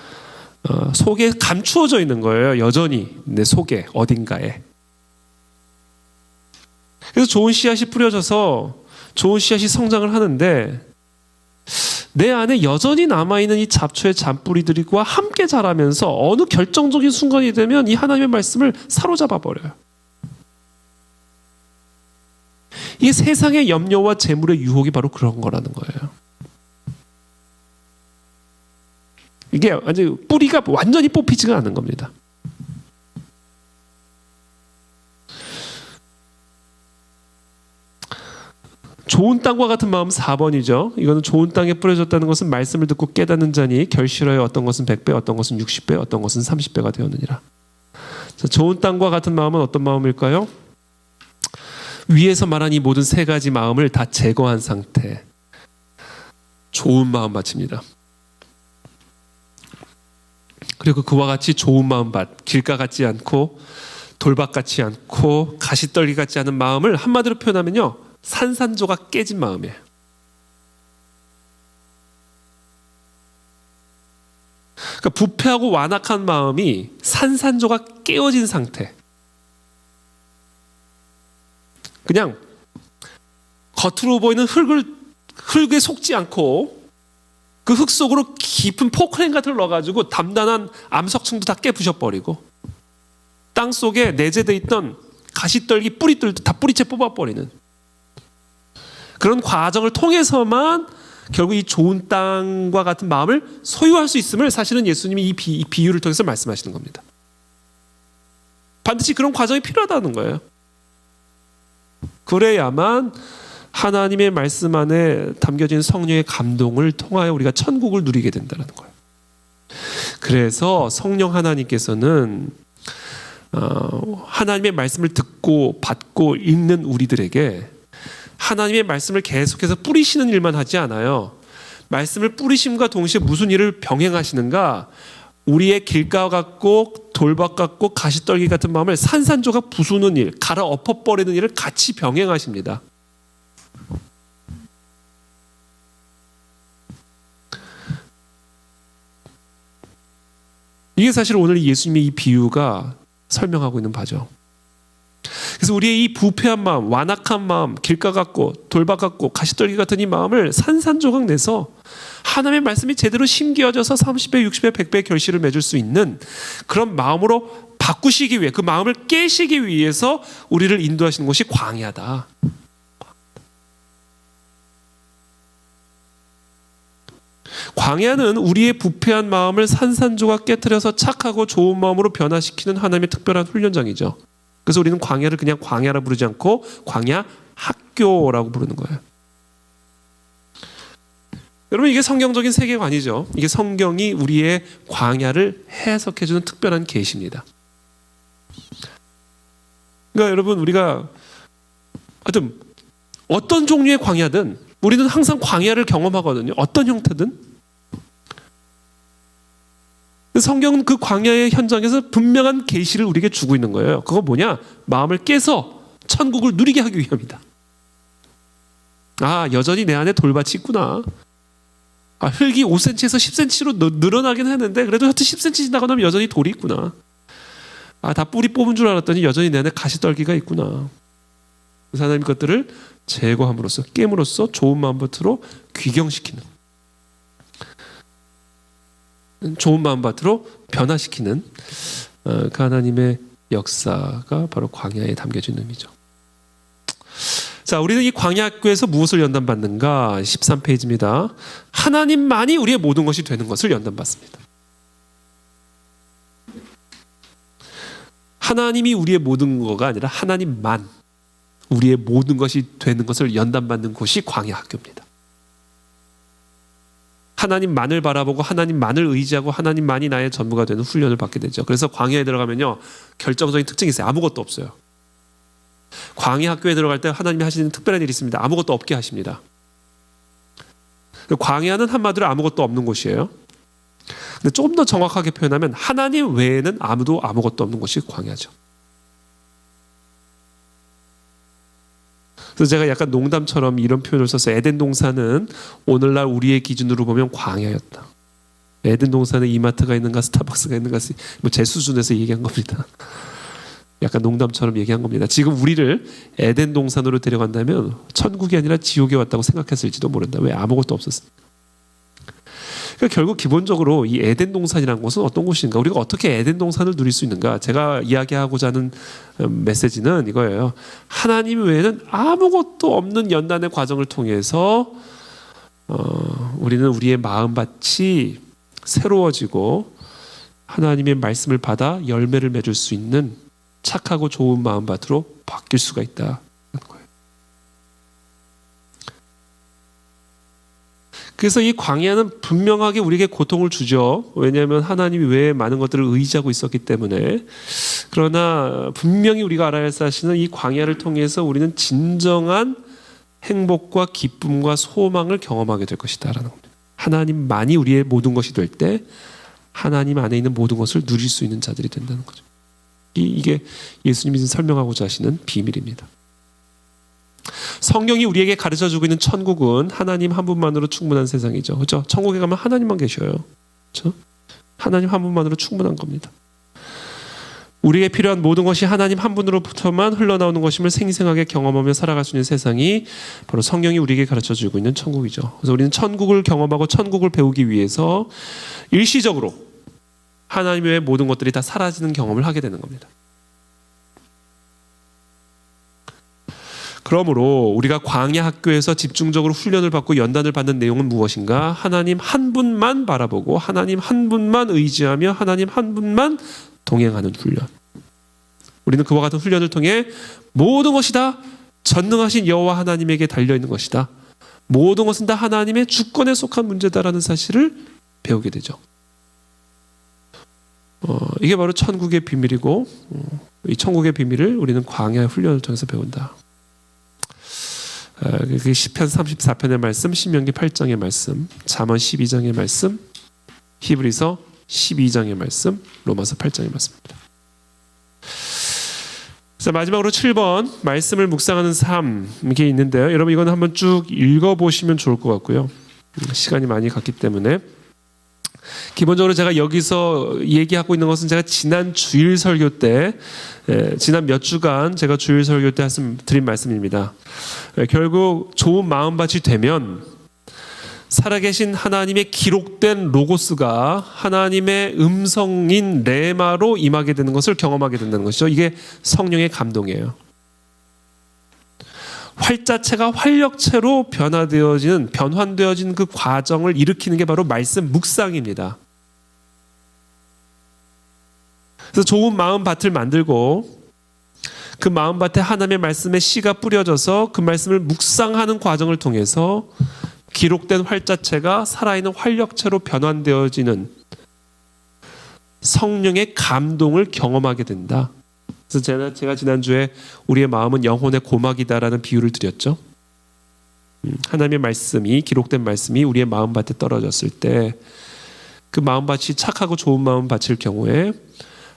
속에 감추어져 있는 거예요. 여전히 내 속에 어딘가에. 그래서 좋은 씨앗이 뿌려져서 좋은 씨앗이 성장을 하는데, 내 안에 여전히 남아있는 이 잡초의 잔뿌리들과 함께 자라면서 어느 결정적인 순간이 되면 이 하나님의 말씀을 사로잡아 버려요. 이게 세상의 염려와 재물의 유혹이 바로 그런 거라는 거예요. 이게 아직 뿌리가 완전히 뽑히지가 않은 겁니다. 좋은 땅과 같은 마음 4번이죠. 이거는 좋은 땅에 뿌려졌다는 것은 말씀을 듣고 깨닫는 자니 결실하여 어떤 것은 100배, 어떤 것은 60배, 어떤 것은 30배가 되었느니라. 자, 좋은 땅과 같은 마음은 어떤 마음일까요? 위에서 말한 이 모든 세 가지 마음을 다 제거한 상태. 좋은 마음 밭입니다. 그리고 그와 같이 좋은 마음밭, 길가 같지 않고 돌밭 같지 않고 가시떨기 같지 않은 마음을 한마디로 표현하면요, 산산조각 깨진 마음이에요. 그러니까 부패하고 완악한 마음이 산산조각 깨어진 상태. 그냥 겉으로 보이는 흙에 속지 않고 그 흙 속으로 깊은 포크레인 같은 걸 넣어가지고 단단한 암석층도 다 깨부셔버리고 땅 속에 내재되어 있던 가시떨기 뿌리들도 다 뿌리채 뽑아버리는 그런 과정을 통해서만 결국 이 좋은 땅과 같은 마음을 소유할 수 있음을 사실은 예수님이 이 비유를 통해서 말씀하시는 겁니다. 반드시 그런 과정이 필요하다는 거예요. 그래야만 하나님의 말씀 안에 담겨진 성령의 감동을 통하여 우리가 천국을 누리게 된다는 거예요. 그래서 성령 하나님께서는 하나님의 말씀을 듣고 받고 읽는 우리들에게 하나님의 말씀을 계속해서 뿌리시는 일만 하지 않아요. 말씀을 뿌리심과 동시에 무슨 일을 병행하시는가? 우리의 길가 같고 돌밭 같고 가시떨기 같은 마음을 산산조각 부수는 일, 갈아 엎어버리는 일을 같이 병행하십니다. 이게 사실 오늘 예수님의 이 비유가 설명하고 있는 바죠. 그래서 우리의 이 부패한 마음, 완악한 마음, 길가 같고 돌밭 같고 가시떨기 같은 이 마음을 산산조각 내서 하나님의 말씀이 제대로 심기어져서 30배, 60배, 100배 결실을 맺을 수 있는 그런 마음으로 바꾸시기 위해, 그 마음을 깨시기 위해서 우리를 인도하시는 곳이 광야다. 광야는 우리의 부패한 마음을 산산조각 깨트려서 착하고 좋은 마음으로 변화시키는 하나님의 특별한 훈련장이죠. 그래서 우리는 광야를 그냥 광야라 부르지 않고 광야 학교라고 부르는 거예요. 여러분, 이게 성경적인 세계관이죠. 이게 성경이 우리의 광야를 해석해주는 특별한 계시입니다. 그러니까 여러분, 우리가 하여튼 어떤 종류의 광야든 우리는 항상 광야를 경험하거든요. 어떤 형태든. 성경은 그 광야의 현장에서 분명한 계시를 우리에게 주고 있는 거예요. 그거 뭐냐? 마음을 깨서 천국을 누리게 하기 위함이다. 아, 여전히 내 안에 돌밭이 있구나. 아, 흙이 5cm에서 10cm로 늘어나긴 했는데 그래도 하여튼 10cm 지나고 나면 여전히 돌이 있구나. 아, 다 뿌리 뽑은 줄 알았더니 여전히 내 안에 가시떨기가 있구나. 그래서 하나님 것들을 제거함으로써, 깨물로써 좋은 마음밭으로 귀경시키는, 좋은 마음밭으로 변화시키는 그 하나님의 역사가 바로 광야에 담겨진 의미죠. 자, 우리는 이 광야 학교에서 무엇을 연단받는가? 13페이지입니다. 하나님만이 우리의 모든 것이 되는 것을 연단받습니다. 하나님이 우리의 모든 거가 아니라 하나님만 우리의 모든 것이 되는 것을 연단받는 곳이 광야 학교입니다. 하나님만을 바라보고 하나님만을 의지하고 하나님만이 나의 전부가 되는 훈련을 받게 되죠. 그래서 광야에 들어가면요, 결정적인 특징이 있어요. 아무것도 없어요. 광야 학교에 들어갈 때 하나님이 하시는 특별한 일이 있습니다. 아무것도 없게 하십니다. 광야는 한마디로 아무것도 없는 곳이에요. 근데 조금 더 정확하게 표현하면 하나님 외에는 아무도 아무것도 없는 곳이 광야죠. 그래서 제가 약간 농담처럼 이런 표현을 써서 에덴 동산은 오늘날 우리의 기준으로 보면 광야였다. 에덴 동산에 이마트가 있는가 스타벅스가 있는가 뭐 제 수준에서 얘기한 겁니다. 약간 농담처럼 얘기한 겁니다. 지금 우리를 에덴 동산으로 데려간다면 천국이 아니라 지옥에 왔다고 생각했을지도 모른다. 왜? 아무것도 없었으니까. 그러니까 결국 기본적으로 이 에덴 동산이라는 곳은 어떤 곳인가? 우리가 어떻게 에덴 동산을 누릴 수 있는가? 제가 이야기하고자 하는 메시지는 이거예요. 하나님 외에는 아무것도 없는 연단의 과정을 통해서 우리는 우리의 마음밭이 새로워지고 하나님의 말씀을 받아 열매를 맺을 수 있는 착하고 좋은 마음밭으로 바뀔 수가 있다는 거예요. 그래서 이 광야는 분명하게 우리에게 고통을 주죠. 왜냐하면 하나님이 외에 많은 것들을 의지하고 있었기 때문에. 그러나 분명히 우리가 알아야 할 사실은 이 광야를 통해서 우리는 진정한 행복과 기쁨과 소망을 경험하게 될 것이다라는 겁니다. 하나님만이 우리의 모든 것이 될 때 하나님 안에 있는 모든 것을 누릴 수 있는 자들이 된다는 거죠. 이게 예수님이 설명하고자 하시는 비밀입니다. 성경이 우리에게 가르쳐주고 있는 천국은 하나님 한 분만으로 충분한 세상이죠. 그렇죠? 천국에 가면 하나님만 계셔요. 그렇죠? 하나님 한 분만으로 충분한 겁니다. 우리에게 필요한 모든 것이 하나님 한 분으로부터만 흘러나오는 것임을 생생하게 경험하며 살아갈 수 있는 세상이 바로 성경이 우리에게 가르쳐주고 있는 천국이죠. 그래서 우리는 천국을 경험하고 천국을 배우기 위해서 일시적으로 하나님 외의 모든 것들이 다 사라지는 경험을 하게 되는 겁니다. 그러므로 우리가 광야 학교에서 집중적으로 훈련을 받고 연단을 받는 내용은 무엇인가? 하나님 한 분만 바라보고 하나님 한 분만 의지하며 하나님 한 분만 동행하는 훈련. 우리는 그와 같은 훈련을 통해 모든 것이 다 전능하신 여호와 하나님에게 달려있는 것이다. 모든 것은 다 하나님의 주권에 속한 문제다라는 사실을 배우게 되죠. 이게 바로 천국의 비밀이고 이 천국의 비밀을 우리는 광야의 훈련을 통해서 배운다. 그게 시편 34편의 말씀, 신명기 8장의 말씀, 잠언 12장의 말씀, 히브리서 12장의 말씀, 로마서 8장의 말씀입니다. 자, 마지막으로 7번 말씀을 묵상하는 삶 이게 있는데요. 여러분 이거는 한번 쭉 읽어보시면 좋을 것 같고요. 시간이 많이 갔기 때문에 기본적으로 제가 여기서 얘기하고 있는 것은 제가 지난 주일 설교 때 지난 몇 주간 제가 주일 설교 때 드린 말씀입니다. 결국 좋은 마음밭이 되면 살아계신 하나님의 기록된 로고스가 하나님의 음성인 레마로 임하게 되는 것을 경험하게 된다는 것이죠. 이게 성령의 감동이에요. 활자체가 활력체로 변환되어지는 그 과정을 일으키는 게 바로 말씀 묵상입니다. 그래서 좋은 마음밭을 만들고 그 마음밭에 하나님의 말씀의 씨가 뿌려져서 그 말씀을 묵상하는 과정을 통해서 기록된 활자체가 살아있는 활력체로 변환되어지는 성령의 감동을 경험하게 된다. 그래서 제가 지난주에 우리의 마음은 영혼의 고막이다라는 비유를 드렸죠. 하나님의 말씀이 기록된 말씀이 우리의 마음밭에 떨어졌을 때 그 마음밭이 착하고 좋은 마음밭일 경우에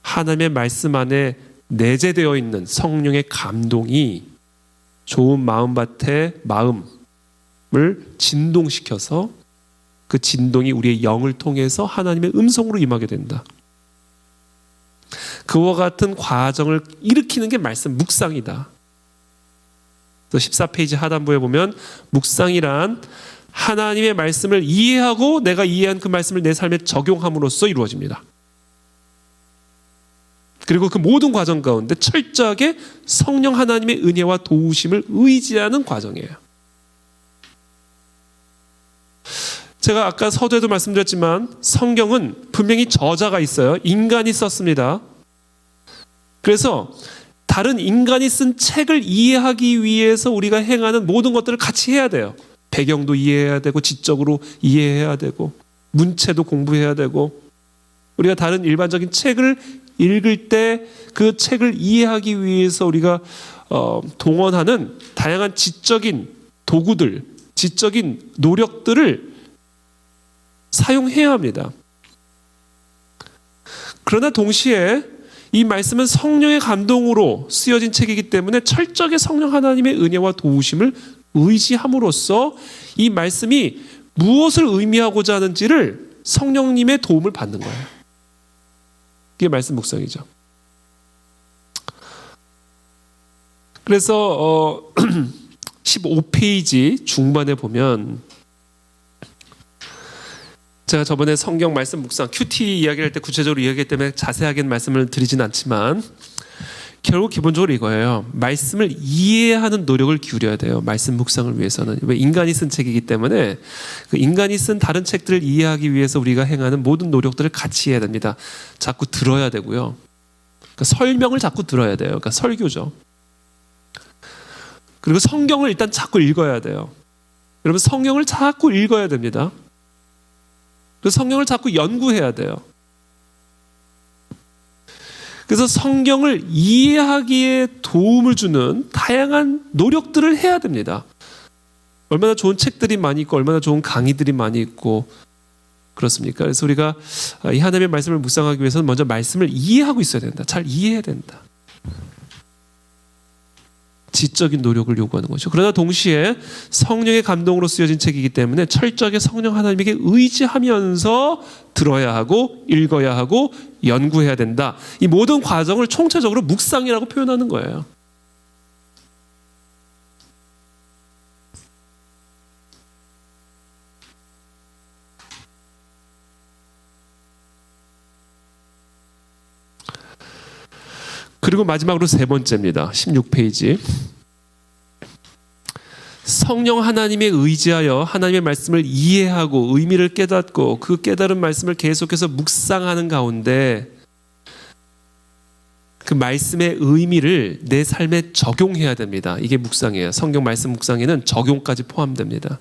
하나님의 말씀 안에 내재되어 있는 성령의 감동이 좋은 마음밭의 마음을 진동시켜서 그 진동이 우리의 영을 통해서 하나님의 음성으로 임하게 된다. 그와 같은 과정을 일으키는 게 말씀 묵상이다. 그래서 14페이지 하단부에 보면 묵상이란 하나님의 말씀을 이해하고 내가 이해한 그 말씀을 내 삶에 적용함으로써 이루어집니다. 그리고 그 모든 과정 가운데 철저하게 성령 하나님의 은혜와 도우심을 의지하는 과정이에요. 제가 아까 서두에도 말씀드렸지만 성경은 분명히 저자가 있어요. 인간이 썼습니다. 그래서 다른 인간이 쓴 책을 이해하기 위해서 우리가 행하는 모든 것들을 같이 해야 돼요. 배경도 이해해야 되고 지적으로 이해해야 되고 문체도 공부해야 되고 우리가 다른 일반적인 책을 읽을 때 그 책을 이해하기 위해서 우리가 동원하는 다양한 지적인 도구들, 지적인 노력들을 사용해야 합니다. 그러나 동시에 이 말씀은 성령의 감동으로 쓰여진 책이기 때문에 철저하게 성령 하나님의 은혜와 도우심을 의지함으로써 이 말씀이 무엇을 의미하고자 하는지를 성령님의 도움을 받는 거예요. 이게 말씀 묵상이죠. 그래서 15페이지 중반에 보면 제가 저번에 성경 말씀 묵상 QT 이야기할 때 구체적으로 이야기했기 때문에 자세하게는 말씀을 드리진 않지만 결국 기본적으로 이거예요. 말씀을 이해하는 노력을 기울여야 돼요. 말씀 묵상을 위해서는. 왜 인간이 쓴 책이기 때문에 그 인간이 쓴 다른 책들을 이해하기 위해서 우리가 행하는 모든 노력들을 같이 해야 됩니다. 자꾸 들어야 되고요. 그러니까 설명을 자꾸 들어야 돼요. 그러니까 설교죠. 그리고 성경을 일단 자꾸 읽어야 돼요. 여러분 성경을 자꾸 읽어야 됩니다. 그래서 성경을 자꾸 연구해야 돼요. 그래서 성경을 이해하기에 도움을 주는 다양한 노력들을 해야 됩니다. 얼마나 좋은 책들이 많이 있고 얼마나 좋은 강의들이 많이 있고 그렇습니까? 그래서 우리가 이 하나님의 말씀을 묵상하기 위해서는 먼저 말씀을 이해하고 있어야 된다. 잘 이해해야 된다. 지적인 노력을 요구하는 거죠. 그러나 동시에 성령의 감동으로 쓰여진 책이기 때문에 철저하게 성령 하나님에게 의지하면서 들어야 하고 읽어야 하고 연구해야 된다. 이 모든 과정을 총체적으로 묵상이라고 표현하는 거예요. 그리고 마지막으로 세 번째입니다. 16페이지. 성령 하나님에 의지하여 하나님의 말씀을 이해하고 의미를 깨닫고 그 깨달은 말씀을 계속해서 묵상하는 가운데 그 말씀의 의미를 내 삶에 적용해야 됩니다. 이게 묵상이에요. 성경 말씀 묵상에는 적용까지 포함됩니다.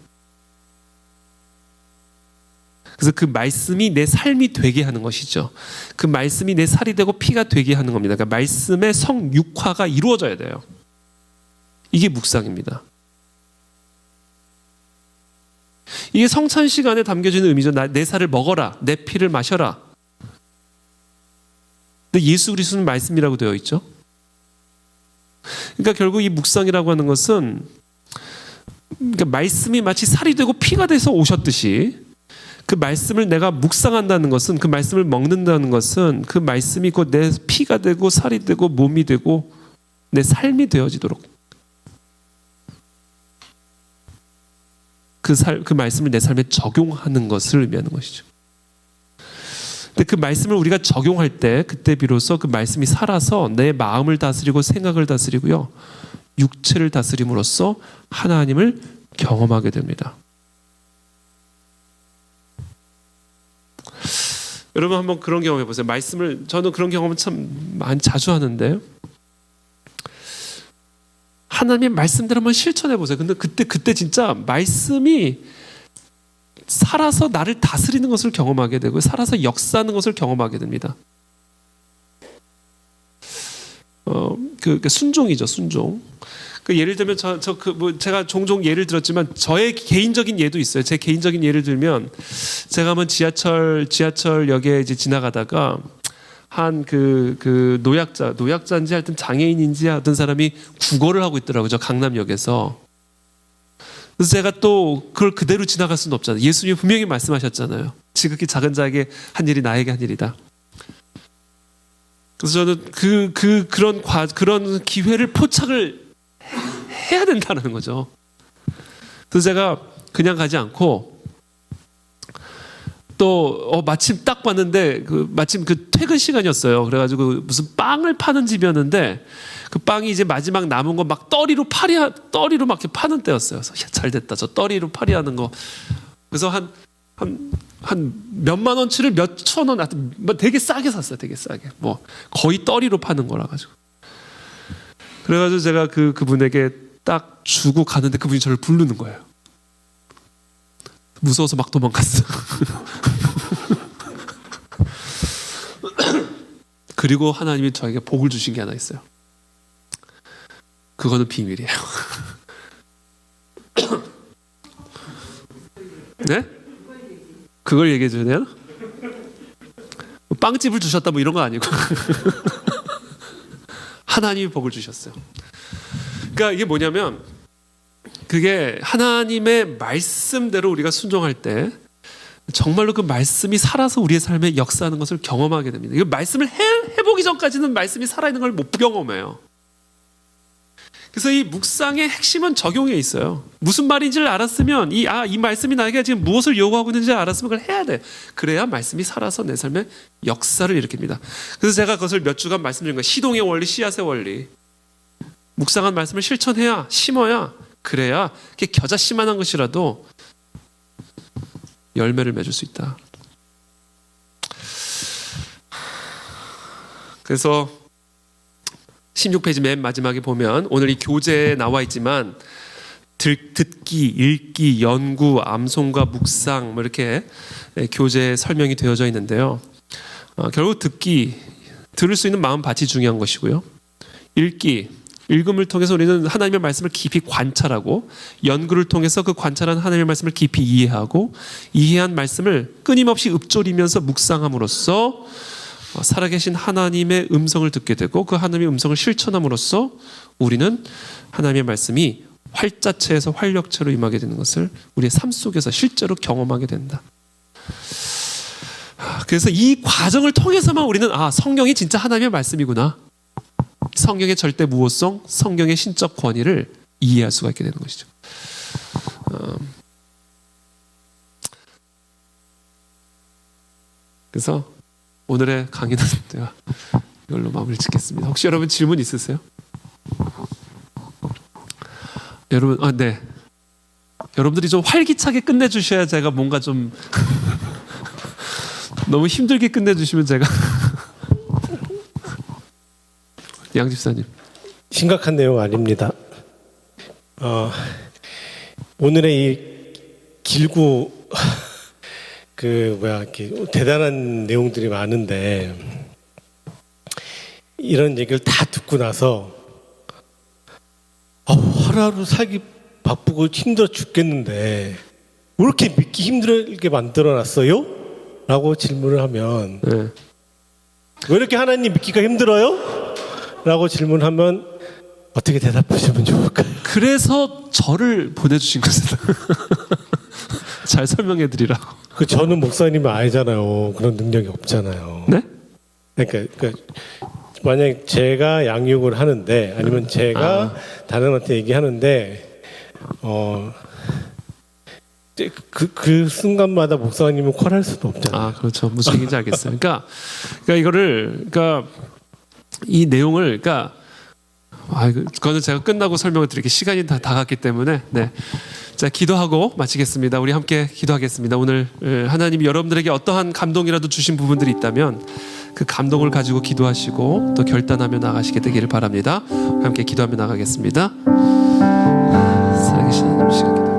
그래서 그 말씀이 내 삶이 되게 하는 것이죠. 그 말씀이 내 살이 되고 피가 되게 하는 겁니다. 그러니까 말씀의 성육화가 이루어져야 돼요. 이게 묵상입니다. 이게 성찬 시간에 담겨지는 의미죠. 내 살을 먹어라, 내 피를 마셔라. 근데 예수 그리스도는 말씀이라고 되어 있죠. 그러니까 결국 이 묵상이라고 하는 것은 그러니까 말씀이 마치 살이 되고 피가 돼서 오셨듯이 그 말씀을 내가 묵상한다는 것은 그 말씀을 먹는다는 것은 그 말씀이 곧 내 피가 되고 살이 되고 몸이 되고 내 삶이 되어지도록 그 말씀을 내 삶에 적용하는 것을 의미하는 것이죠. 근데 그 말씀을 우리가 적용할 때 그때 비로소 그 말씀이 살아서 내 마음을 다스리고 생각을 다스리고요. 육체를 다스림으로써 하나님을 경험하게 됩니다. 여러분 한번 그런 경험 해보세요. 저는 그런 경험은 참 많이 자주 하는데요. 하나님의 말씀대로 한번 실천해 보세요. 근데 그때 진짜 말씀이 살아서 나를 다스리는 것을 경험하게 되고 살아서 역사하는 것을 경험하게 됩니다. 순종이죠, 순종. 예를 들면 제가 종종 예를 들었지만 저의 개인적인 예도 있어요. 제 개인적인 예를 들면 제가 한번 지하철역에 이제 지나가다가 한 노약자인지 하여튼 장애인인지 하던 사람이 국어를 하고 있더라고요. 저 강남역에서. 그래서 제가 또 그걸 그대로 지나갈 수는 없잖아요. 예수님이 분명히 말씀하셨잖아요. 지극히 작은 자에게 한 일이 나에게 한 일이다. 그래서 저는 그런 기회를 포착을 해야 된다는 거죠. 그래서 제가 그냥 가지 않고 또 마침 딱 봤는데 마침 퇴근 시간이었어요. 그래가지고 무슨 빵을 파는 집이었는데 그 빵이 이제 마지막 남은 거 막 떠리로 막 이렇게 파는 때였어요. 그래서 잘 됐다. 저 떠리로 파리하는 거. 그래서 한 몇만 원치를 몇천 원, 하여튼 되게 싸게 샀어요. 되게 싸게. 거의 떠리로 파는 거라 가지고. 그래가지고 제가 그분에게 딱 주고 가는데 그분이 저를 부르는 거예요. 무서워서 막 도망갔어. 그리고 하나님이 저에게 복을 주신 게 하나 있어요. 그거는 비밀이에요. 네? 그걸 얘기해 줘야 되나? 빵집을 주셨다 뭐 이런 거 아니고 하나님이 복을 주셨어요. 그러니까 이게 뭐냐면 그게 하나님의 말씀대로 우리가 순종할 때 정말로 그 말씀이 살아서 우리의 삶에 역사하는 것을 경험하게 됩니다. 이 말씀을 해보기 전까지는 말씀이 살아있는 걸 못 경험해요. 그래서 이 묵상의 핵심은 적용에 있어요. 무슨 말인지를 알았으면 이 말씀이 나에게 지금 무엇을 요구하고 있는지 알았으면 그걸 해야 돼. 그래야 말씀이 살아서 내 삶에 역사를 일으킵니다. 그래서 제가 그것을 몇 주간 말씀드린 거예요. 시동의 원리, 씨앗의 원리. 묵상한 말씀을 실천해야, 심어야, 그래야 그게 겨자씨만한 것이라도 열매를 맺을 수 있다. 그래서 16페이지 맨 마지막에 보면 오늘 이 교재에 나와 있지만 듣기, 읽기, 연구, 암송과 묵상 뭐 이렇게 교재 설명이 되어져 있는데요. 결국 듣기, 들을 수 있는 마음 밭이 중요한 것이고요. 읽기, 읽음을 통해서 우리는 하나님의 말씀을 깊이 관찰하고, 연구를 통해서 그 관찰한 하나님의 말씀을 깊이 이해하고, 이해한 말씀을 끊임없이 읊조리면서 묵상함으로써 살아계신 하나님의 음성을 듣게 되고, 그 하나님의 음성을 실천함으로써 우리는 하나님의 말씀이 활자체에서 활력체로 임하게 되는 것을 우리의 삶 속에서 실제로 경험하게 된다. 그래서 이 과정을 통해서만 우리는 성경이 진짜 하나님의 말씀이구나, 성경의 절대 무호성, 성경의 신적 권위를 이해할 수가 있게 되는 것이죠. 그래서 오늘의 강의는 제가 이걸로 마무리 짓겠습니다. 혹시 여러분 질문 있으세요? 여러분, 네. 여러분들이 좀 활기차게 끝내주셔야 제가 뭔가 좀 너무 힘들게 끝내주시면 제가 양 집사님. 심각한 내용 아닙니다. 오늘의 이 길고 이렇게 대단한 내용들이 많은데, 이런 얘기를 다 듣고 나서 하루하루 살기 바쁘고 힘들어 죽겠는데 왜 이렇게 믿기 힘들게 만들어놨어요? 라고 질문을 하면, 네. 왜 이렇게 하나님 믿기가 힘들어요? 라고 질문하면 어떻게 대답하시면 좋을까요? 그래서 저를 보내주신 것이다. 잘 설명해 드리라고. 저는 목사님은 알잖아요. 그런 능력이 없잖아요. 네? 그러니까 만약 제가 양육을 하는데, 아니면 제가 다른한테 얘기하는데, 그 순간마다 목사님은 콜할 수도 없잖아요. 그렇죠. 무슨 얘기인지 알겠어요. 그러니까 이 내용을, 그거는 제가 끝나고 설명을 드리기 시간이 다 갔기 때문에, 네. 자, 기도하고 마치겠습니다. 우리 함께 기도하겠습니다. 오늘 하나님이 여러분들에게 어떠한 감동이라도 주신 부분들이 있다면 그 감동을 가지고 기도하시고 또 결단하며 나가시게 되기를 바랍니다. 함께 기도하며 나가겠습니다. 살아계신 하나님, 시간 기도.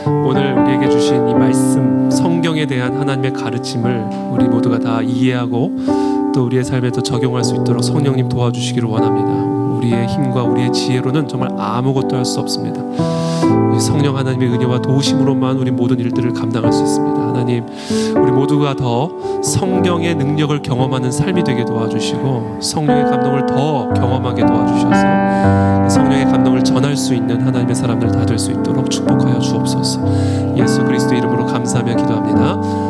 오늘 우리에게 주신 이 말씀, 성경에 대한 하나님의 가르침을 우리 모두가 다 이해하고 또 우리의 삶에 더 적용할 수 있도록 성령님 도와주시기를 원합니다. 우리의 힘과 우리의 지혜로는 정말 아무것도 할 수 없습니다. 성령 하나님의 은혜와 도우심으로만 우리 모든 일들을 감당할 수 있습니다. 하나님, 우리 모두가 더 성령의 능력을 경험하는 삶이 되게 도와주시고 성령의 감동을 더 경험하게 도와주셔서 성령의 감동을 전할 수 있는 하나님의 사람들 다 될 수 있도록 축복하여 주옵소서. 예수 그리스도 이름으로 감사하며 기도합니다.